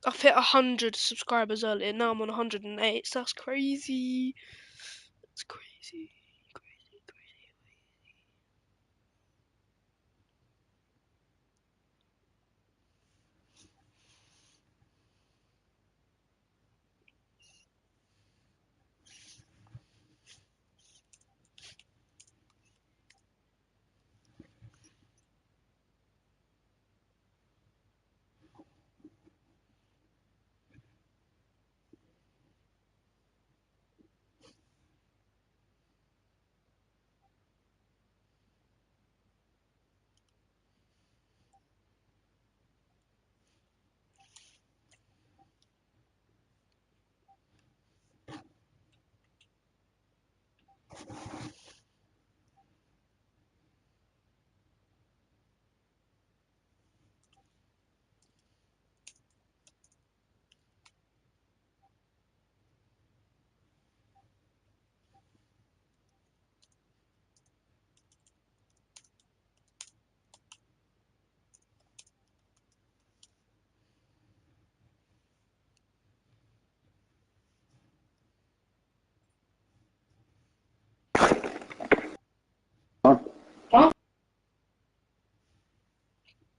I've hit 100 subscribers earlier. Now I'm on 108. So that's crazy. That's crazy. Crazy, crazy.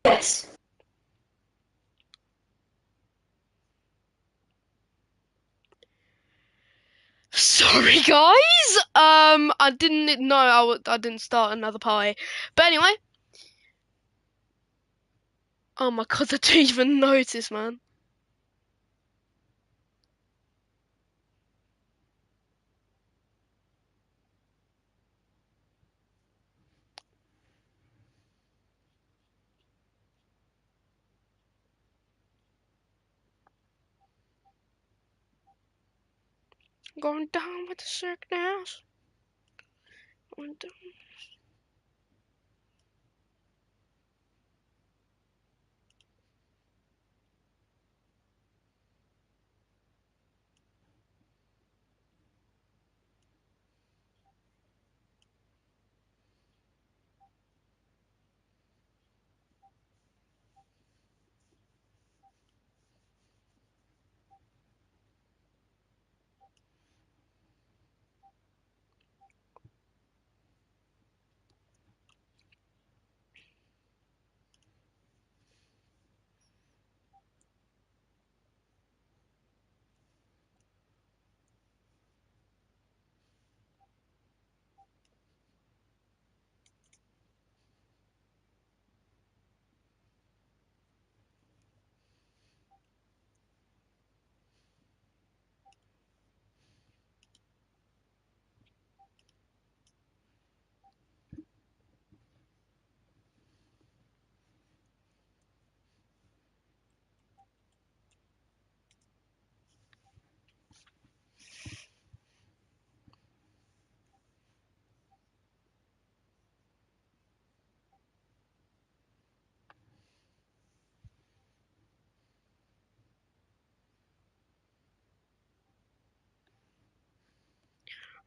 Yes. Sorry, guys. I didn't know I didn't start another party. But anyway. Oh my god, I didn't even notice, man. Going down with the sickness. Going down.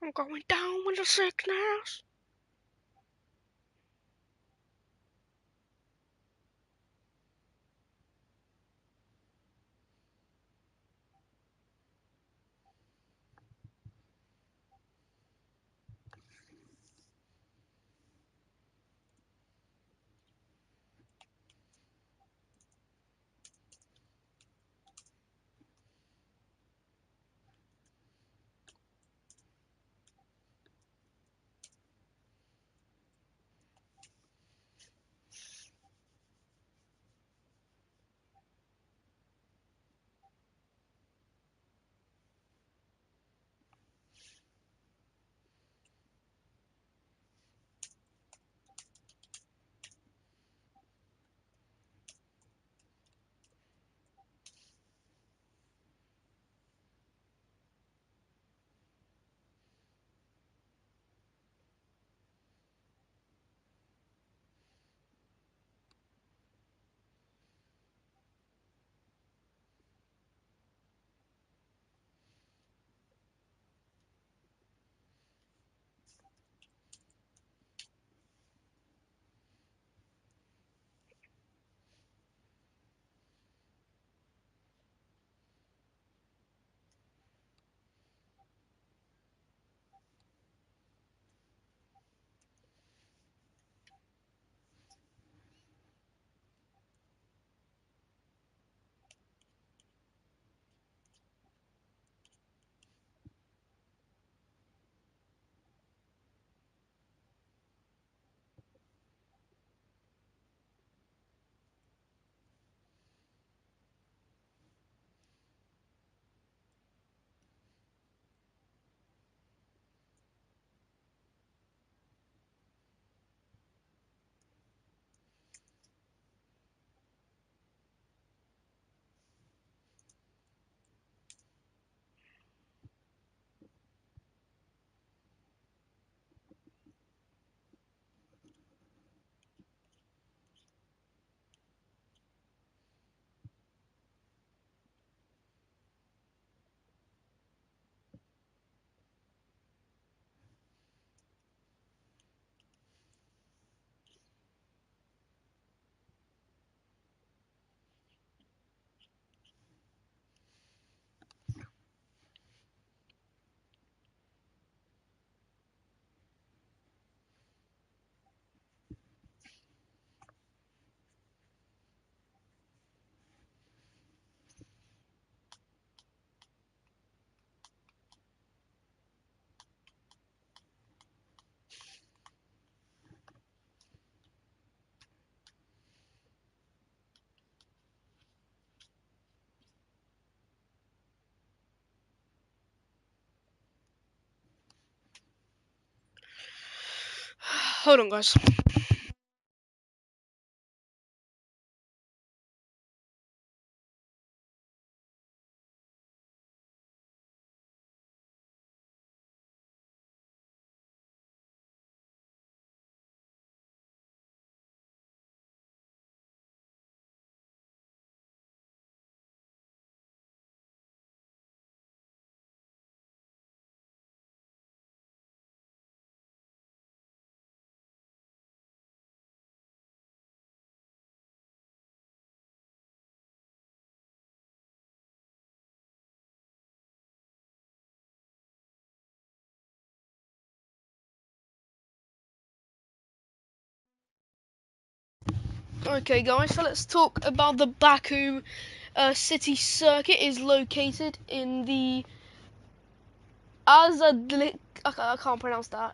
I'm going down with the sickness. Hold on, guys. Okay, guys, so let's talk about the Baku city circuit. Is located in the Azadlik. I can't pronounce that.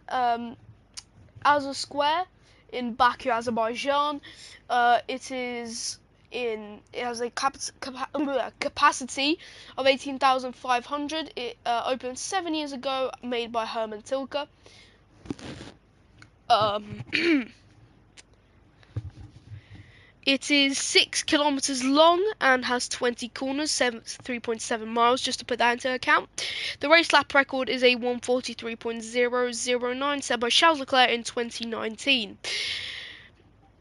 Azaz Square in Baku, Azerbaijan. It is in. It has a capacity of 18,500. It opened 7 years ago, made by Herman Tilke. Um, It is 6 kilometers long and has 20 corners, 3.7 miles, just to put that into account. The race lap record is a 1:43.009 set by Charles Leclerc in 2019.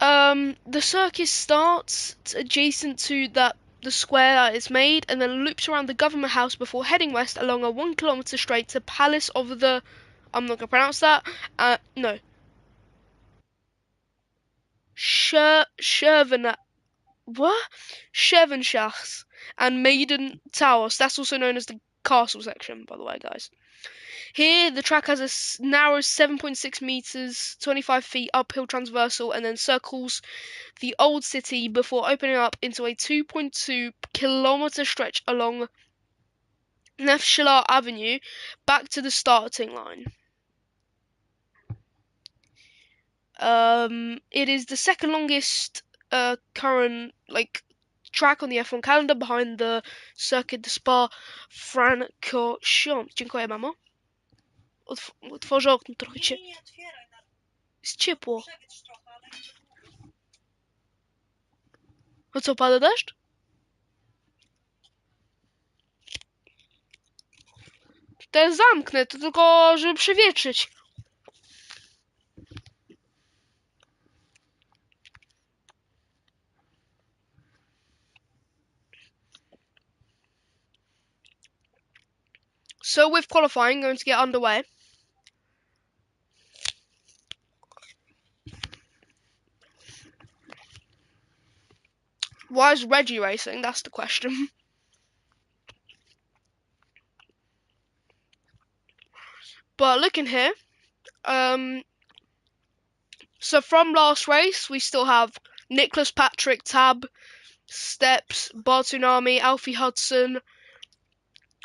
The circus starts adjacent to the square that it's made and then loops around the government house before heading west along a 1 kilometer straight to Palace of the. I'm not gonna pronounce that. No. Shervana. What? Schevenschachs and Maiden Towers. That's also known as the castle section, by the way, guys. Here, the track has a narrow 7.6 meters, 25 feet uphill transversal, and then circles the old city before opening up into a 2.2 kilometer stretch along Nefshilar Avenue back to the starting line. It is the second longest current track on the F1 calendar behind the Circuit de Spa Francorchamps. Dziękuję, mamo. Otworzę okno trochę jest ciepło. A co, pada deszcz? To jest zamknę, to tylko żeby przewietrzyć. So with qualifying going to get underway. Why is Reggie racing? That's the question. But looking here, so from last race we still have Nicholas Patrick, Tab, Steps, Bartunami, Alfie Hudson,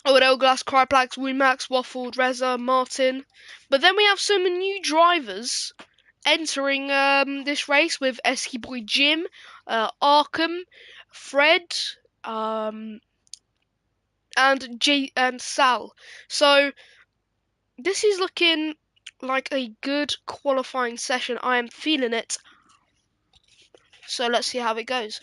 Odell Glass, Cryplax, Wimax, Waffled, Reza, Martin. But then we have some new drivers entering this race with Esky Boy Jim, Arkham, Fred, and Sal. So this is looking like a good qualifying session. I am feeling it. So let's see how it goes.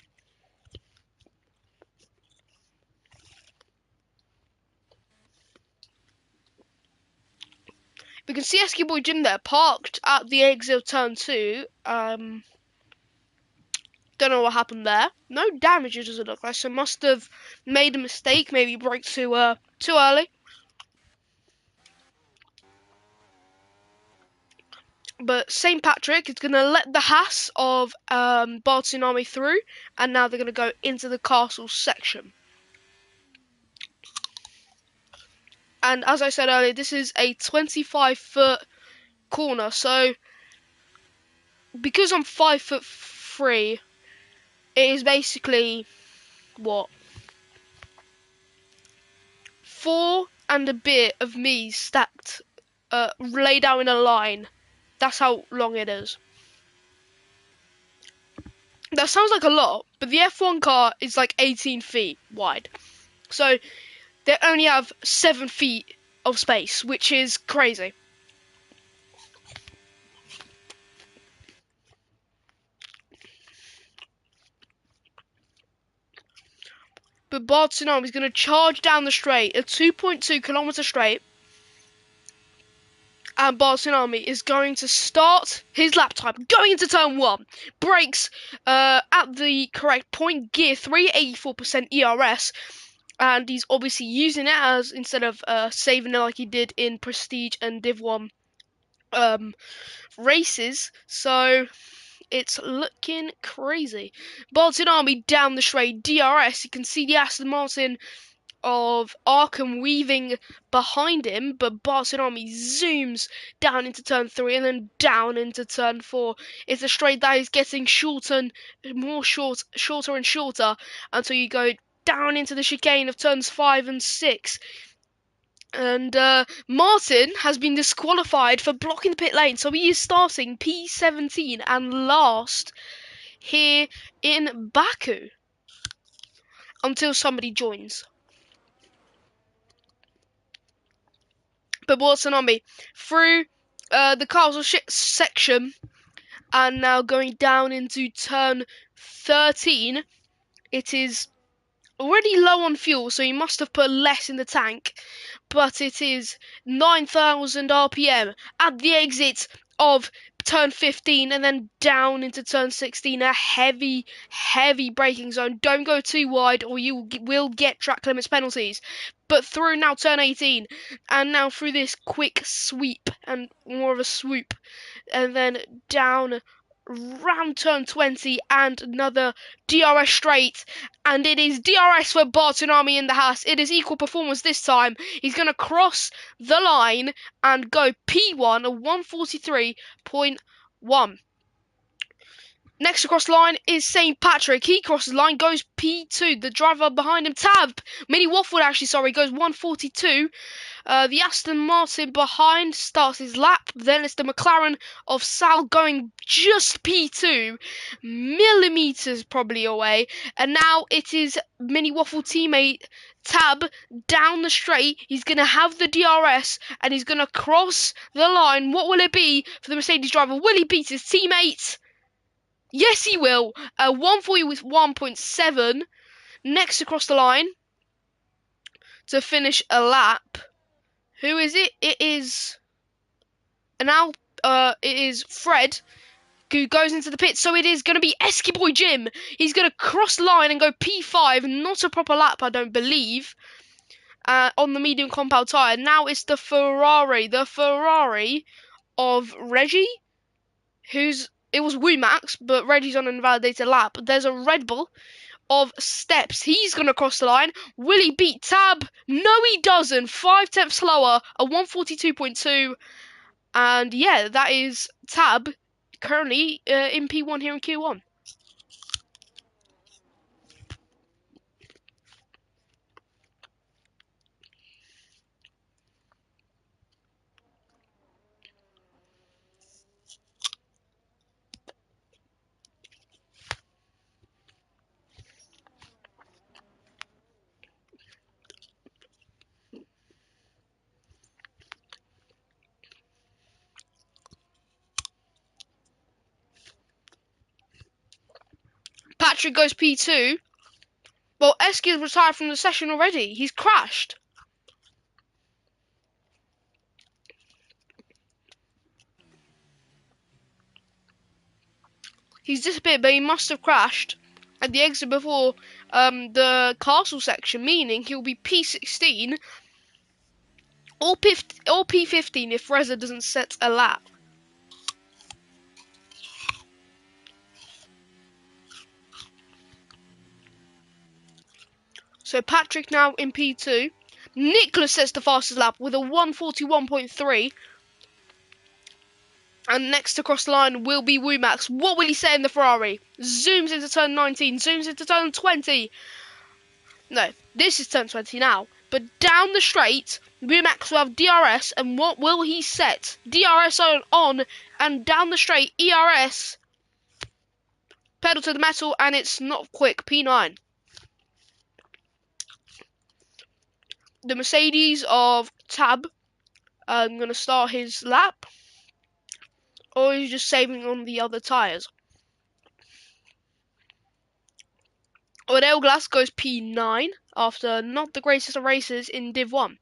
We can see Esky Boy Jim there, parked at the exit of turn 2. Don't know what happened there. No damage, it doesn't look like, so must have made a mistake, maybe brake too early. But St. Patrick is going to let the Haas of Bartunami through, and now they're going to go into the castle section. And as I said earlier, this is a 25-foot corner, so because I'm 5'3", it is basically, what, 4 and a bit of me stacked, laid out in a line. That's how long it is. That sounds like a lot, but the F1 car is like 18 feet wide. So they only have 7 feet of space, which is crazy. But Barcelona is going to charge down the straight, a 2.2 kilometer straight. And Barcelona is going to start his lap time going into turn 1. Brakes at the correct point, gear 3, 84% ERS. And he's obviously using it as instead of saving it like he did in Prestige and Div 1 races. So it's looking crazy. Barcelona down the straight, DRS. You can see the Aston Martin of Arkham weaving behind him, but Barcelona zooms down into turn 3 and then down into turn 4. It's a straight that is getting shorter and shorter until you go down into the chicane of turns 5 and 6. And Martin has been disqualified for blocking the pit lane, so he is starting P17 and last here in Baku until somebody joins. But Watanabe through the castle section and now going down into turn 13. It is already low on fuel, so he must have put less in the tank, but it is 9,000 RPM at the exit of turn 15 and then down into turn 16. A heavy braking zone. Don't go too wide or you will get track limits penalties. But through now turn 18 and now through this quick sweep and more of a swoop and then down round turn 20 and another DRS straight, and it is DRS for Bartonami in the house. It is equal performance this time. He's going to cross the line and go P1 at 143.1. Next across the line is St. Patrick. He crosses the line, goes P2. The driver behind him, Mini Waffle actually, goes 142. The Aston Martin behind starts his lap. Then it's the McLaren of Sal going just P2, millimeters probably away. And now it is Mini Waffle teammate Tab down the straight. He's going to have the DRS and he's going to cross the line. What will it be for the Mercedes driver? Will he beat his teammate? Yes, he will. 140 with 1.7. Next across the line to finish a lap. Who is it? It is Fred who goes into the pit. So it is going to be Esky Boy Jim. He's going to cross the line and go P5. Not a proper lap, I don't believe. On the medium compound tyre. Now it's the Ferrari. The Ferrari of Reggie. It was Max, but Reggie's on an invalidated lap. There's a Red Bull of Steps. He's going to cross the line. Will he beat Tab? No, he doesn't. 5 tenths slower, a 142.2. And yeah, that is Tab currently in P1 here in Q1. Patrick goes P2. Well, Esky has retired from the session already. He's crashed. He's disappeared, but he must have crashed at the exit before the castle section, meaning he'll be P16 or P15 if Reza doesn't set a lap. So Patrick now in P2. Nicholas sets the fastest lap with a 141.3. And next across the line will be Max. What will he say in the Ferrari? Zooms into turn 19, zooms into turn 20. No, this is turn 20 now. But down the straight, Max will have DRS, and what will he set? DRS on, and down the straight, ERS. Pedal to the metal, and it's not quick, P9. The Mercedes of Tab, I'm going to start his lap. Or he's just saving on the other tyres. Odell Glass goes P9 after not the greatest of races in Div 1.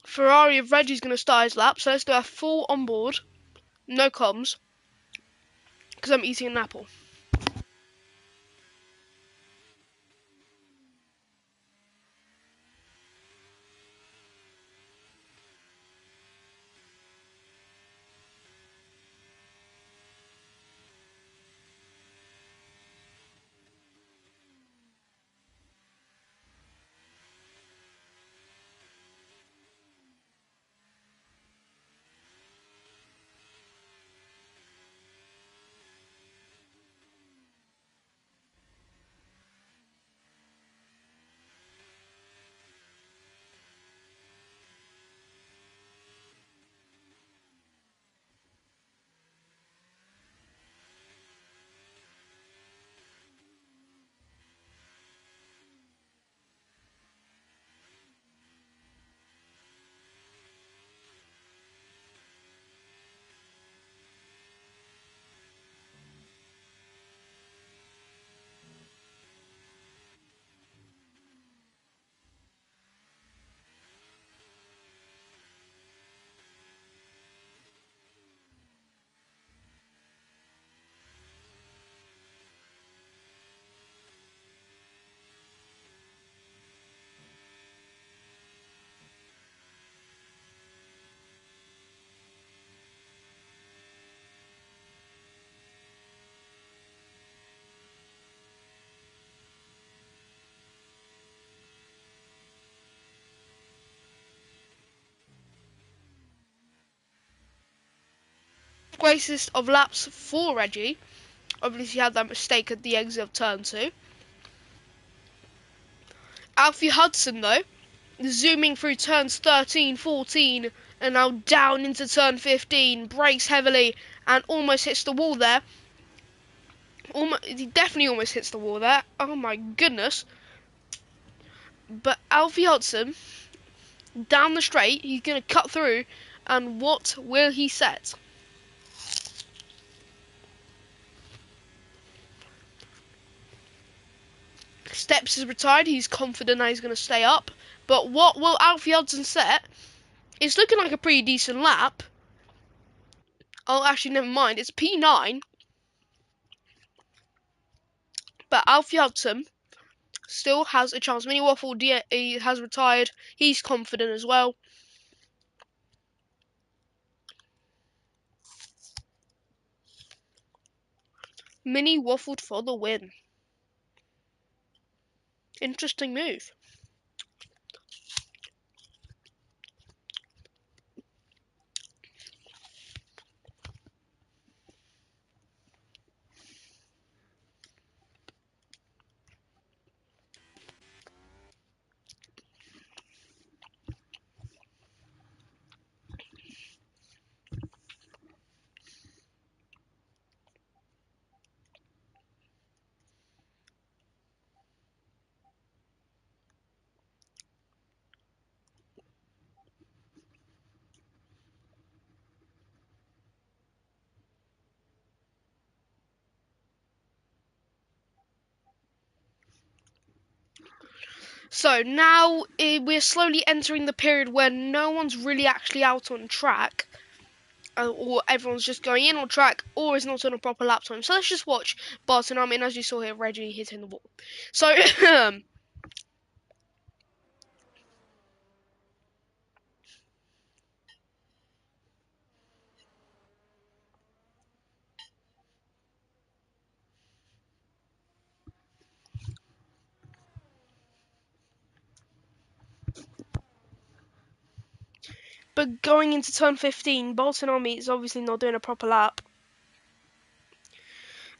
Ferrari of Reggie's going to start his lap, so let's do a full onboard. No comms, because I'm eating an apple. Greatest of laps for Reggie. Obviously, he had that mistake at the exit of turn 2. Alfie Hudson, though, zooming through turns 13, 14, and now down into turn 15, brakes heavily and almost hits the wall there. He definitely almost hits the wall there. Oh my goodness. But Alfie Hudson, down the straight, he's going to cut through, and what will he set? Steps is retired, he's confident that he's going to stay up. But what will Alfie Hudson set? It's looking like a pretty decent lap. Oh, actually, never mind. It's P9. But Alfie Hudson still has a chance. Mini Waffle he has retired. He's confident as well. Mini waffled for the win. Interesting move. So now we're slowly entering the period where no one's really actually out on track. Or everyone's just going in on track, or is not on a proper lap time. So let's just watch Barton. I mean, as you saw here, Reggie hitting the wall. So, But going into turn 15, Bolton Army is obviously not doing a proper lap.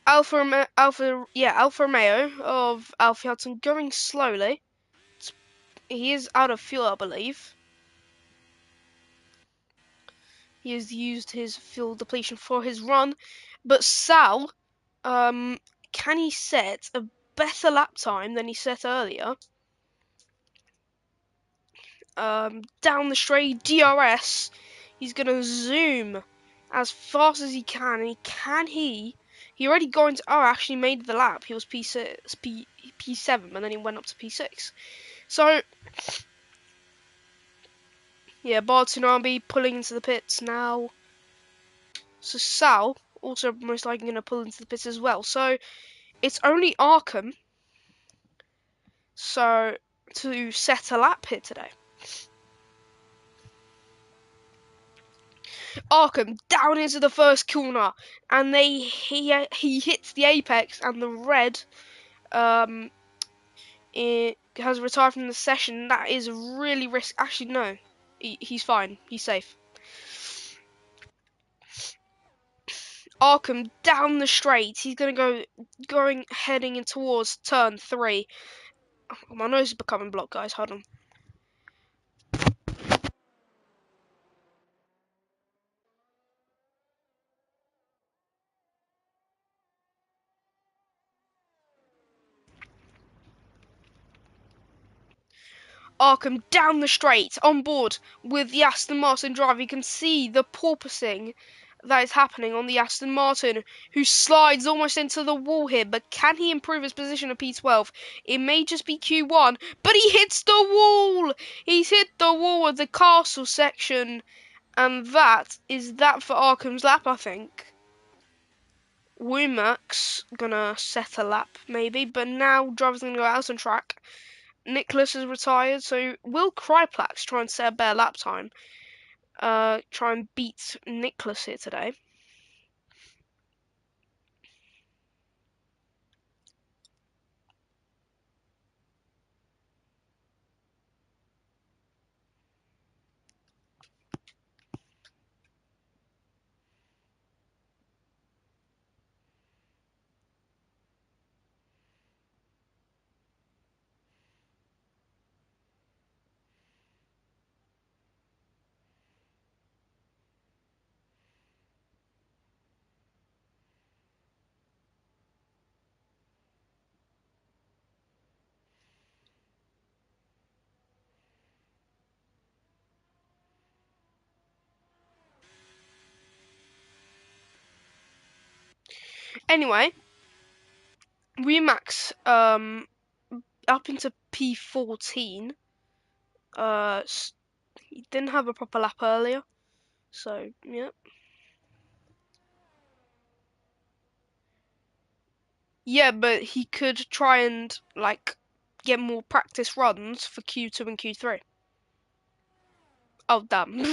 Alfa Romeo of Alfie Hudson going slowly. He is out of fuel, I believe. He has used his fuel depletion for his run. But Sal, can he set a better lap time than he set earlier? Down the straight, DRS. He's going to zoom as fast as he can. And he already got into, actually made the lap. He was P7, and then he went up to P6. So, yeah, Bartunabi pulling into the pits now. So Sal also most likely going to pull into the pits as well. So, it's only Arkham to set a lap here today. Arkham down into the first corner, and he hits the apex, and the red it has retired from the session. That is really risk. Actually, no, he's fine. He's safe. Arkham down the straight. He's heading in towards turn 3. Oh, my nose is becoming blocked, guys. Hold on. Arkham down the straight, on board with the Aston Martin driver. You can see the porpoising that is happening on the Aston Martin, who slides almost into the wall here. But can he improve his position at P12? It may just be Q1, but he hits the wall! He's hit the wall of the castle section, and that is that for Arkham's lap, I think. Womack's gonna set a lap, maybe, but now driver's gonna go out on track. Nicholas is retired, so will Kryplax try and set a better lap time? Try and beat Nicholas here today. Anyway, Remax up into P14. He didn't have a proper lap earlier, so yeah. Yeah, but he could try and get more practice runs for Q2 and Q3. Oh damn.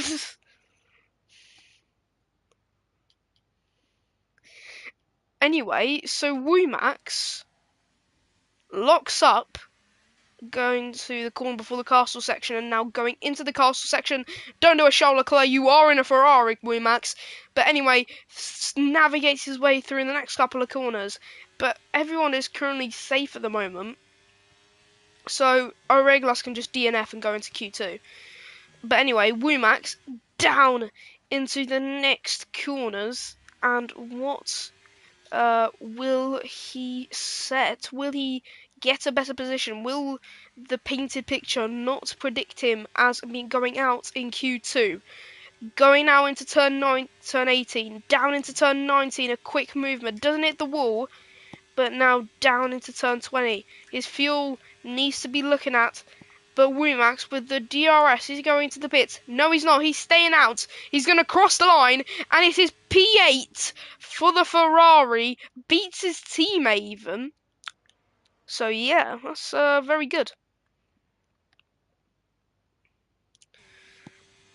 Anyway, so Wumax locks up, going to the corner before the castle section, and now going into the castle section. Don't do a Charles Leclerc, you are in a Ferrari, Wumax. But anyway, navigates his way through in the next couple of corners. But everyone is currently safe at the moment, so Oreglas can just DNF and go into Q2. But anyway, Wumax down into the next corners, and what will he set? Will he get a better position? Will the painted picture not predict him as going out in Q2? Going now into turn 18, down into turn 19, a quick movement, doesn't hit the wall, but now down into turn 20. His fuel needs to be looking at, but Wumax with the DRS, he's going to the pits. No, he's not. He's staying out. He's going to cross the line, and it is P8 for the Ferrari. Beats his teammate even. So yeah, that's very good.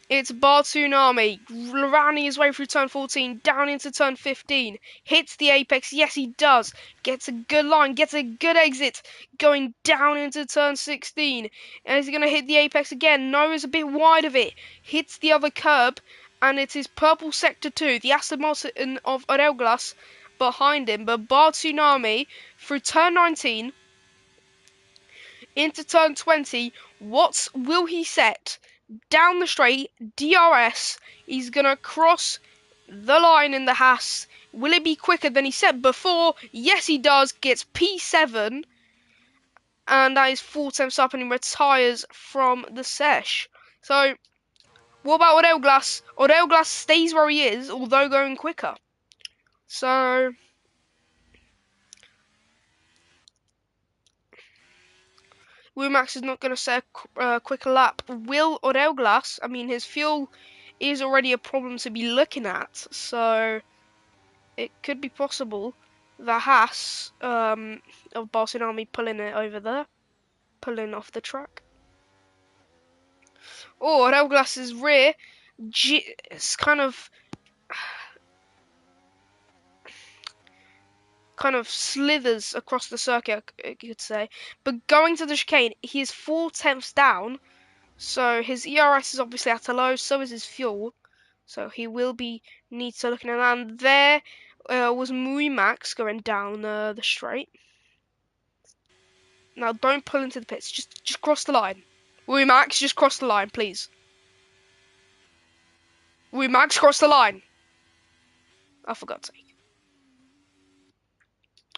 It's Bartunami rounding his way through turn 14, down into turn 15. Hits the apex. Yes, he does. Gets a good line. Gets a good exit. Going down into turn 16. And is he going to hit the apex again? No, he's a bit wide of it. Hits the other curb. And it is purple sector 2. The Aston Martin of Aurelglas behind him. But Bartunami through turn 19 into turn 20. What will he set? Down the straight, DRS. He's going to cross the line in the Haas. Will it be quicker than he said before? Yes, he does. Gets P7. And that is 4 tenths up and he retires from the sesh. So, what about Aurelglas? Aurelglas stays where he is, although going quicker. So, Womax is not going to set a quicker lap. Will Aurelglas, I mean, his fuel is already a problem to be looking at. So, it could be possible the Haas of Barcelona pulling it over there, pulling off the track. Oh, Aurelglas's rear it's kind of slithers across the circuit, you could say. But going to the chicane, he is 4 tenths down, so his ERS is obviously at a low, so is his fuel. So he will be need to looking at that. And there was Max going down the straight. Now don't pull into the pits. Just cross the line. Max, just cross the line, please. Max, cross the line. I forgot to.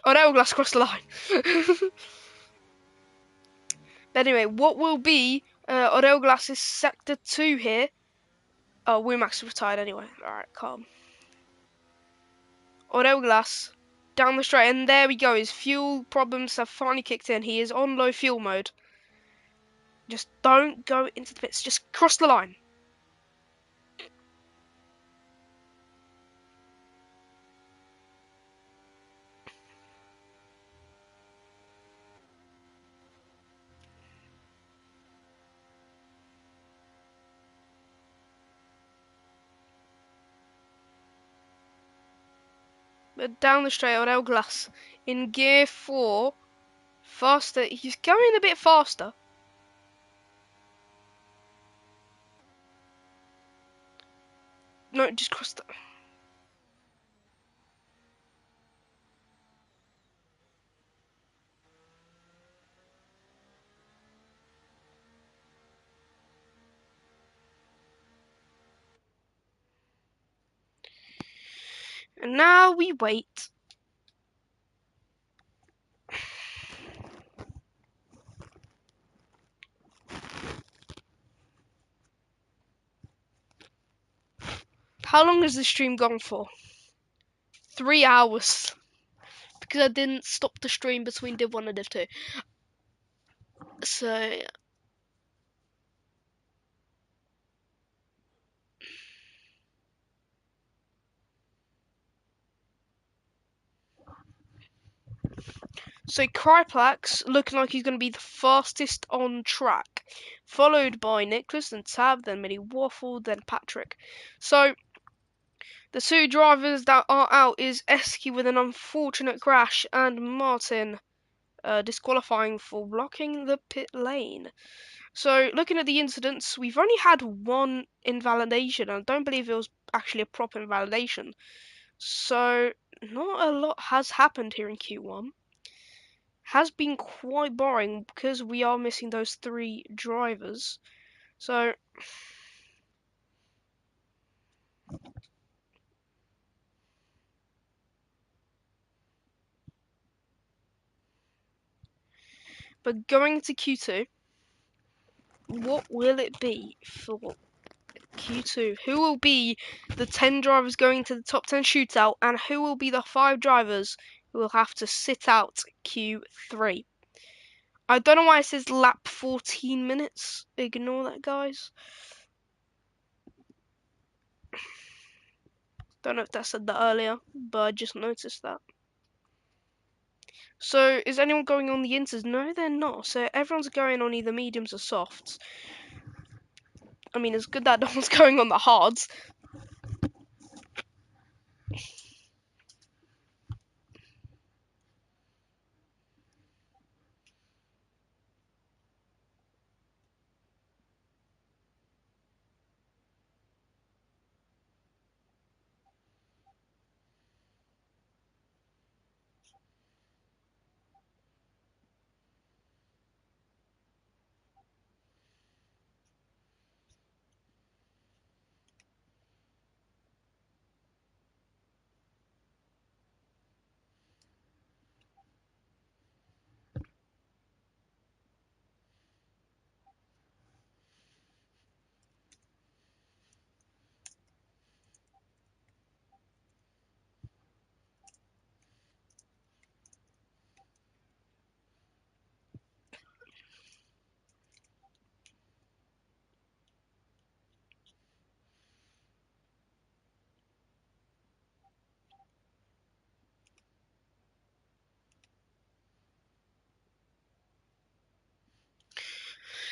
Oh, Aurelglas crossed the line. But anyway, what will be Aurelglas's sector 2 here? Oh, Max retired anyway. Alright, calm. Aurelglas down the straight, and there we go. His fuel problems have finally kicked in. He is on low fuel mode. Just don't go into the pits. Just cross the line. But down the straight, Aurelglas in gear 4. Faster. He's going a bit faster. No, just cross the... And now we wait. How long has this stream gone for? 3 hours. Because I didn't stop the stream between Div 1 and Div 2. So, yeah. So Kryplax looking like he's going to be the fastest on track, followed by Nicholas, then Tab, then Millie Waffle, then Patrick. So the 2 drivers that are out is Esky with an unfortunate crash and Martin disqualifying for blocking the pit lane. So looking at the incidents, we've only had 1 invalidation, and I don't believe it was actually a proper invalidation. So not a lot has happened here in Q1. Has been quite boring because we are missing those 3 drivers. So but going to Q2, what will it be for Q2? Who will be the 10 drivers going to the top 10 shootout, and who will be the 5 drivers who will have to sit out Q3? I don't know why it says lap 14 minutes. Ignore that, guys. Don't know if that said that earlier, but I just noticed that. So, is anyone going on the inters? No, they're not. So, everyone's going on either mediums or softs. I mean, it's good that no one's going on the hards.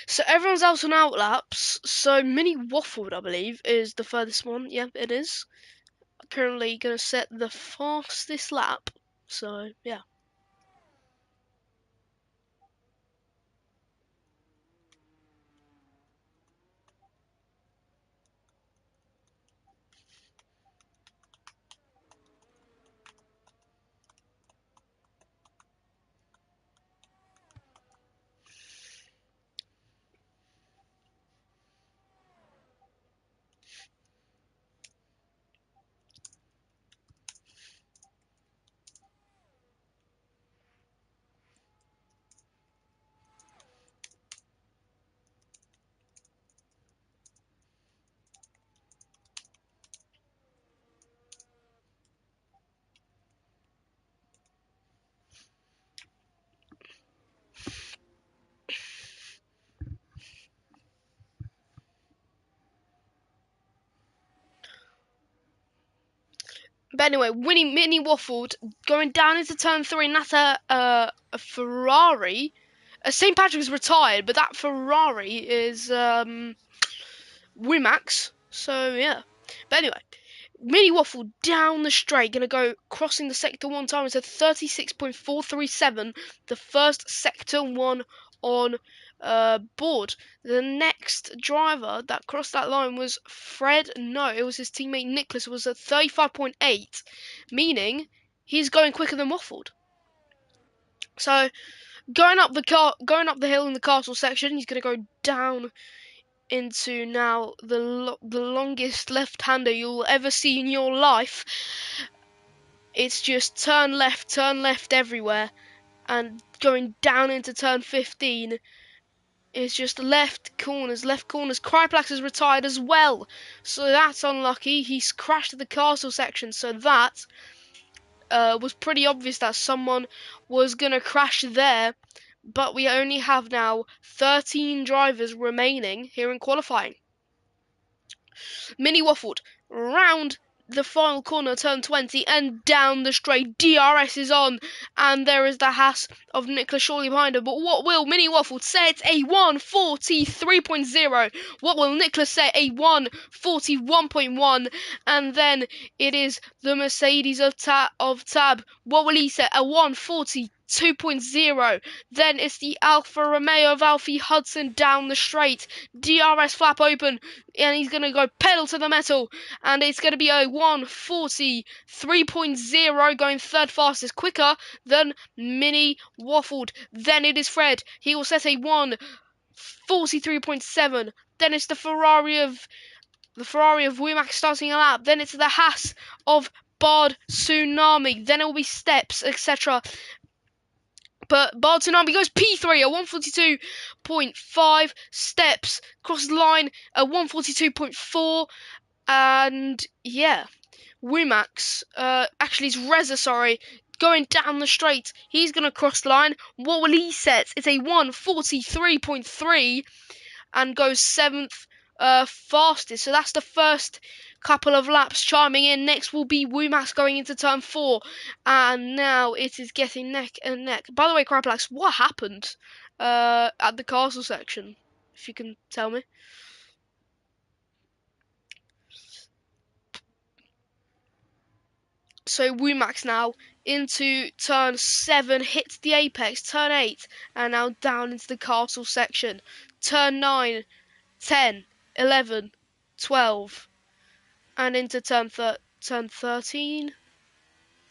So everyone's out on outlaps. So Mini Waffled, I believe, is the furthest one. Yeah, it is. Currently gonna set the fastest lap. So yeah. But anyway, winning Mini Waffled, going down into turn 3, and that's a Ferrari. St. Patrick's retired, but that Ferrari is Wimax. So yeah. But anyway, Mini Waffle down the straight, gonna go crossing the sector one time. It's a 36.437, the first sector one on board. The next driver that crossed that line was Fred. No, it was his teammate Nicholas. It was at 35.8, meaning he's going quicker than Waffled. So going up the hill in the castle section, he's gonna go down into now the longest left-hander you'll ever see in your life. It's just turn left everywhere, and going down into turn 15 is just left corners. Cryplax is retired as well, so that's unlucky. He's crashed at the castle section, so that was pretty obvious that someone was gonna crash there. But we only have now 13 drivers remaining here in qualifying. Mini Waffled round the final corner, turn 20, and down the straight. DRS is on, and there is the Haas of Nicholas Shorley behind him. But what will Mini Waffled set a 1:43.0? What will Nicholas set a 1:41.1? And then it is the Mercedes of Tab. What will he set? A 1:42.0. Then it's the Alfa Romeo of Alfie Hudson down the straight. DRS flap open, and he's going to go pedal to the metal, and it's going to be a 1:43.0, going third fastest, quicker than Mini Waffled. Then it is Fred. He will set a 1:43.7. Then it's the Ferrari of Wimax starting a lap. Then it's the Haas of Bard Tsunami. Then it will be Steps, etc. But Bard Tsunami goes P3, a 1:42.5. Steps crosses the line, a 1:42.4. And yeah, Wimax, actually it's Reza, sorry, going down the straight. He's going to cross the line. What will he set? It's a 1:43.3 and goes 7th fastest. So that's the first couple of laps chiming in. Next will be Wimax going into turn 4. And now it is getting neck and neck. By the way, Cryplax, what happened at the castle section? If you can tell me. So Wumax now into turn 7, hits the apex, turn 8, and now down into the castle section. Turn 9, 10, 11, 12, and into turn 13.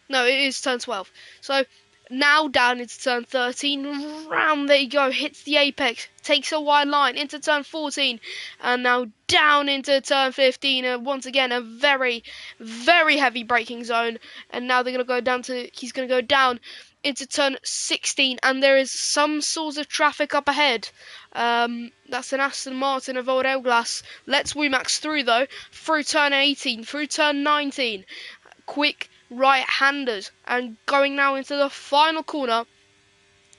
No, it is turn 12. So now down into turn 13. Round there you go. Hits the apex. Takes a wide line into turn 14. And now down into turn 15. And once again, a very, very heavy braking zone. And now they're going to go down to... He's going to go down into turn 16. And there is some sort of traffic up ahead. That's an Aston Martin of old Elglass. Let's Wumax through, though. Through turn 18. Through turn 19. Quick right-handers, and going now into the final corner.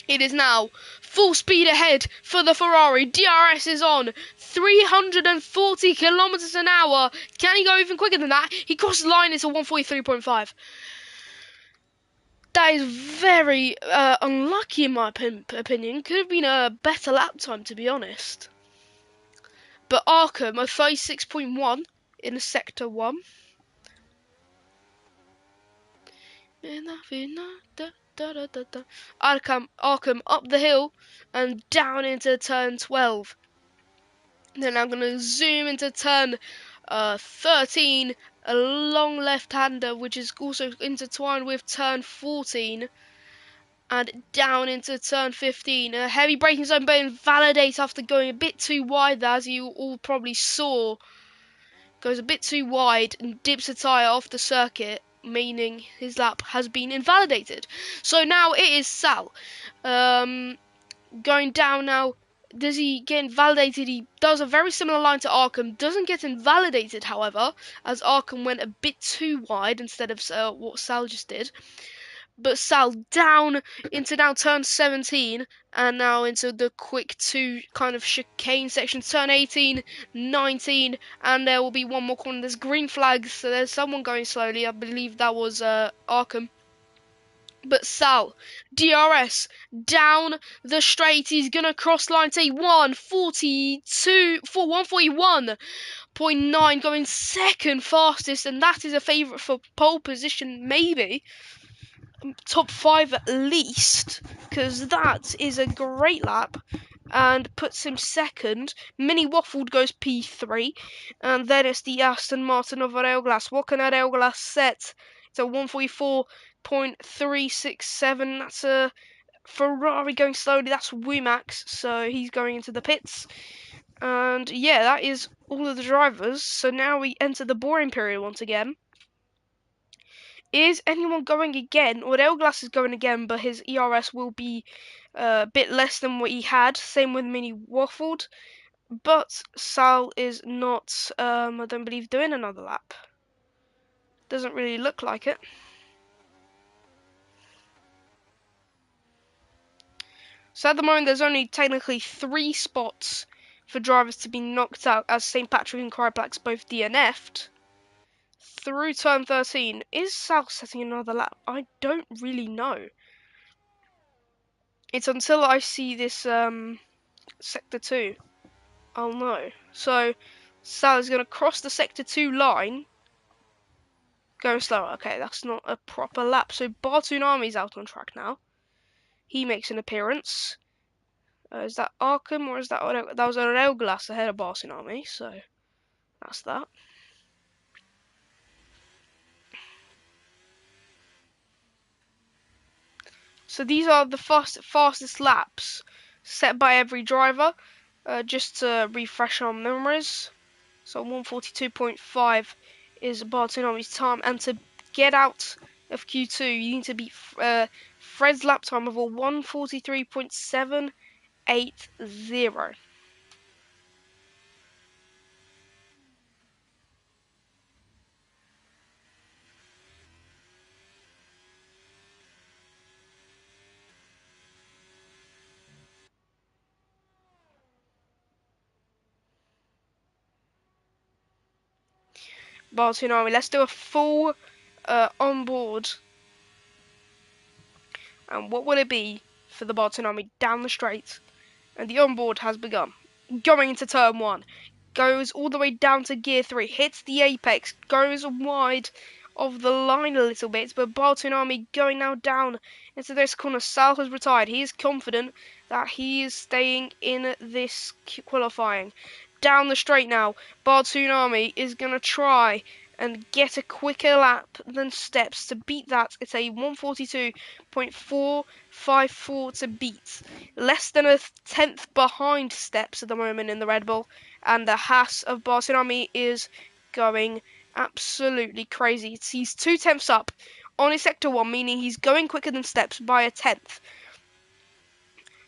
It is now full speed ahead for the Ferrari. DRS is on 340 kilometers an hour. Can he go even quicker than that? He crossed the line into 143.5. That is very unlucky in my opinion. Could have been a better lap time, to be honest. But Arkham, a 36.1 in sector 1. Arkham up the hill and down into turn 12. Then I'm going to zoom into turn 13, a long left-hander which is also intertwined with turn 14, and down into turn 15. A heavy braking zone but invalidates after going a bit too wide there, as you all probably saw. Goes a bit too wide and dips a tyre off the circuit, meaning his lap has been invalidated. So now it is Sal. Going down now. Does he get invalidated? He does a very similar line to Arkham. Doesn't get invalidated, however, as Arkham went a bit too wide instead of what Sal just did. But Sal down into now turn 17 and now into the quick 2 kind of chicane section. Turn 18, 19, and there will be one more corner. There's green flags, so there's someone going slowly. I believe that was Arkham. But Sal, DRS, down the straight. He's going to cross line to 141.9, going second fastest, and that is a favourite for pole position, maybe. Top 5 at least, because that is a great lap and puts him second. Mini Waffled goes P3, and then it's the Aston Martin of Elglass. What can Elglass set? It's a 144.367. That's a Ferrari going slowly. That's Wumax, so he's going into the pits. And yeah, that is all of the drivers. So now we enter the boring period once again. Is anyone going again? Well, Elglass is going again, but his ERS will be a bit less than what he had. Same with Mini Waffled. But Sal is not, I don't believe, doing another lap. Doesn't really look like it. So at the moment, there's only technically 3 spots for drivers to be knocked out, as St. Patrick and Cryplax both DNF'd. Through turn 13, is Sal setting another lap? I don't really know. It's until I see this sector 2, I'll know. So Sal is going to cross the sector 2 line. Going slower. Okay, that's not a proper lap. So Bartunami's out on track now. He makes an appearance. Is that Arkham or is that... that was an Elglass ahead of Bartunami, so that's that. So these are the fastest laps set by every driver, just to refresh our memories. So 142.5 is Bartunami's time, and to get out of Q2, you need to beat Fred's lap time of a 143.780. Bartunami, let's do a full onboard. And what will it be for the Bartunami down the straight? And the onboard has begun. Going into turn 1. Goes all the way down to gear 3. Hits the apex. Goes wide of the line a little bit, but Bartunami going now down into this corner. Sal has retired. He is confident that he is staying in this qualifying. Down the straight now, Bartunami is going to try and get a quicker lap than Steps to beat that. It's a 142.454 to beat. Less than a tenth behind Steps at the moment in the Red Bull, and the Haas of Bartunami is going absolutely crazy. He's 2 tenths up on his sector 1, meaning he's going quicker than Steps by a tenth.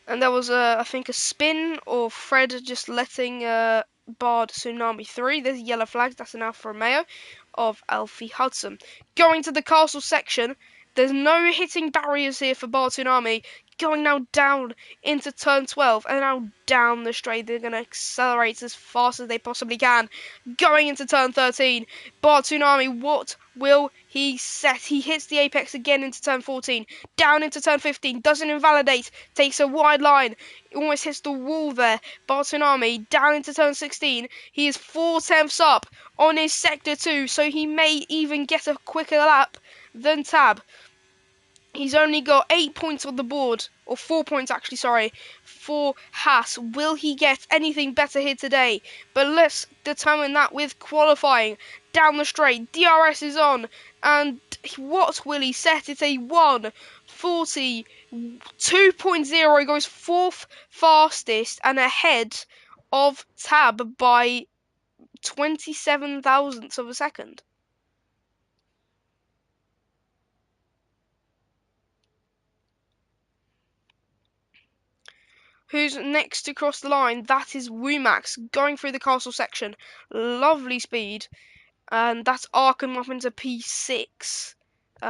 And there was, I think, a spin or Fred just letting Bard Tsunami through. There's yellow flags. That's an Alfa Romeo of Alfie Hudson. Going to the castle section. There's no hitting barriers here for Bard Tsunami. Going now down into turn 12 and now down the straight. They're going to accelerate as fast as they possibly can. Going into turn 13. Bard Tsunami, what will he set? He hits the apex again into turn 14. Down into turn 15. Doesn't invalidate. Takes a wide line. Almost hits the wall there. Bartunami down into turn 16. He is 4 tenths up on his sector 2, so he may even get a quicker lap than Tab. He's only got 8 points on the board, or 4 points actually, sorry, for Haas. Will he get anything better here today? But let's determine that with qualifying. Down the straight, DRS is on, and what will he set? It's a 1:42.0. He goes 4th fastest and ahead of Tab by 27 thousandths of a second. Who's next to cross the line? That is Wumax going through the castle section. Lovely speed. And that's Arkham up into P6.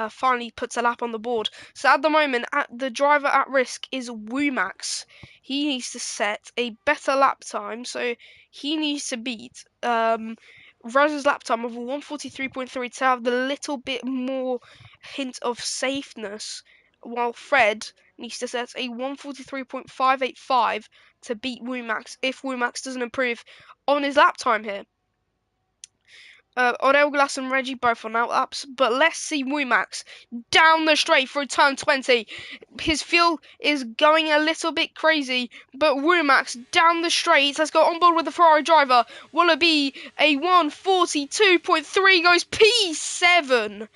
Finally puts a lap on the board. So at the moment, the driver at risk is Wumax. He needs to set a better lap time, so he needs to beat Reza's lap time of 1:43.3 to have the little bit more hint of safeness, while Fred needs to set a 1:43.585 to beat Wumax if Wumax doesn't improve on his lap time here. Orelglas and Reggie both on out laps, but let's see Wumax down the straight through turn 20. His fuel is going a little bit crazy, but Wumax down the straight. Let's go on board with the Ferrari driver. Will it be a 1:42.3? Goes P7.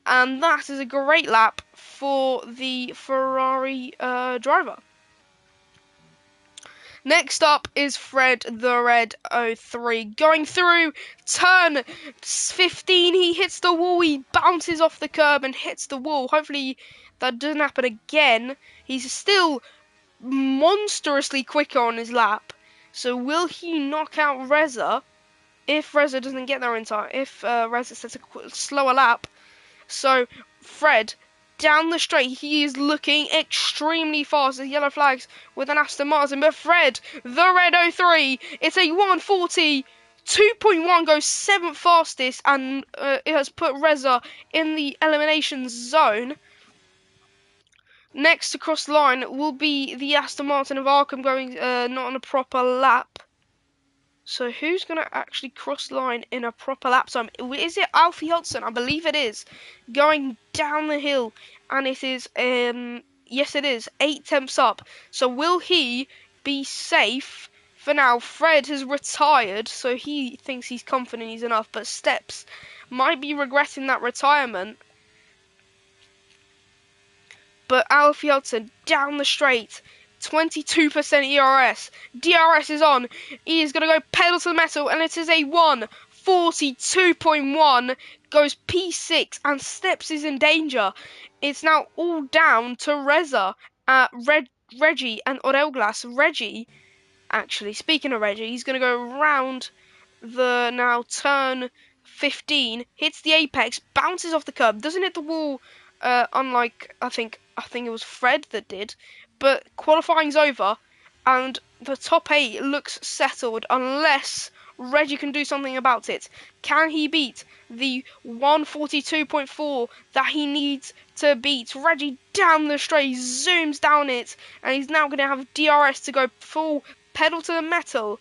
And that is a great lap for the Ferrari driver. Next up is Fred the Red 03. Going through turn 15, he hits the wall, he bounces off the curb and hits the wall. Hopefully that doesn't happen again. He's still monstrously quicker on his lap. So will he knock out Reza if Reza doesn't get there in time? If Reza sets a slower lap. So Fred down the straight, he is looking extremely fast. There's yellow flags with an Aston Martin, but Fred, the Red 03, it's a 1:42.1, goes 7th fastest, and it has put Reza in the elimination zone. Next to cross the line will be the Aston Martin of Arkham going not on a proper lap. So who's going to actually cross the line in a proper lap time? Is it Alfie Hudson? I believe it is. Going down the hill. And it is, yes it is, 8 tenths up. So will he be safe? For now, Fred has retired. So he thinks he's confident he's enough. But Steps might be regretting that retirement. But Alfie Hudson down the straight. 22% ERS. DRS is on. He is going to go pedal to the metal, and it is a 1:42.1. Goes P6, and Steps is in danger. It's now all down to Reza, Reggie, and Orelglas. Reggie, actually, speaking of Reggie, he's going to go around the now turn 15, hits the apex, bounces off the curb, doesn't hit the wall, unlike I think it was Fred that did. But qualifying's over, and the top 8 looks settled unless Reggie can do something about it. Can he beat the 1:42.4 that he needs to beat? Reggie down the straight, zooms down it, and he's now going to have DRS to go full pedal to the metal,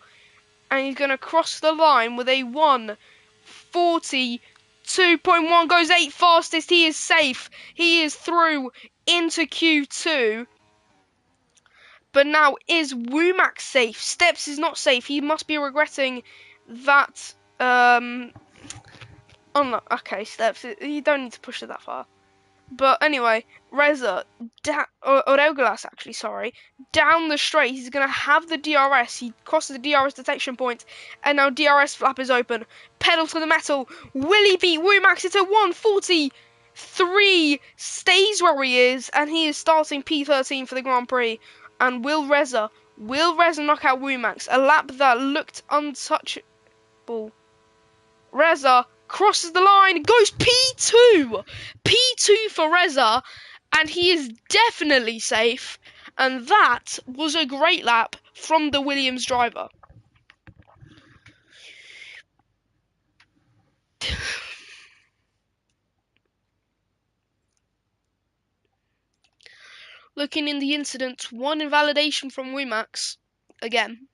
and he's going to cross the line with a 1:40. 2.1 goes 8th fastest. He is safe. He is through into Q2. But now, is Womack safe? Steps is not safe. He must be regretting that. Oh no, okay, Steps. You don't need to push it that far. But anyway, Reza, or Elgalas actually, sorry, down the straight. He's going to have the DRS. He crosses the DRS detection point, and now DRS flap is open. Pedal to the metal. Will he beat Womax? It's a 1:43. Stays where he is, and he is starting P13 for the Grand Prix. And will Reza knock out Womax? A lap that looked untouchable. Reza crosses the line, goes P2! P2 for Reza, and he is definitely safe. And that was a great lap from the Williams driver. Looking in the incident, one invalidation from Womax. Again.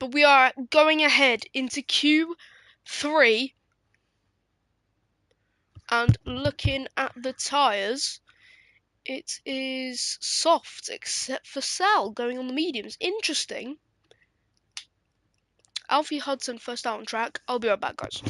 But we are going ahead into Q3 and looking at the tyres. It is soft, except for Sal going on the mediums. Interesting. Alfie Hudson first out on track. I'll be right back, guys.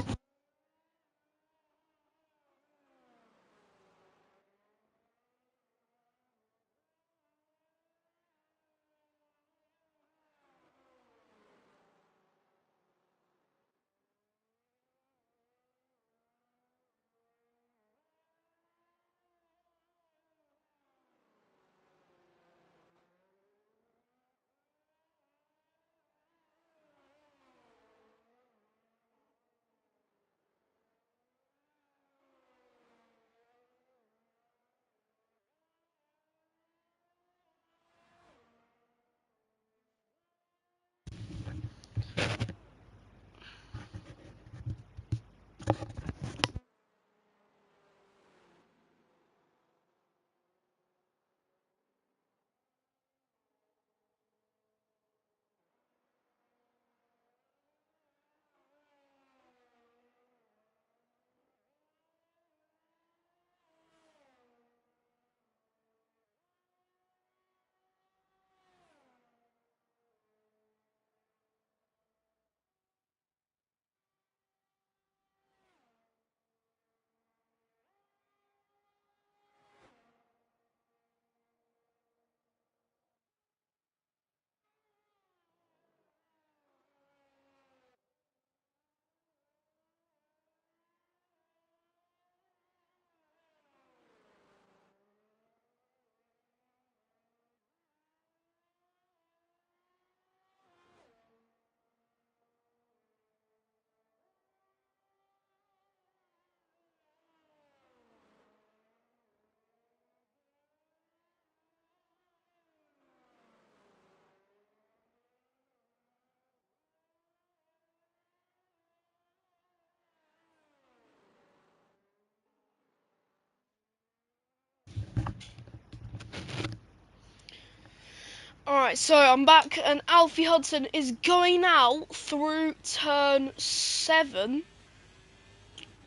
Alright, so I'm back, and Alfie Hudson is going now through turn 7.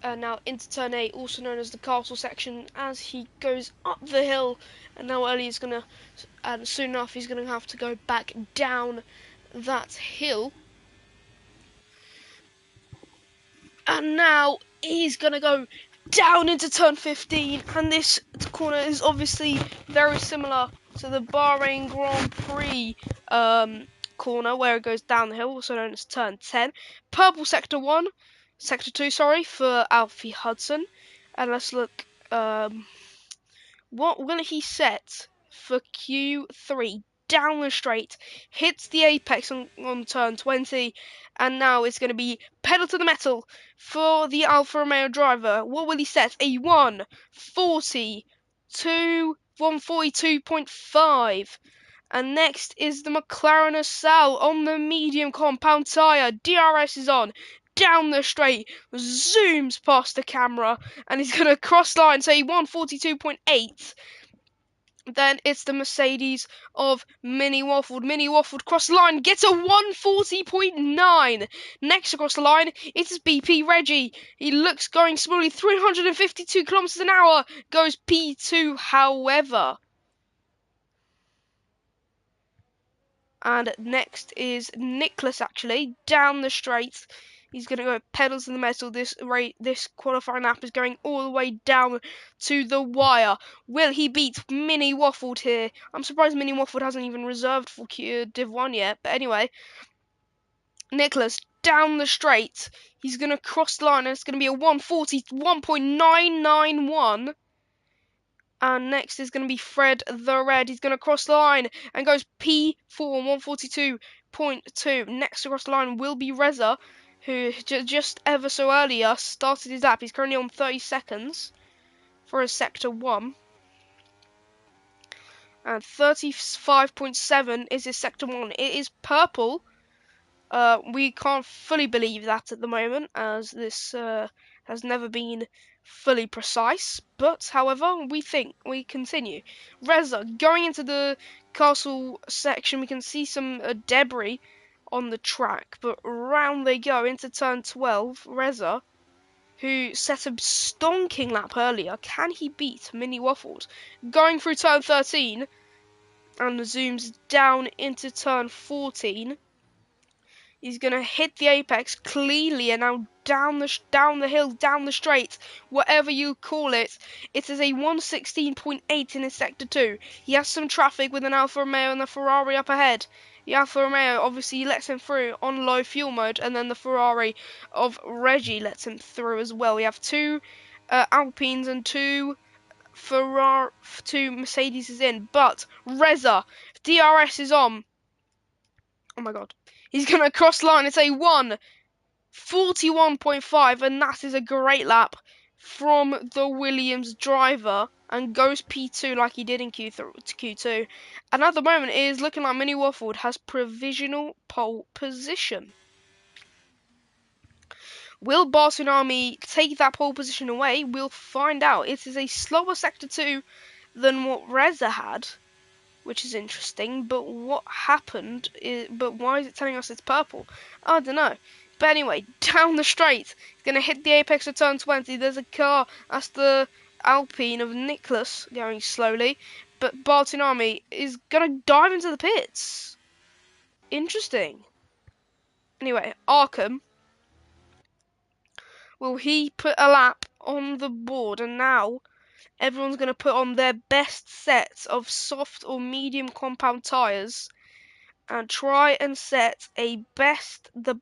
Now into turn 8, also known as the castle section, as he goes up the hill. And now Ellie's gonna, and soon enough, he's gonna have to go back down that hill. And now he's going to go down into turn 15. And this corner is obviously very similar to the Bahrain Grand Prix corner, where it goes down the hill, also known as turn 10. Purple sector 2, sorry, for Alfie Hudson. And let's look, what will he set for Q3? Down the straight, hits the apex on turn 20, and now it's going to be pedal to the metal for the Alfa Romeo driver. What will he set? A 142.5. And next is the McLaren Acel on the medium compound tyre. DRS is on. Down the straight, zooms past the camera, and he's going to cross line, say 142.8. Then it's the Mercedes of Mini Waffled. Mini Waffled cross the line, gets a 140.9. Next across the line, it is BP Reggie. He looks going smoothly, 352 kilometers an hour, goes P2, however. And next is Nicholas, actually, down the straight. He's going to go pedals to the metal. This qualifying lap is going all the way down to the wire. Will he beat Mini Waffled here? I'm surprised Mini Waffled hasn't even reserved for Div 1 yet. But anyway, Nicholas down the straight. He's going to cross the line, and it's going to be a 141.991. And next is going to be Fred the Red. He's going to cross the line and goes P4 142.2. Next across the line will be Reza, who just ever so earlier started his lap. He's currently on 30 seconds for his sector 1. And 35.7 is his sector 1. It is purple. We can't fully believe that at the moment, as this has never been fully precise. But, however, we continue. Reza, going into the castle section, we can see some debris on the track, but round they go into turn 12. Reza, who set a stonking lap earlier, can he beat Mini Waffles? Going through turn 13, and zooms down into turn 14. He's going to hit the apex cleanly, and now down the hill, down the straight, whatever you call it. It is a 116.8 in his sector 2. He has some traffic with an Alfa Romeo and the Ferrari up ahead. The Alfa Romeo obviously lets him through on low fuel mode, and then the Ferrari of Reggie lets him through as well. We have two Alpines and two Mercedes is in, but Reza, DRS is on. Oh my god. He's going to cross line. It's a 141.5, and that is a great lap from the Williams driver, and goes P2 like he did in Q2. And at the moment, it is looking like Mini Waffled has provisional pole position. Will Bartunami take that pole position away? We'll find out. It is a slower sector 2 than what Reza had, which is interesting, but what happened but why is it telling us it's purple? I don't know. But anyway, down the straight, he's going to hit the apex of turn 20. There's a car, that's the Alpine of Nicholas going slowly, but Bartunami is going to dive into the pits. Interesting. Anyway, Arkham, will he put a lap on the board? And now everyone's going to put on their best sets of soft or medium compound tyres and try and set the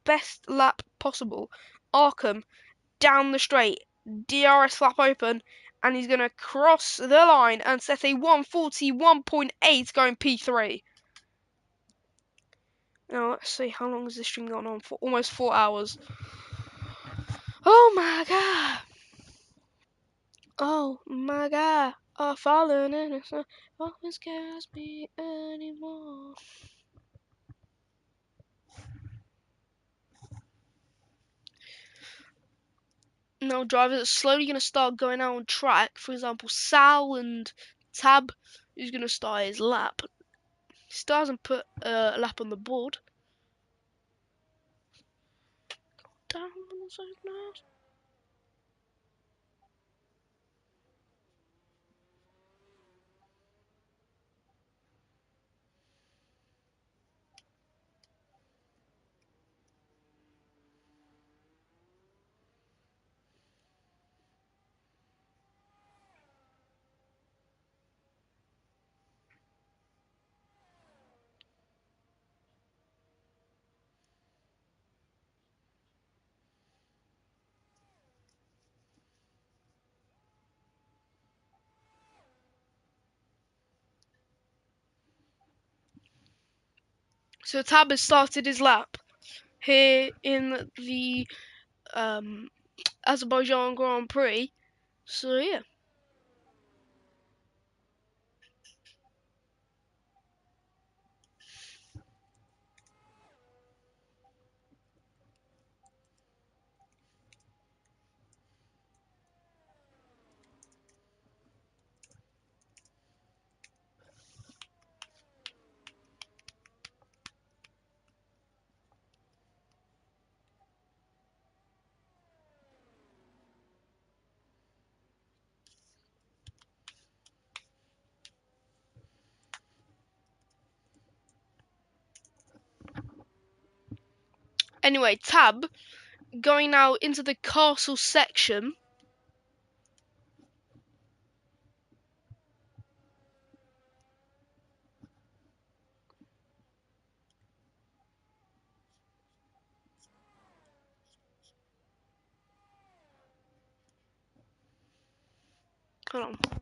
best lap possible. Arkham down the straight, DRS flap open, and he's going to cross the line and set a 141.8 going P3. Now let's see, how long has this stream gone on for? Almost 4 hours. Oh my god. Oh my god. I've fallen in the sun. Nothing scares me anymore. Now drivers are slowly going to start going out on track. For example, Sal and Tab is going to start his lap. Still hasn't put a lap on the board. Down on the side now. So Tab has started his lap here in the Azerbaijan Grand Prix. So yeah. Anyway, Tab going now into the castle section. Hold on.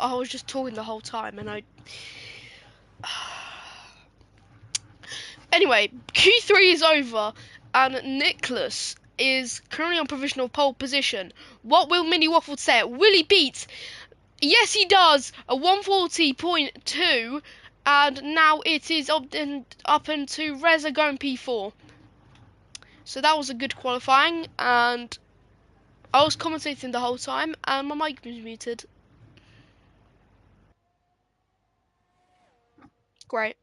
I was just talking the whole time and I Anyway, Q3 is over, and Nicholas is currently on provisional pole position. What will Mini Waffle say? Will he beat? Yes, he does. A 140.2, and now it is up into Reza going P4. So that was a good qualifying, and I was commentating the whole time, and my mic was muted. Great.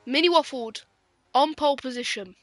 Mini Waffled on pole position.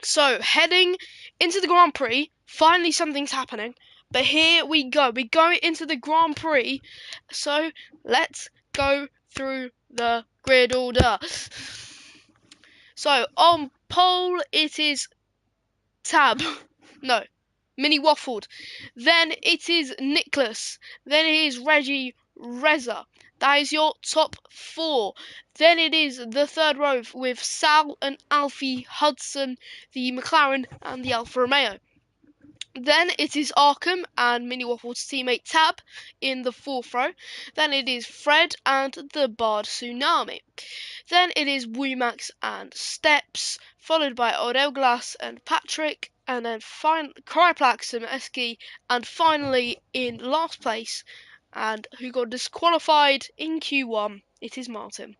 So, heading into the Grand Prix, finally something's happening. But here we go. We go into the Grand Prix. So, let's go through the grid order. So, on pole, it is Tab. No, Mini Waffled. Then it is Nicholas. Then it is Reggie Reza. That is your top four. Then it is the third row with Sal and Alfie Hudson, the McLaren and the Alfa Romeo. Then it is Arkham and Mini Waffle's teammate Tab in the fourth row. Then it is Fred and the Bard Tsunami. Then it is Wumax and Steps, followed by Glass and Patrick, and then Kryplax and Eski, and finally in last place, and who got disqualified in Q1, it is Martin.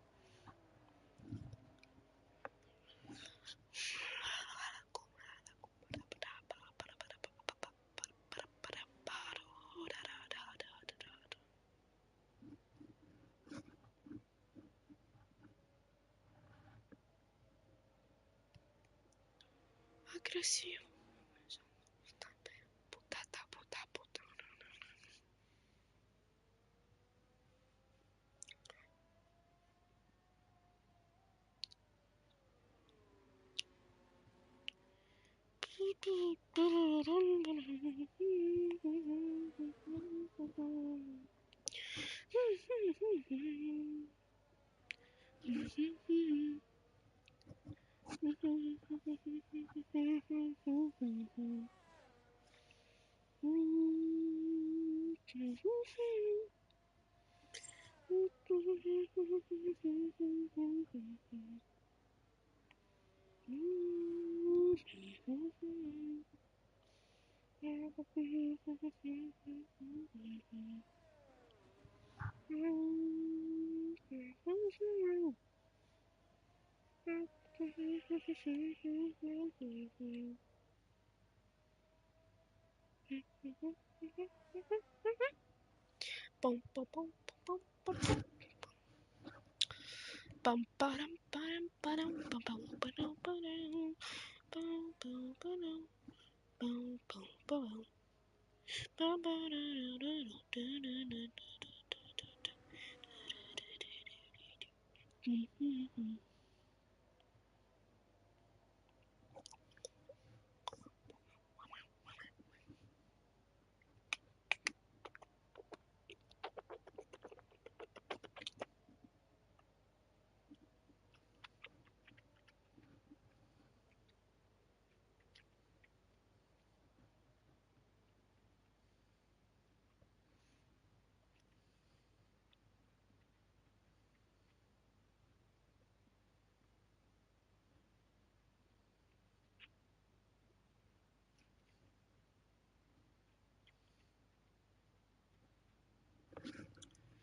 Agressivo.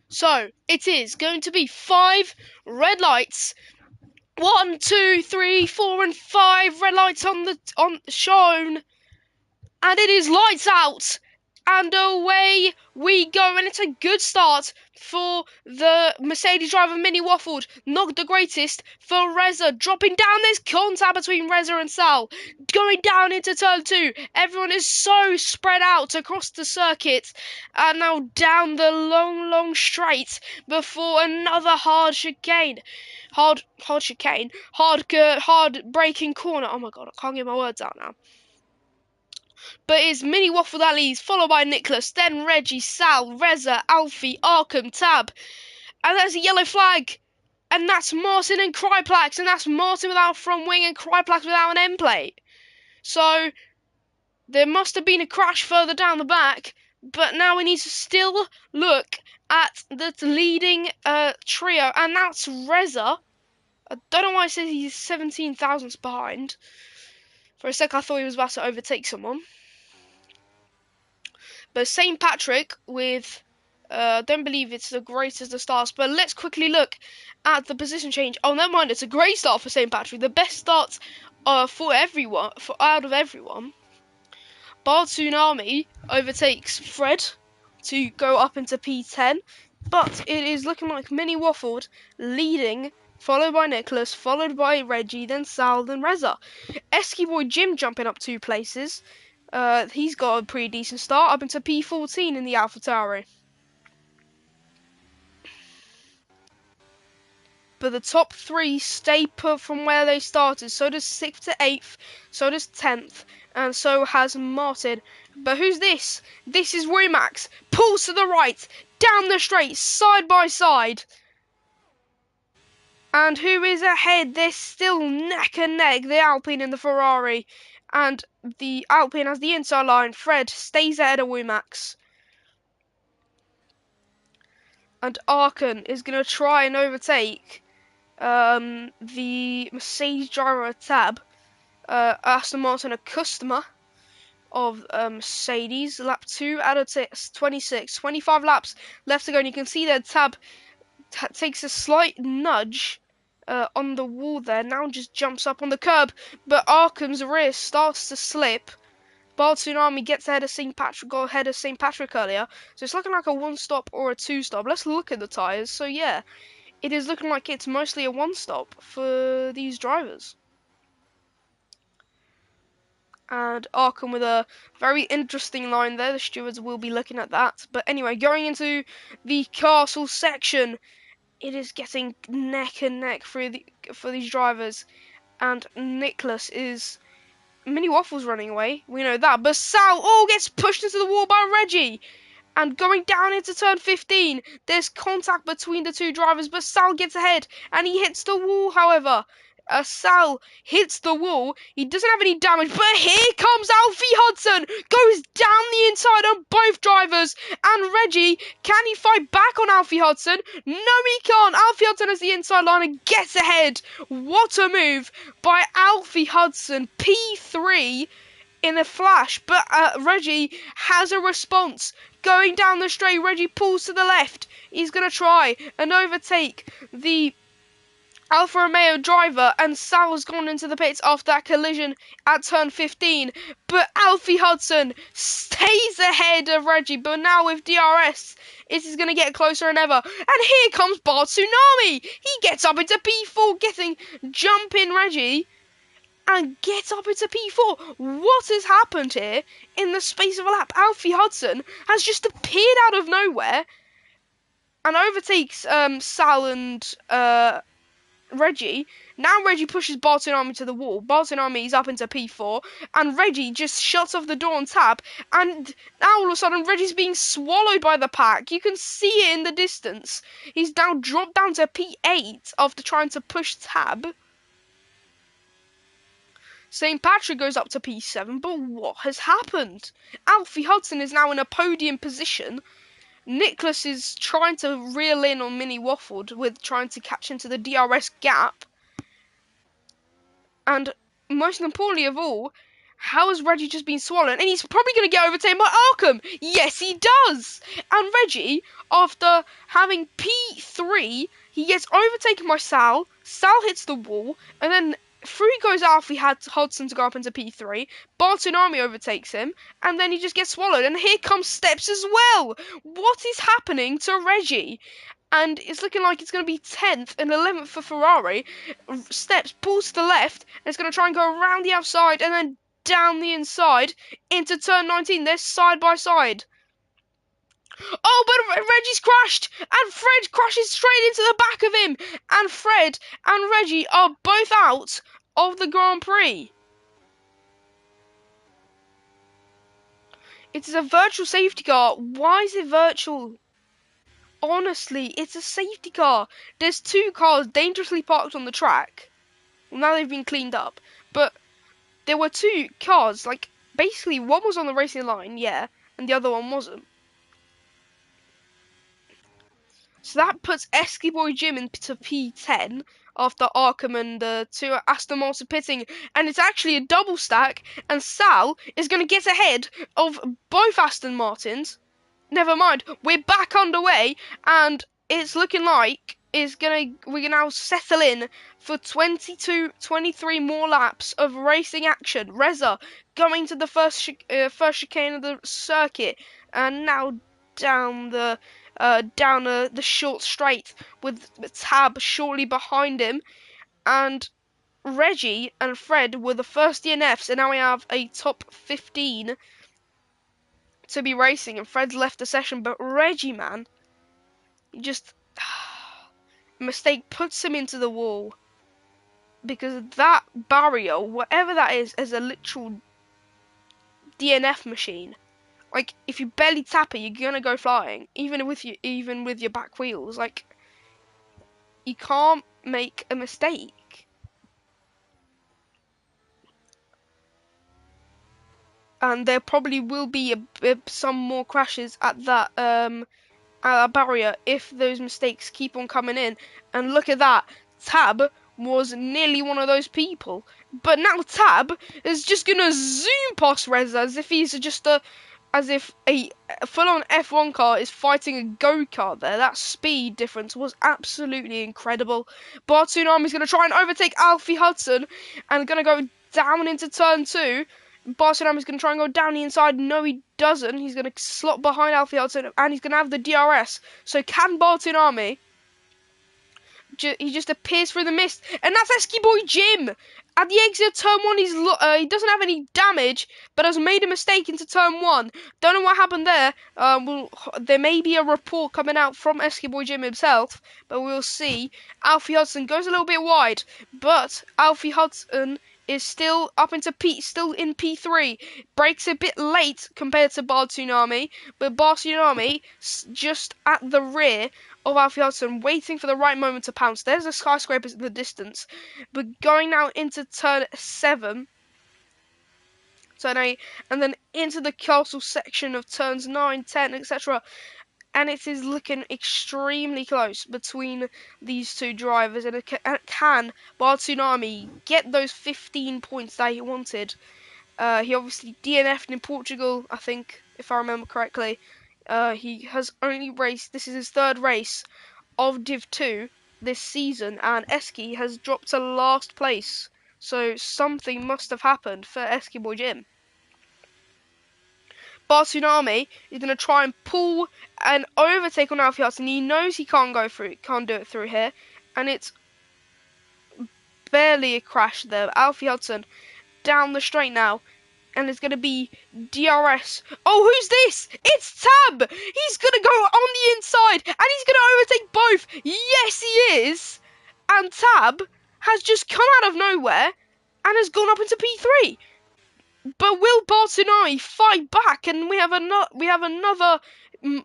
So it is going to be 5 red lights. 1, 2, 3, 4, and 5 red lights on shown, and it is lights out, and away we go, and it's a good start for the Mercedes driver. Mini waffled, not the greatest for Reza, dropping down. There's contact between Reza and Sal, going down into turn 2. Everyone is so spread out across the circuit, and now down the long straight before another hard braking corner. Oh my god, I can't get my words out now. But it's Mini Waffle that leads, followed by Nicholas, then Reggie, Sal, Reza, Alfie, Arkham, Tab. And there's a yellow flag. And that's Martin and Cryplax. And that's Martin without a front wing and Cryplax without an end plate. So there must have been a crash further down the back. But now we need to still look at the leading trio. And that's Reza. I don't know why it says he's 17 thousandths behind. For a sec I thought he was about to overtake someone. But St. Patrick with, don't believe it's the greatest of starts. But let's quickly look at the position change. Oh, never mind. It's a great start for St. Patrick. The best start for everyone, out of everyone. Bar Tsunami overtakes Fred to go up into P10. But it is looking like Mini Waffled leading, followed by Nicholas, followed by Reggie, then Sal, then Reza. Esky Boy Jim jumping up 2 places. He's got a pretty decent start, up into P14 in the AlphaTauri. But the top 3 stay put from where they started. So does 6th to 8th, so does 10th, and so has Martin. But who's this? This is Rumax. Pulls to the right, down the straight, side by side. And who is ahead? They're still neck and neck, the Alpine and the Ferrari. And the Alpine has the inside line. Fred stays ahead of Wumax. And Arkan is going to try and overtake the Mercedes driver Tab. Aston Martin, a customer of Mercedes. Lap 2 out of 26. 25 laps left to go. And you can see that Tab takes a slight nudge on the wall there. Now just jumps up on the curb. But Arkham's rear starts to slip. Bar Tsunami gets ahead of St. Patrick, got ahead of St. Patrick earlier. So it's looking like a 1-stop or a 2-stop. Let's look at the tyres. So yeah, it is looking like it's mostly a 1-stop for these drivers. And Arkham with a very interesting line there. The stewards will be looking at that. But anyway, going into the castle section, it is getting neck and neck for these drivers. And Nicholas is... Mini Waffle's running away. We know that. But Sal gets pushed into the wall by Reggie. And going down into turn 15, there's contact between the 2 drivers, but Sal gets ahead, and he hits the wall, however. Sal hits the wall. He doesn't have any damage, but here comes Alfie Hudson. Goes down the inside on both drivers. And Reggie, can he fight back on Alfie Hudson? No, he can't. Alfie Hudson has the inside line and gets ahead. What a move by Alfie Hudson. P3 in a flash, but Reggie has a response. Going down the straight, Reggie pulls to the left. He's going to try and overtake the Alfa Romeo driver and Sal's gone into the pits after that collision at turn 15, but Alfie Hudson stays ahead of Reggie, but now with DRS, it is going to get closer than ever. And here comes Bar Tsunami. He gets up into P4, getting jumping Reggie, and gets up into P4. What has happened here in the space of a lap? Alfie Hudson has just appeared out of nowhere and overtakes Sal and Reggie. Now Reggie pushes Bartonami to the wall. Bartonami is up into P4, and Reggie just shuts off the door on Tab. And now all of a sudden, Reggie's being swallowed by the pack. You can see it in the distance. He's now dropped down to P8 after trying to push Tab. St. Patrick goes up to P7, but what has happened? Alfie Hudson is now in a podium position. Nicholas is trying to reel in on Mini Waffled with trying to catch into the DRS gap. And most importantly of all, how has Reggie just been swallowed? And he's probably going to get overtaken by Arkham. Yes, he does. And Reggie, after having P3, he gets overtaken by Sal. Sal hits the wall, and then through goes Alfie Hudson to go up into P3. Bartonami overtakes him, and then he just gets swallowed. And here comes Steps as well. What is happening to Reggie? And it's looking like it's going to be 10th and 11th for Ferrari. Steps pulls to the left, and it's going to try and go around the outside and then down the inside into turn 19. They're side by side. Oh, but Reggie's crashed, and Fred crashes straight into the back of him. And Fred and Reggie are both out of the Grand Prix. It is a virtual safety car. Why is it virtual? Honestly, it's a safety car. There's two cars dangerously parked on the track. Well, now they've been cleaned up. But there were two cars, like, basically one was on the racing line, yeah, and the other one wasn't. So that puts Esky Boy Jim into P10 after Arkham and the two Aston Martin pitting. And it's actually a double stack, and Sal is going to get ahead of both Aston Martins. Never mind, we're back underway, and it's looking like we're gonna now settle in for 23 more laps of racing action. Reza going to the first chicane of the circuit, and now down the short straight with Tab shortly behind him, and Reggie and Fred were the first DNFs, and now we have a top 15 to be racing, and Fred's left the session. But Reggie, man, he just mistake puts him into the wall, because that barrier, whatever that is a literal DNF machine. Like, if you barely tap it, you're gonna go flying, even with your back wheels. Like, you can't make a mistake. And there probably will be some more crashes at that barrier if those mistakes keep on coming in. And look at that, Tab was nearly one of those people, but now Tab is just gonna zoom past Reza as if he's just a full-on F1 car is fighting a go-kart there. That speed difference was absolutely incredible. Bartunami's going to try and overtake Alfie Hudson and going to go down into turn 2. Bartunami's going to try and go down the inside. No, he doesn't. He's going to slot behind Alfie Hudson, and he's going to have the DRS. So can Bartunami? He just appears through the mist, and that's Esky Boy Jim. At the exit of turn 1, he doesn't have any damage, but has made a mistake into turn 1. Don't know what happened there. There may be a report coming out from Esky Boy Jim himself, but we'll see. Alfie Hudson goes a little bit wide, but Alfie Hudson is still up into still in P3. Breaks a bit late compared to Bartunami, but Bartunami just at the rear of Alfie Hudson, waiting for the right moment to pounce. There's the skyscrapers in the distance, but going now into turn 7, turn 8, and then into the castle section of turns 9, 10, etc. And it is looking extremely close between these two drivers. And can Bartunami get those 15 points that he wanted? He obviously DNF'd in Portugal, I think, if I remember correctly. He has only raced, this is his third race of Div 2, this season, and Eski has dropped to last place. So something must have happened for Eski Boy Jim. Tsunami is going to try and pull an overtake on Alfie Hudson. He knows he can't do it through here, and it's barely a crash there. Alfie Hudson down the straight now, and it's going to be DRS. Oh, who's this? It's Tab! He's going to go on the inside, and he's going to overtake both. Yes, he is. And Tab has just come out of nowhere and has gone up into P3. But will Bartonai fight back? And we have another.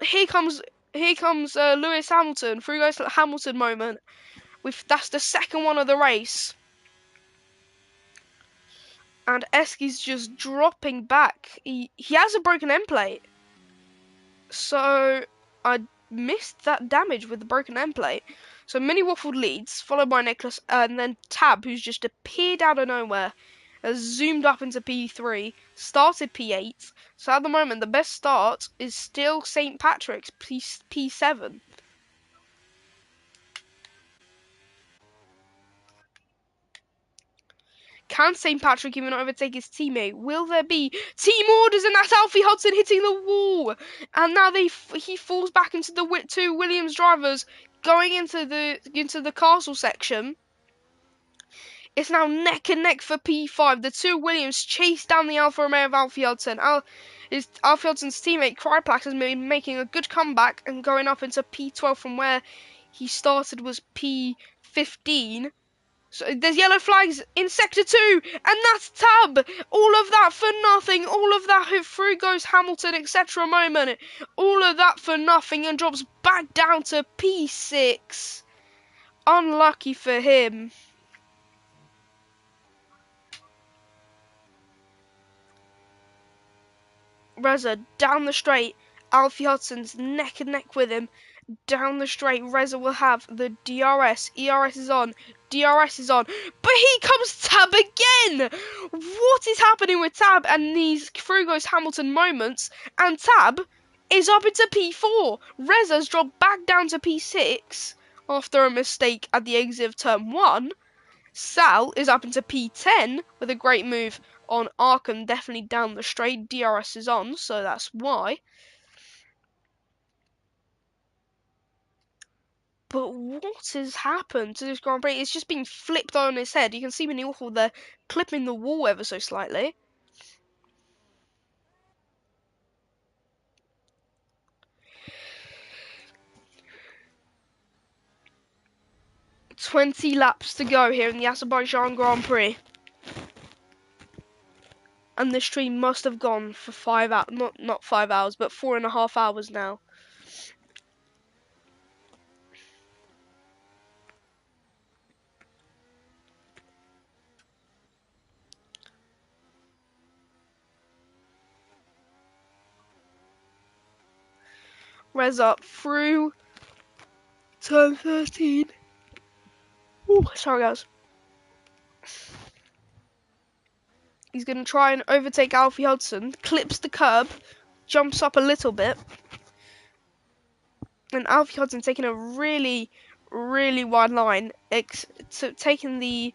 Here comes Lewis Hamilton. Through goes Hamilton moment. That's the second one of the race. And Eski's just dropping back. He has a broken end plate. So I missed that damage with the broken end plate. So Mini Waffled leads, followed by Nicholas, and then Tab, who's just appeared out of nowhere, has zoomed up into P3, started P8. So at the moment, the best start is still St. Patrick's P7. Can St. Patrick even overtake his teammate? Will there be team orders? And that's Alfie Hudson hitting the wall. And now he falls back into the two Williams drivers going into the castle section. It's now neck and neck for P5. The two Williams chase down the Alfa Romeo of Alfie Hudson. Alfie Hudson's teammate Kryplax has been making a good comeback and going up into P12 from where he started was P15. So there's yellow flags in Sector 2, and that's Tab. All of that for nothing. All of that through goes Hamilton, etc. moment. All of that for nothing and drops back down to P6. Unlucky for him. Reza down the straight. Alfie Hudson's neck and neck with him. Down the straight, Reza will have the DRS. ERS is on. DRS is on. But here comes Tab again! What is happening with Tab and these through goes Hamilton moments? And Tab is up into P4. Reza's dropped back down to P6 after a mistake at the exit of turn 1. Sal is up into P10 with a great move on Arkham, definitely down the straight. DRS is on, so that's why. But what has happened to this Grand Prix? It's just been flipped on its head. You can see Mini Waffle there clipping the wall ever so slightly. "20 laps to go here in the Azerbaijan Grand Prix. And this stream must have gone for 5 hours, not 5 hours, but 4.5 hours now. Reza through turn 13. Ooh, sorry guys. He's going to try and overtake Alfie Hudson, clips the curb, jumps up a little bit. And Alfie Hudson taking a really, really wide line, taking the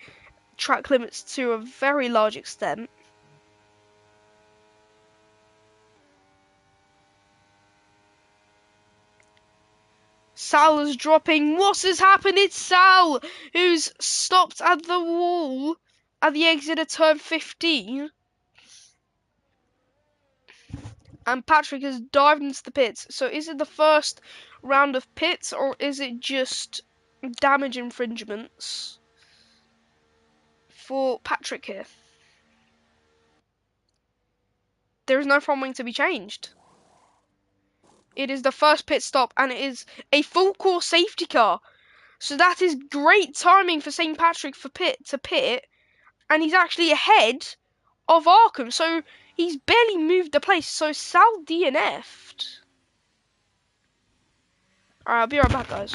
track limits to a very large extent. Sal is dropping. What has happened? It's Sal who's stopped at the wall at the exit of turn 15. And Patrick has dived into the pits. So is it the first round of pits or is it just damage infringements for Patrick here? There is no front wing to be changed. It is the first pit stop and it is a full course safety car. So that is great timing for St. Patrick to pit. And he's actually ahead of Arkham. So he's barely moved the place. So Sal DNF'd. Alright, I'll be right back, guys.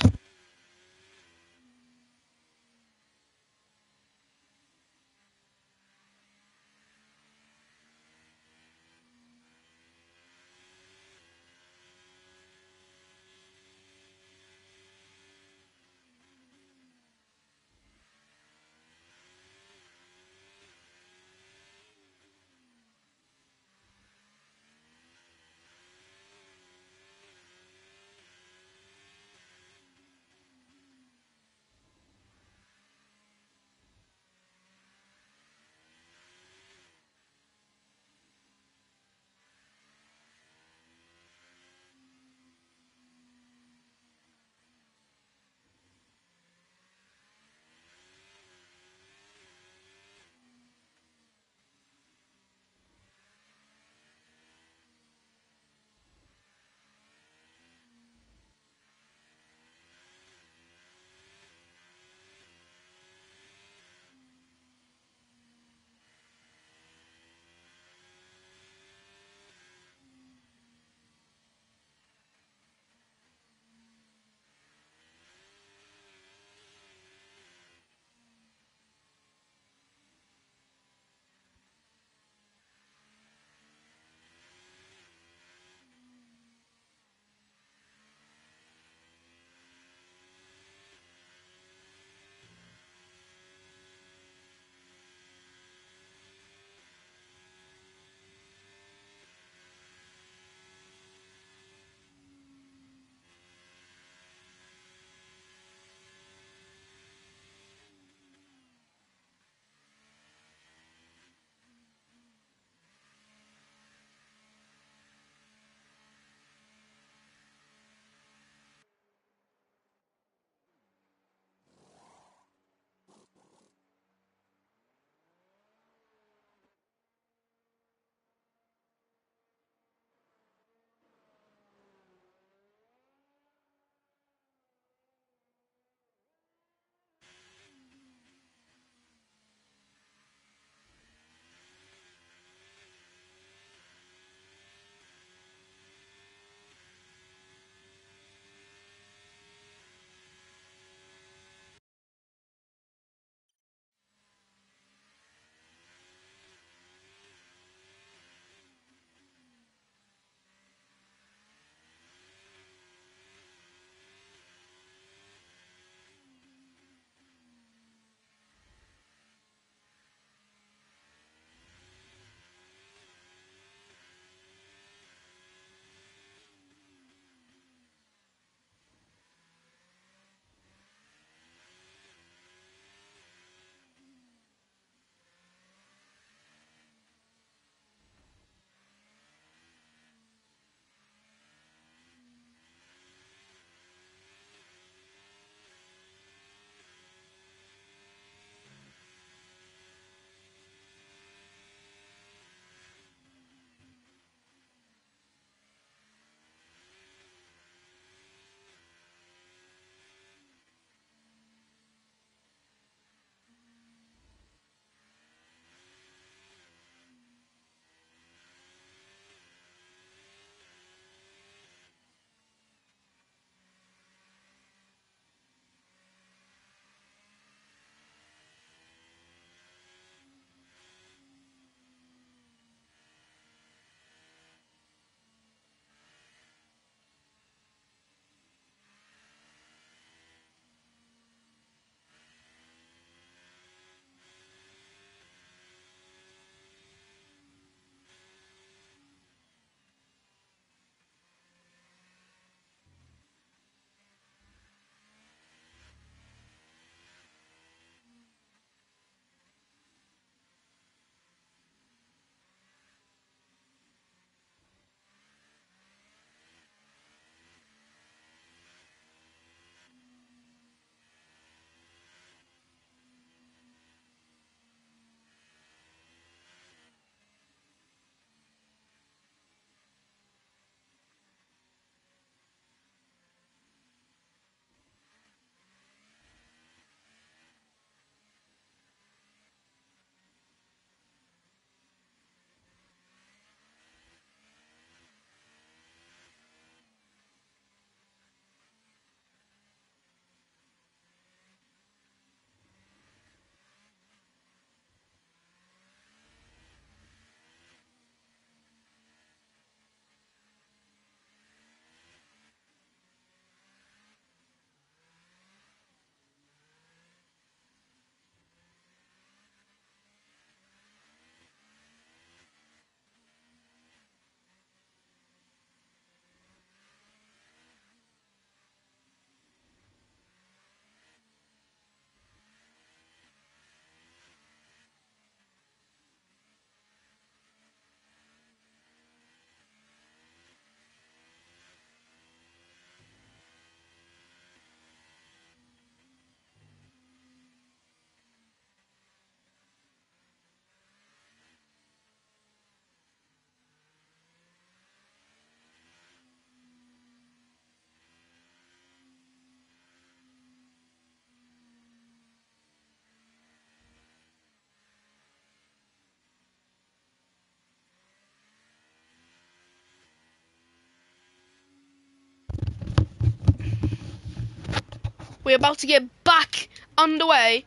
We're about to get back underway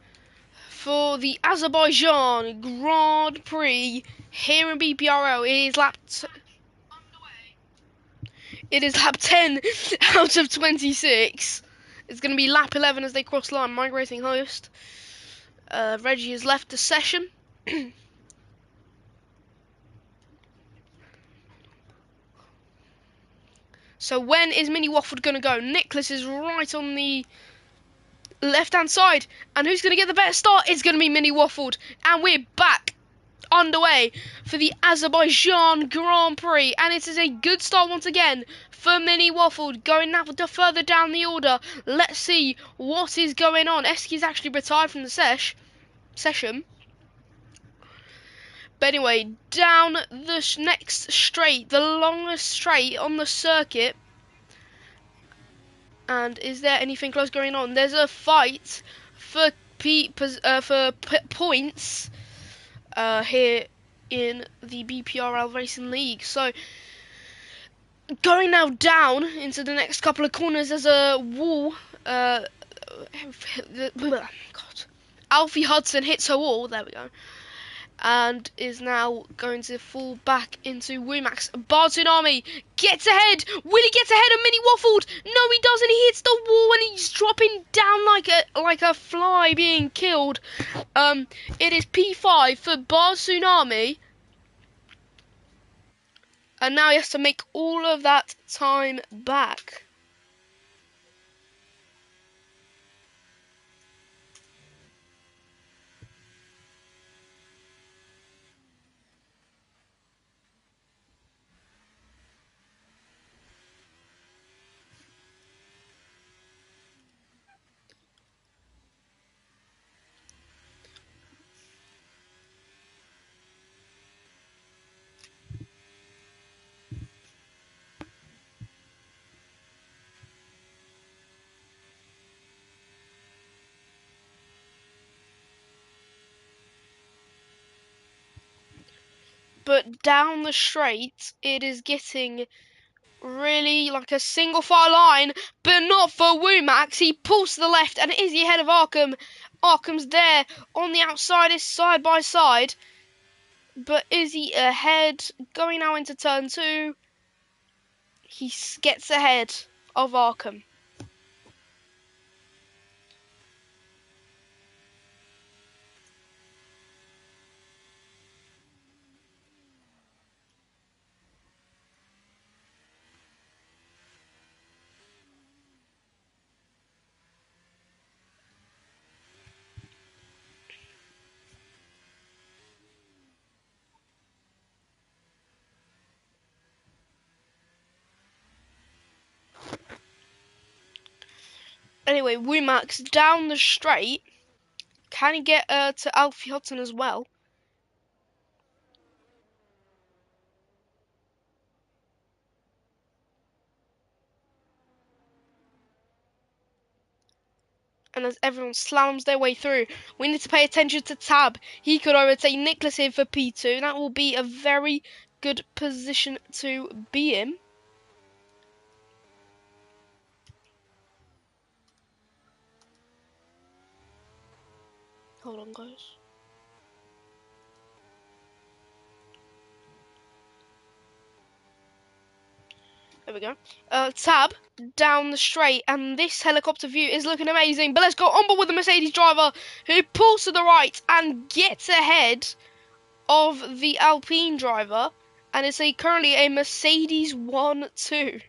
for the Azerbaijan Grand Prix here in BPRL. It is lap 10 out of 26. It's going to be lap 11 as they cross line. Migrating host. Reggie has left the session. So when is Mini Waffle going to go? Nicholas is right on the left-hand side. And who's going to get the better start? It's going to be Mini Waffled. And we're back underway for the Azerbaijan Grand Prix. And it is a good start once again for Mini Waffled. Going now further down the order. Let's see what is going on. Eski's actually retired from the session. But anyway, down the next straight, the longest straight on the circuit. And is there anything close going on? There's a fight for points here in the BPRL Racing League. So going now down into the next couple of corners, there's a wall. God, Alfie Hudson hits her wall. There we go. And is now going to fall back into Womax. Tsunami gets ahead. Will he get ahead of Mini Waffled? No, he doesn't. He hits the wall and he's dropping down like a fly being killed. It is P5 for Tsunami. And now he has to make all of that time back. But down the straight, it is getting really like a single file line, but not for Womax. He pulls to the left, and is he ahead of Arkham? Arkham's there on the outside, is side by side. But is he ahead? Going now into turn 2. He gets ahead of Arkham. Anyway, Womax down the straight. Can he get to Alfie Hudson as well? And as everyone slams their way through, we need to pay attention to Tab. He could overtake Nicholas here for P2. That will be a very good position to be in. Hold on, guys. There we go. Tab down the straight, and this helicopter view is looking amazing. But let's go on board with the Mercedes driver, who pulls to the right and gets ahead of the Alpine driver, and it's currently a Mercedes 1-2.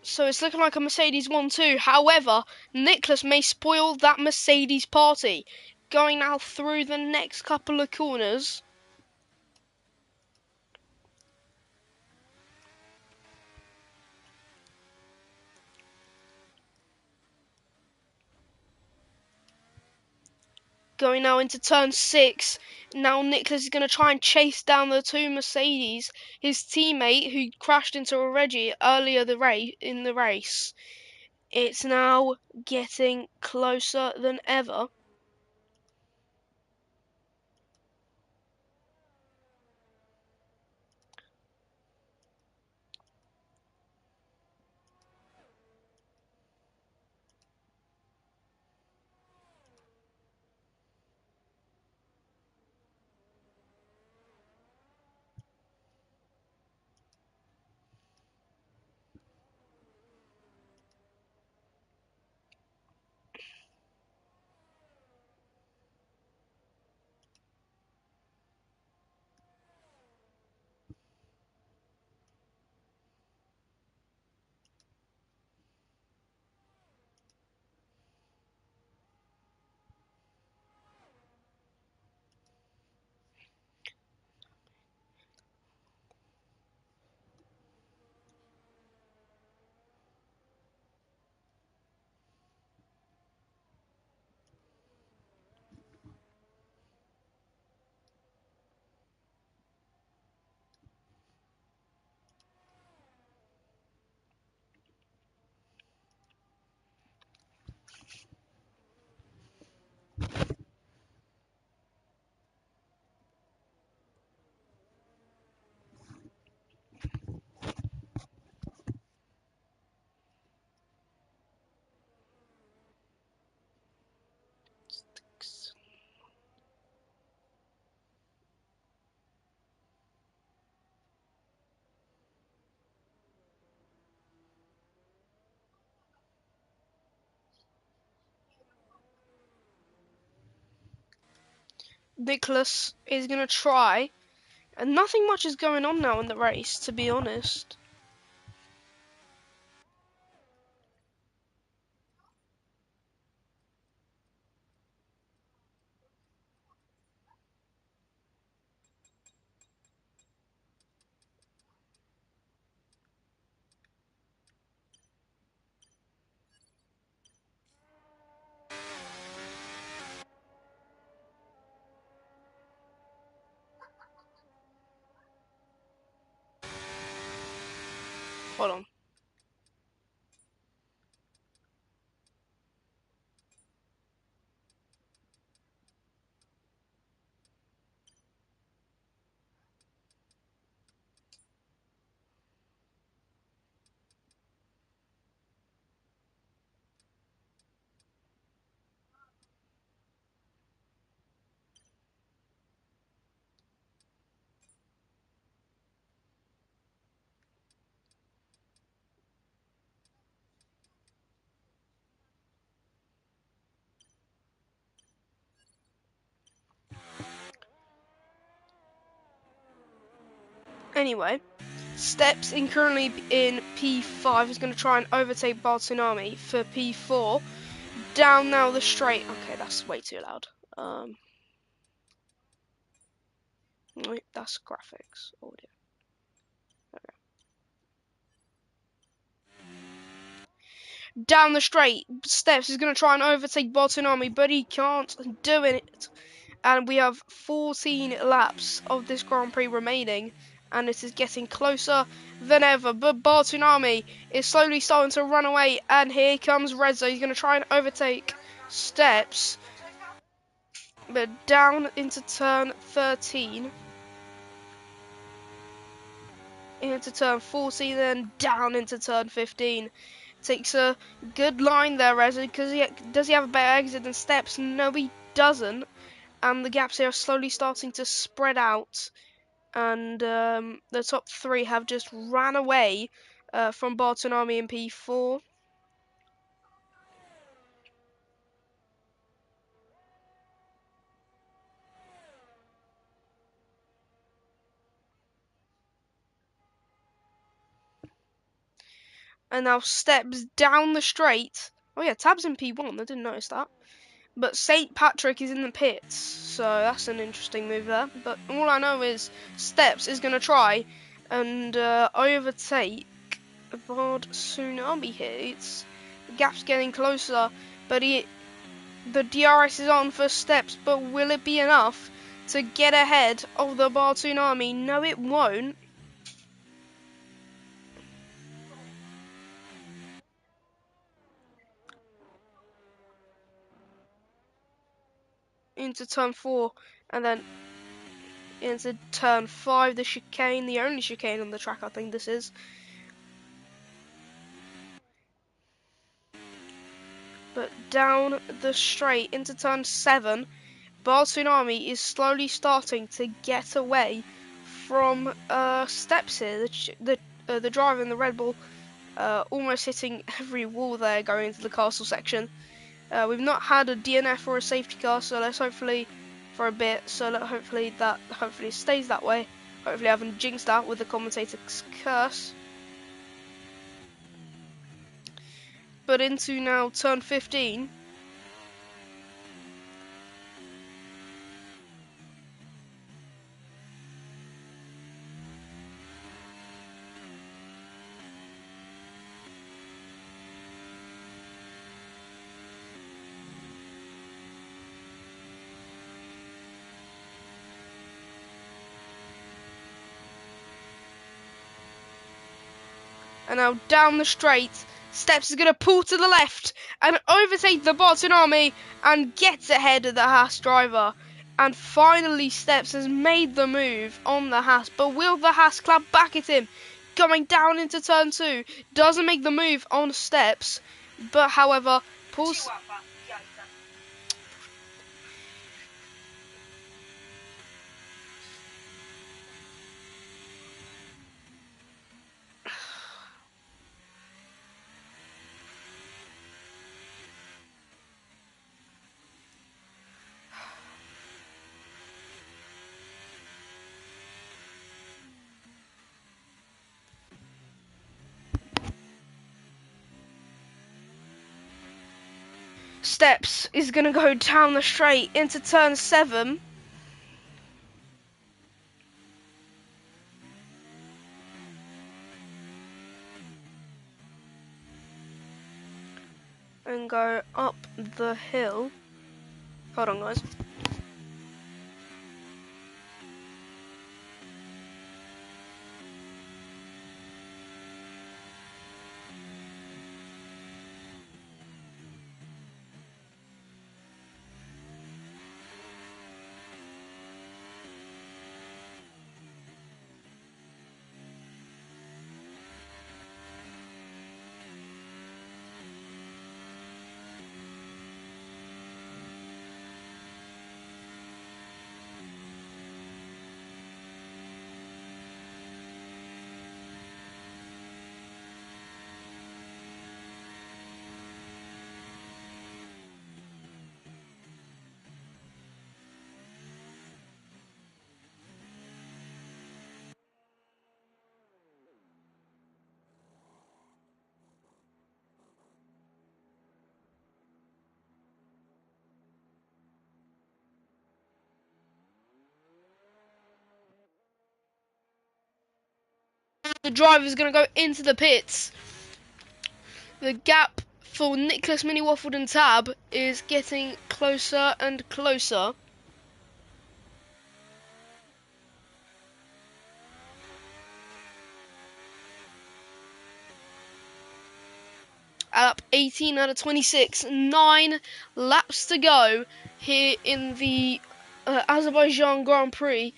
So it's looking like a Mercedes 1-2. However, Nicholas may spoil that Mercedes party. Going now through the next couple of corners. Going now into turn 6. Now Nicholas is going to try and chase down the two Mercedes. His teammate, who crashed into a Reggie earlier in the race, It's now getting closer than ever. Nicholas is going to try, and nothing much is going on now in the race, to be honest. Hold on. Anyway, Steps in currently in P5 is going to try and overtake Bartunami for P4. Down now the straight. Okay, that's way too loud. Wait, that's graphics audio. Okay. Down the straight, Steps is going to try and overtake Bartunami, but he can't do it. And we have 14 laps of this Grand Prix remaining, and it is getting closer than ever. But Bartunami is slowly starting to run away, and here comes Rezzo. He's going to try and overtake Steps, but down into turn 13, into turn 14, then down into turn 15. Takes a good line there, Rezzo, because does he have a better exit than Steps? No, he doesn't. And the gaps here are slowly starting to spread out. And the top three have just ran away from Bartonami in P4. And now Steps down the straight. Oh yeah, Tab's in P1, I didn't notice that. But St. Patrick is in the pits, so that's an interesting move there. But all I know is Steps is going to try and overtake Bard Tsunami here. The gap's getting closer, but the DRS is on for Steps, but will it be enough to get ahead of the Bard Tsunami? No, it won't. into turn 4, and then into turn 5, the chicane, the only chicane on the track I think this is. But down the straight into turn 7, Tsunami is slowly starting to get away from Steps here. The driver in the Red Bull almost hitting every wall there going into the castle section. We've not had a DNF or a safety car, so let's hopefully for a bit. So hopefully it stays that way. Hopefully I haven't jinxed that with the commentator's curse. But into now turn 15. And now down the straight, Steps is going to pull to the left and overtake the Tsunami and gets ahead of the Haas driver. And finally Steps has made the move on the Haas, but will the Haas clap back at him? Going down into turn 2, doesn't make the move on Steps, but however, pulls... Steps is going to go down the straight into turn 7. And go up the hill. Hold on, guys. The driver's going to go into the pits. The gap for Nicholas, Mini Waffled and Tab is getting closer and closer. Up 18 out of 26, 9 laps to go here in the Azerbaijan Grand Prix.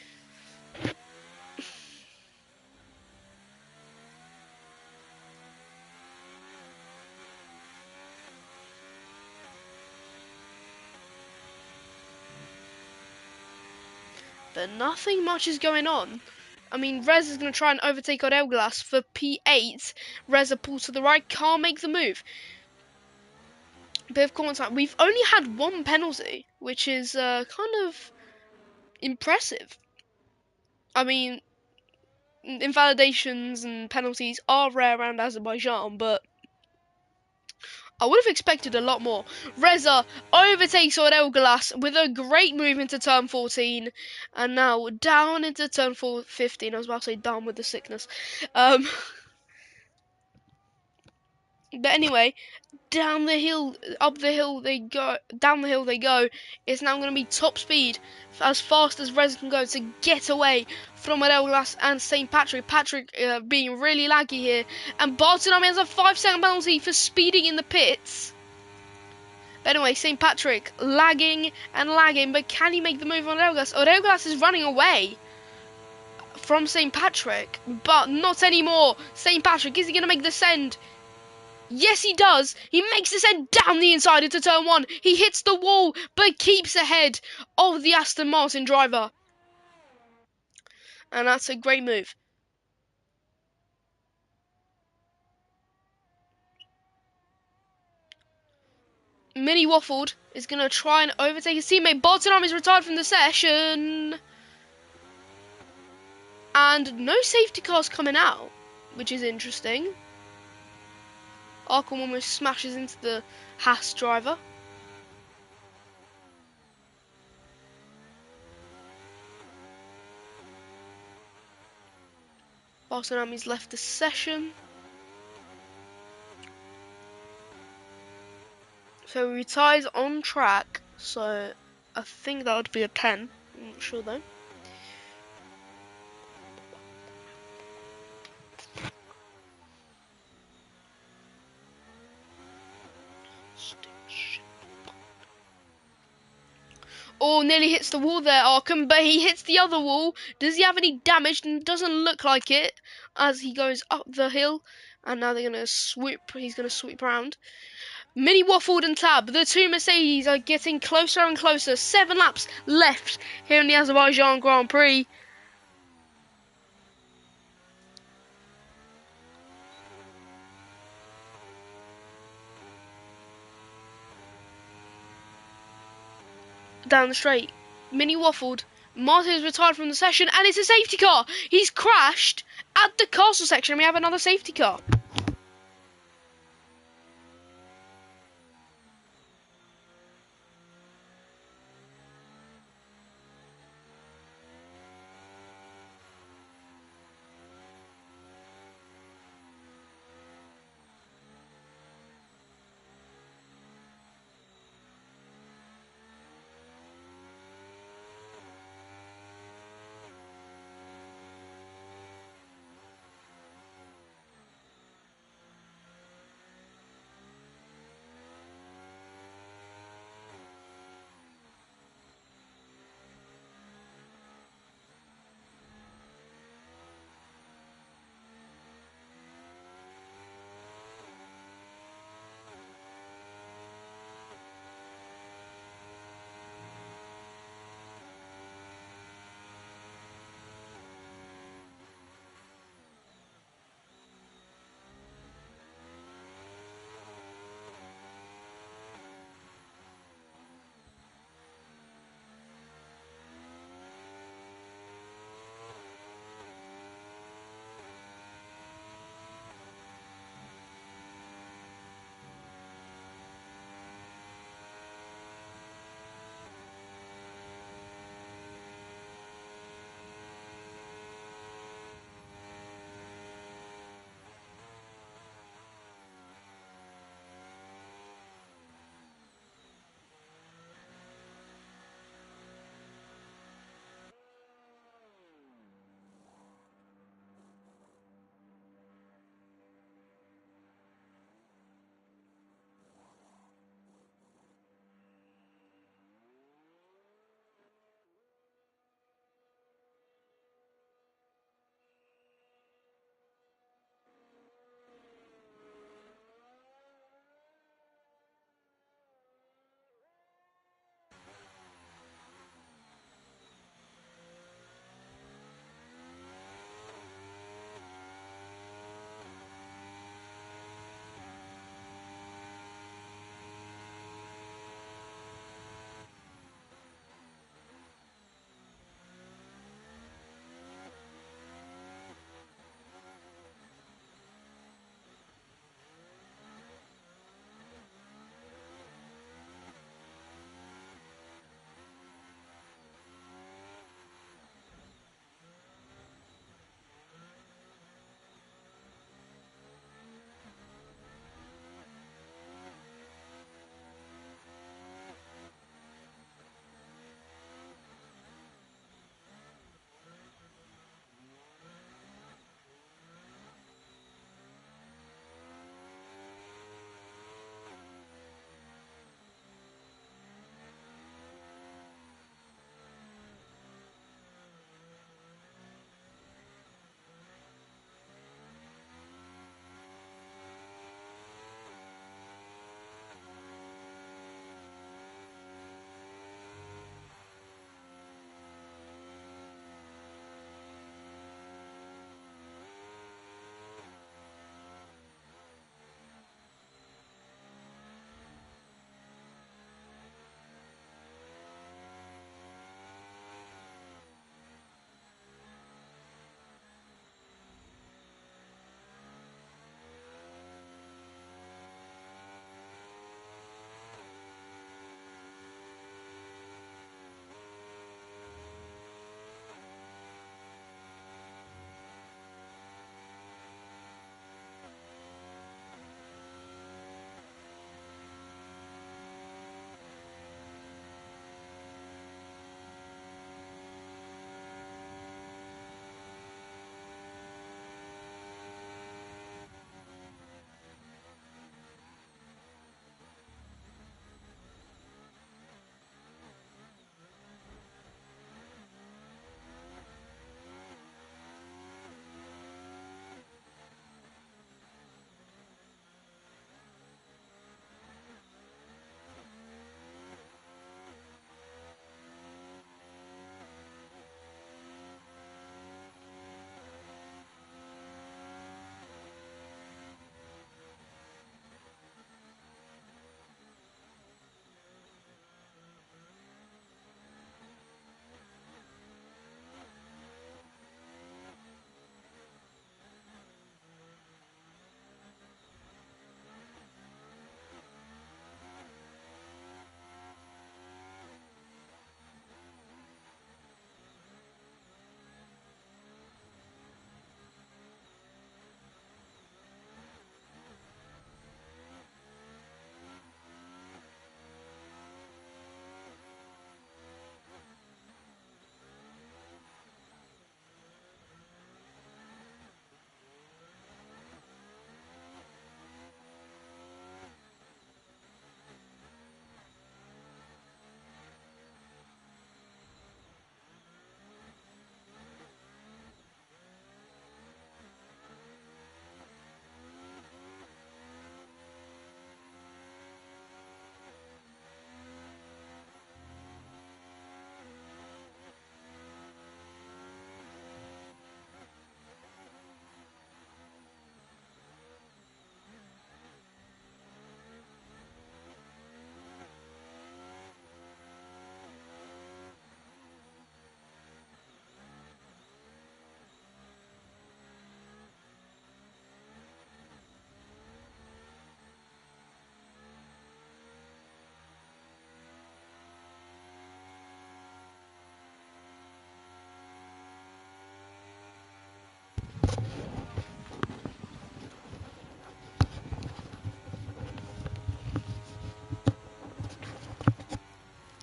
But nothing much is going on. I mean, Rez is going to try and overtake Elglas for P8. Reza pulls to the right, can't make the move. Bit of contact. We've only had one penalty, which is kind of impressive. I mean, invalidations and penalties are rare around Azerbaijan, but I would have expected a lot more. Reza overtakes Elgalas with a great move into turn 14, and now down into turn 15. I was about to say down with the sickness. But anyway, down the hill, up the hill they go, down the hill they go. It's now going to be top speed, as fast as Reza can go to get away from Elglas and St. Patrick. Patrick being really laggy here, and Bartolome has a 5-second penalty for speeding in the pits. But anyway, St. Patrick lagging and lagging, but can he make the move on Aurelgas? Aurelgas is running away from St. Patrick, but not anymore. St. Patrick, is he going to make the send? Yes, he does. He makes the send down the inside into turn 1. He hits the wall, but keeps ahead of the Aston Martin driver. And that's a great move. Mini Waffled is going to try and overtake his teammate. Bartonam is retired from the session. And no safety cars coming out, which is interesting. Arkham almost smashes into the Haas driver. Bartonami's left the session. So he retires on track, so I think that would be a 10. I'm not sure though. Oh, nearly hits the wall there, Arkham, but he hits the other wall. Does he have any damage? Doesn't look like it as he goes up the hill. And now they're going to swoop. He's going to sweep around. Mini Waffled and Tab, the two Mercedes are getting closer and closer. 7 laps left here in the Azerbaijan Grand Prix. Down the straight. Mini Waffled. Martin's retired from the session, and it's a safety car. He's crashed at the castle section, and we have another safety car.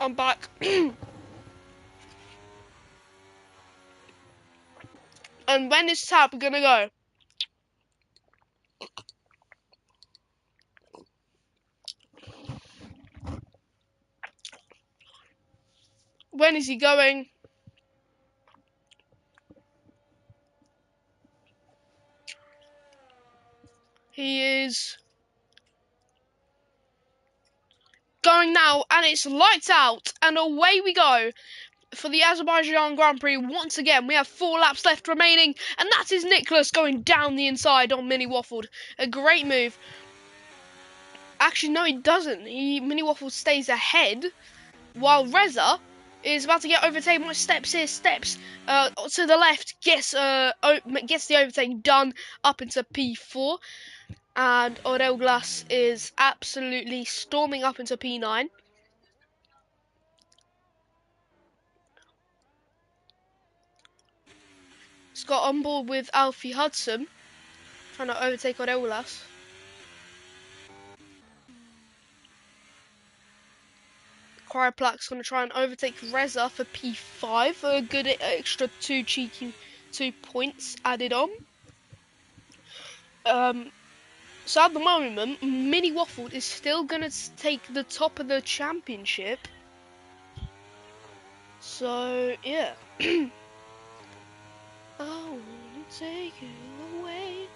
I'm back. And when is Tab gonna go? When is he going? He is going now, and it's lights out, and away we go for the Azerbaijan Grand Prix. Once again, we have 4 laps left remaining, and that is Nicholas going down the inside on Mini Waffled. A great move. Actually, no, he doesn't. Mini Waffled stays ahead, while Reza is about to get overtaken by Steps here. Steps to the left gets the overtake done up into P4, and Aurel Glass is absolutely storming up into P9. He's got on board with Alfie Hudson, trying to overtake Aurel Glass. Cryoplax going to try and overtake Reza for P5, a good extra 2 points added on. So at the moment, Mini Waffled is still going to take the top of the championship. So, yeah. I wanna take you away.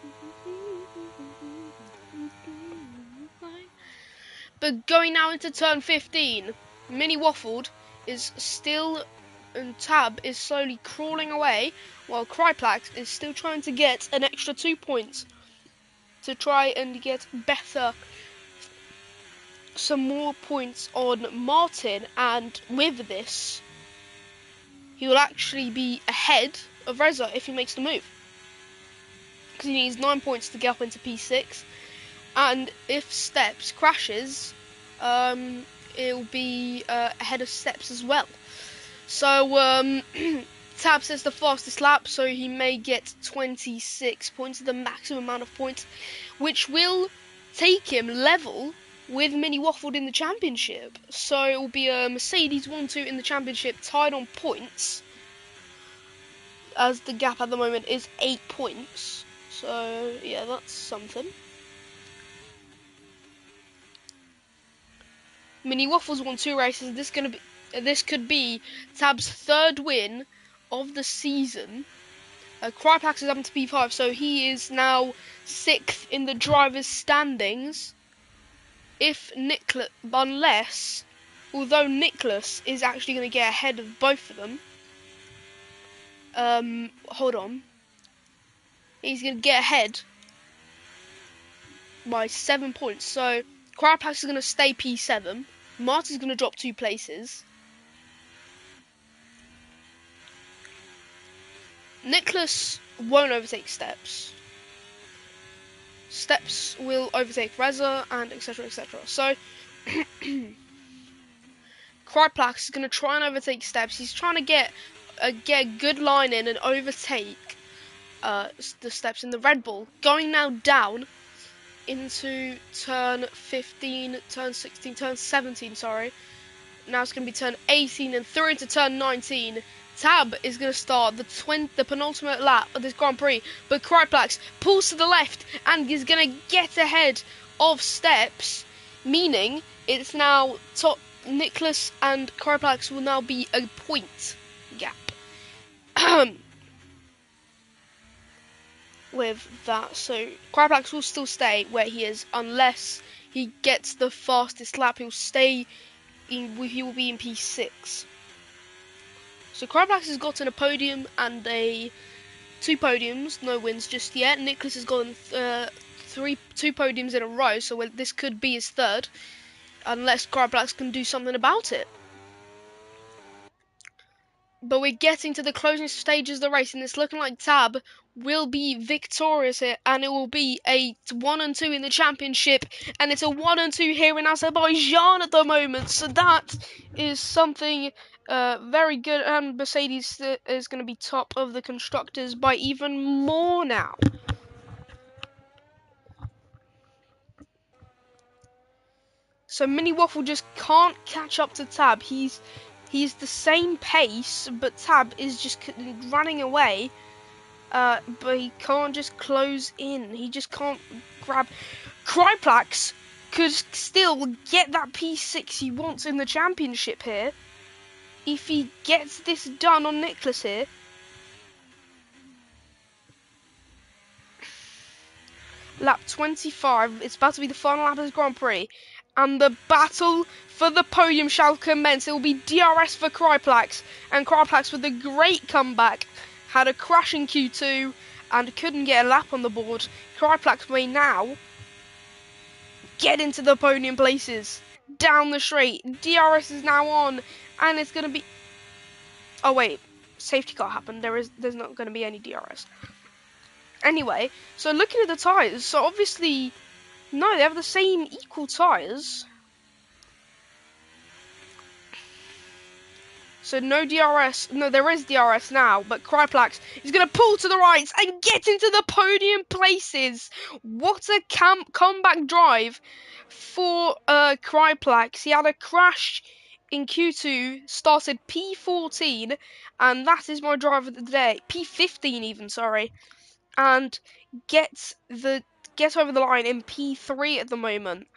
But going now into turn 15, Mini Waffled is still, and Tab is slowly crawling away, while Cryplax is still trying to get an extra 2 points to try and get some more points on Martin, and with this, he will actually be ahead of Reza if he makes the move. Because he needs 9 points to get up into P6, and if Steps crashes, it'll be ahead of Steps as well. So Tab says the fastest lap, so he may get 26 points, the maximum amount of points, which will take him level with Mini Waffled in the championship. So it will be a Mercedes 1-2 in the championship, tied on points, as the gap at the moment is 8 points. So yeah, that's something. Mini Waffles won 2 races. This could be Tab's 3rd win of the season. Crypax is up to P5, so he is now 6th in the drivers' standings. Although Nicholas is actually going to get ahead of both of them. Hold on. He's going to get ahead by 7 points. So Crypax is going to stay P7. Martin's going to drop 2 places. Nicholas won't overtake Steps. Steps will overtake Reza, and etc, etc. So, Cryplax is going to try and overtake Steps. He's trying to get a good line in and overtake the Steps in the Red Bull. Going now down into turn 15, turn 16, turn 17, sorry. Now it's going to be turn 18 and through into turn 19. Tab is going to start the penultimate lap of this Grand Prix, but Cryplax pulls to the left and is going to get ahead of Steps, meaning it's now top. Nicholas and Cryplax will now be a point gap with that. So Cryplax will still stay where he is unless he gets the fastest lap. He will be in P6. So Cryplax has gotten a podium and 2 podiums, no wins just yet. Nicholas has gotten 2 podiums in a row, so this could be his 3rd, unless Cryplax can do something about it. But we're getting to the closing stages of the race, and it's looking like Tab will be victorious here, and it will be a 1-2 in the championship, and it's a 1-2 here in Azerbaijan at the moment. So that is something very good, and Mercedes is going to be top of the constructors by even more now. So Mini Waffle just can't catch up to Tab. He's the same pace, but Tab is just running away. But he can't just close in. He just can't grab. Cryplax could still get that P6 he wants in the championship here. If he gets this done on Nicholas here. Lap 25, it's about to be the final lap of the Grand Prix. And the battle for the podium shall commence. It will be DRS for Cryplax. And Cryplax with a great comeback. Had a crash in Q2 and couldn't get a lap on the board. Cryplax may now get into the podium places. Down the straight. DRS is now on. And it's going to be... Oh wait, safety car happened. There's not going to be any DRS. Anyway, so looking at the tyres, so obviously, no, they have the same equal tyres. So no DRS, no, there is DRS now, but Cryplax is going to pull to the right and get into the podium places. What a comeback drive for Cryplax. He had a crash in Q2, started P14, and that is my drive of the day. P15 even, sorry. And gets over the line in P3 at the moment.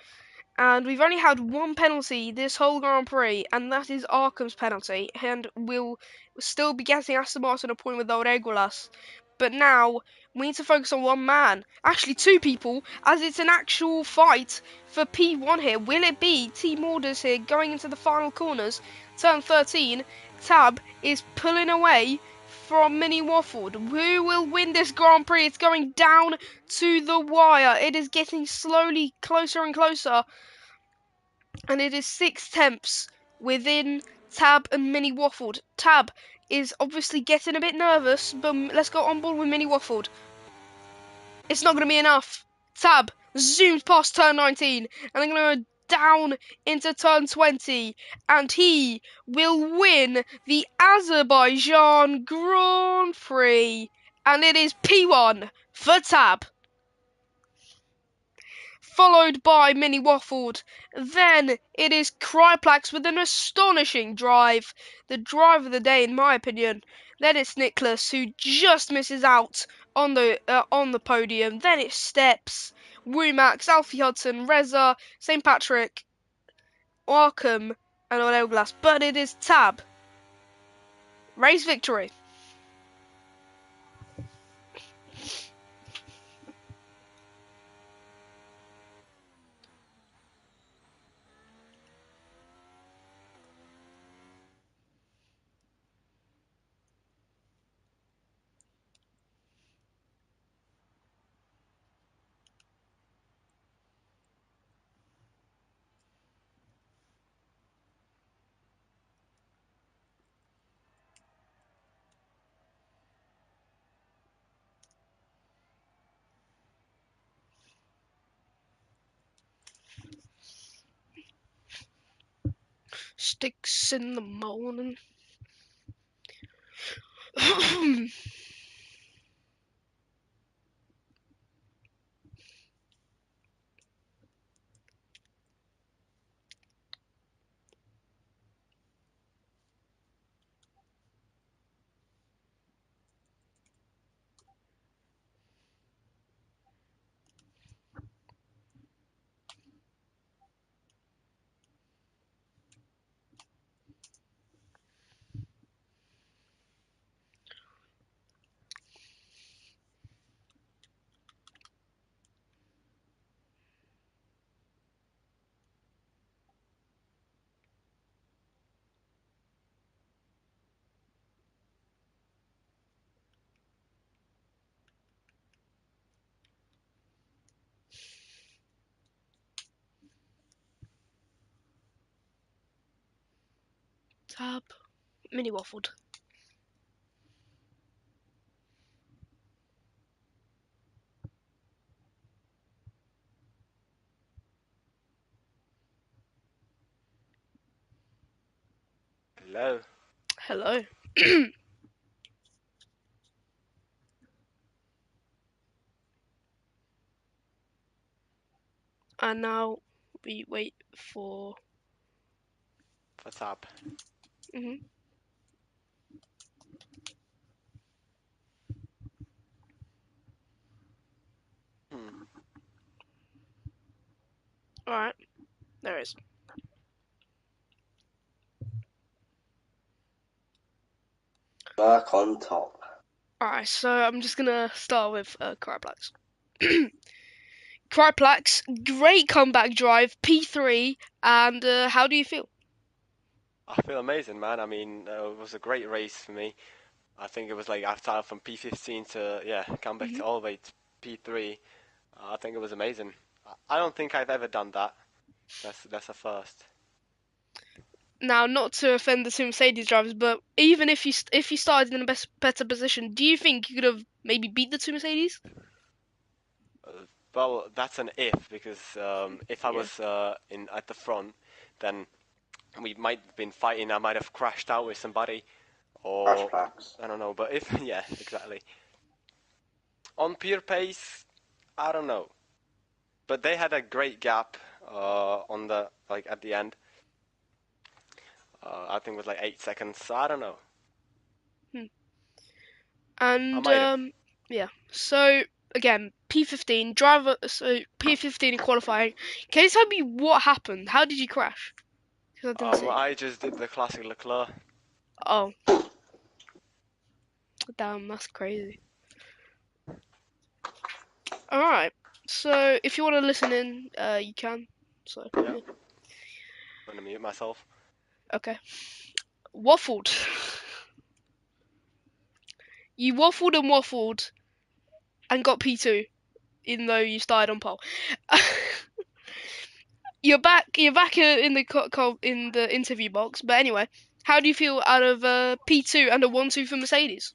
And we've only had one penalty this whole Grand Prix, and that is Arkham's penalty. And we'll still be getting Aston Martin a point with old Regulus. But now we need to focus on one man, actually two people, as it's an actual fight for P1 here. Will it be Team Orders here going into the final corners? Turn 13, Tab is pulling away from Mini Waffled. Who will win this Grand Prix? It's going down to the wire. It is getting slowly closer and closer. And it is 6/10 within Tab and Mini Waffled. Tab is obviously getting a bit nervous, but let's go on board with Mini Waffled. It's not going to be enough. Tab zooms past turn 19 and then going to go down into turn 20, and he will win the Azerbaijan Grand Prix, and it is P1 for Tab, followed by Mini Waffled. Then it is Cryplax with an astonishing drive, the drive of the day in my opinion. Then it's Nicholas who just misses out on the podium. Then it's Steps, Woomax, Alfie Hudson, Reza, St. Patrick, Arkham, and Glass. But it is Tab. Race victory. Sticks in the morning. Tab, Mini Waffled. Hello. Hello. And now We wait for. Tab. Mhm. All right. There it is. Back on top. Alright, so I'm just gonna start with Cryplax. Cryplax, great comeback drive, P3, and how do you feel? I feel amazing, man. I mean, it was a great race for me. I think it was like after from P15 to come back Mhm. to all the way to P3. I think it was amazing. I don't think I've ever done that. That's a first. Now, not to offend the two Mercedes drivers, but even if you started in a better position, do you think you could have maybe beat the two Mercedes? Well, that's an if because if I Yeah. was in at the front, then we might have been fighting. I might have crashed out with somebody, Crash or packs. I don't know. But if yeah, exactly. On pure pace, I don't know. But they had a great gap on the like at the end. I think it was like 8 seconds. So I don't know. Hmm. I And might have. yeah. So again, P15 driver. So P15 in qualifying. Can you tell me what happened? How did you crash? Because I didn't see. I just did the classic Leclerc. Oh, damn, that's crazy. All right. So if you want to listen in, you can. So Yeah. yeah. I'm gonna mute myself. Okay. Waffled. You waffled and waffled and got P2, even though you started on pole. You're back. You're back in the in the interview box. But anyway, how do you feel out of P2 and a 1-2 for Mercedes?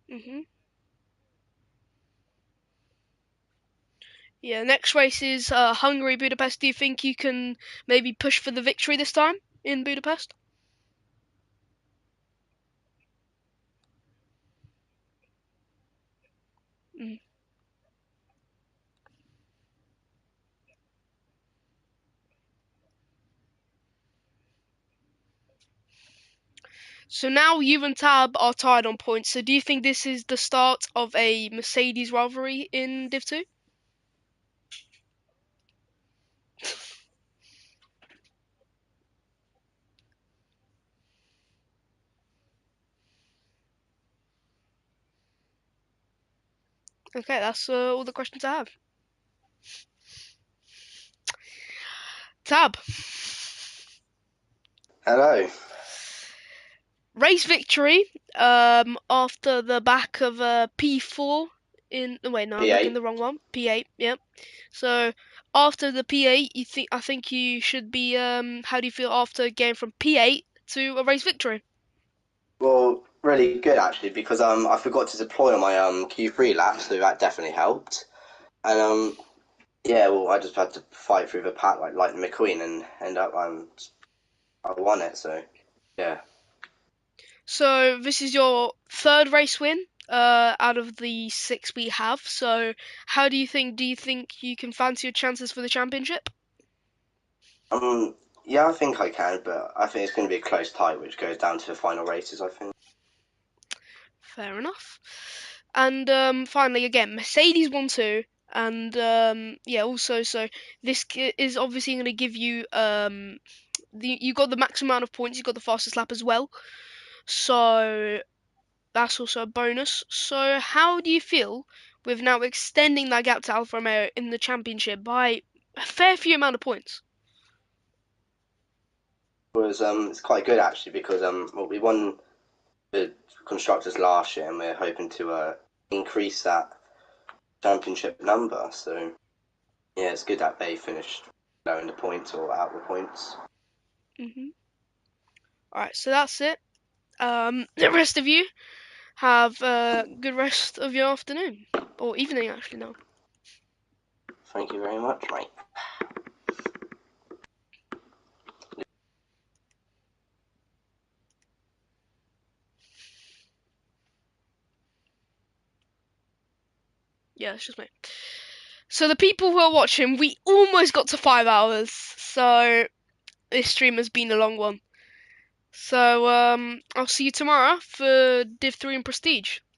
Mhm. Yeah. Next race is Hungary, Budapest. Do you think you can maybe push for the victory this time in Budapest? Mm. So now you and Tab are tied on points. So do you think this is the start of a Mercedes rivalry in Div 2? Okay, that's all the questions I have. Tab, Hello. race victory after the back of P4 in wait, no, I'm looking P8. the wrong one. P8, yep. So after the P8, I think you should be how do you feel after getting from P8 to a race victory? Well, really good actually because I forgot to deploy on my Q3 lap, so that definitely helped. And yeah, well I just had to fight through the pack like Lightning McQueen and end up I won it. So yeah. So this is your third race win out of the 6 we have. So how do you think? Do you think you can fancy your chances for the championship? Yeah, I think I can, but I think it's going to be a close tie, which goes down to the final races. I think. Fair enough. And finally, again, Mercedes 1-2, and yeah, also so this is obviously going to give you you got the max amount of points, you got the fastest lap as well. So that's also a bonus. So how do you feel with now extending that gap to Alfa Romeo in the championship by a fair few amount of points? Was it's quite good actually because well, we won the constructors last year, and we're hoping to increase that championship number. So yeah, it's good that they finished low in the points or out the points. Mhm. All right, so that's it. The rest of you have a good rest of your afternoon or evening, actually now. Thank you very much, mate. Yeah, it's just me. So the people who are watching, we almost got to 5 hours. So this stream has been a long one. So I'll see you tomorrow for Div 3 and Prestige.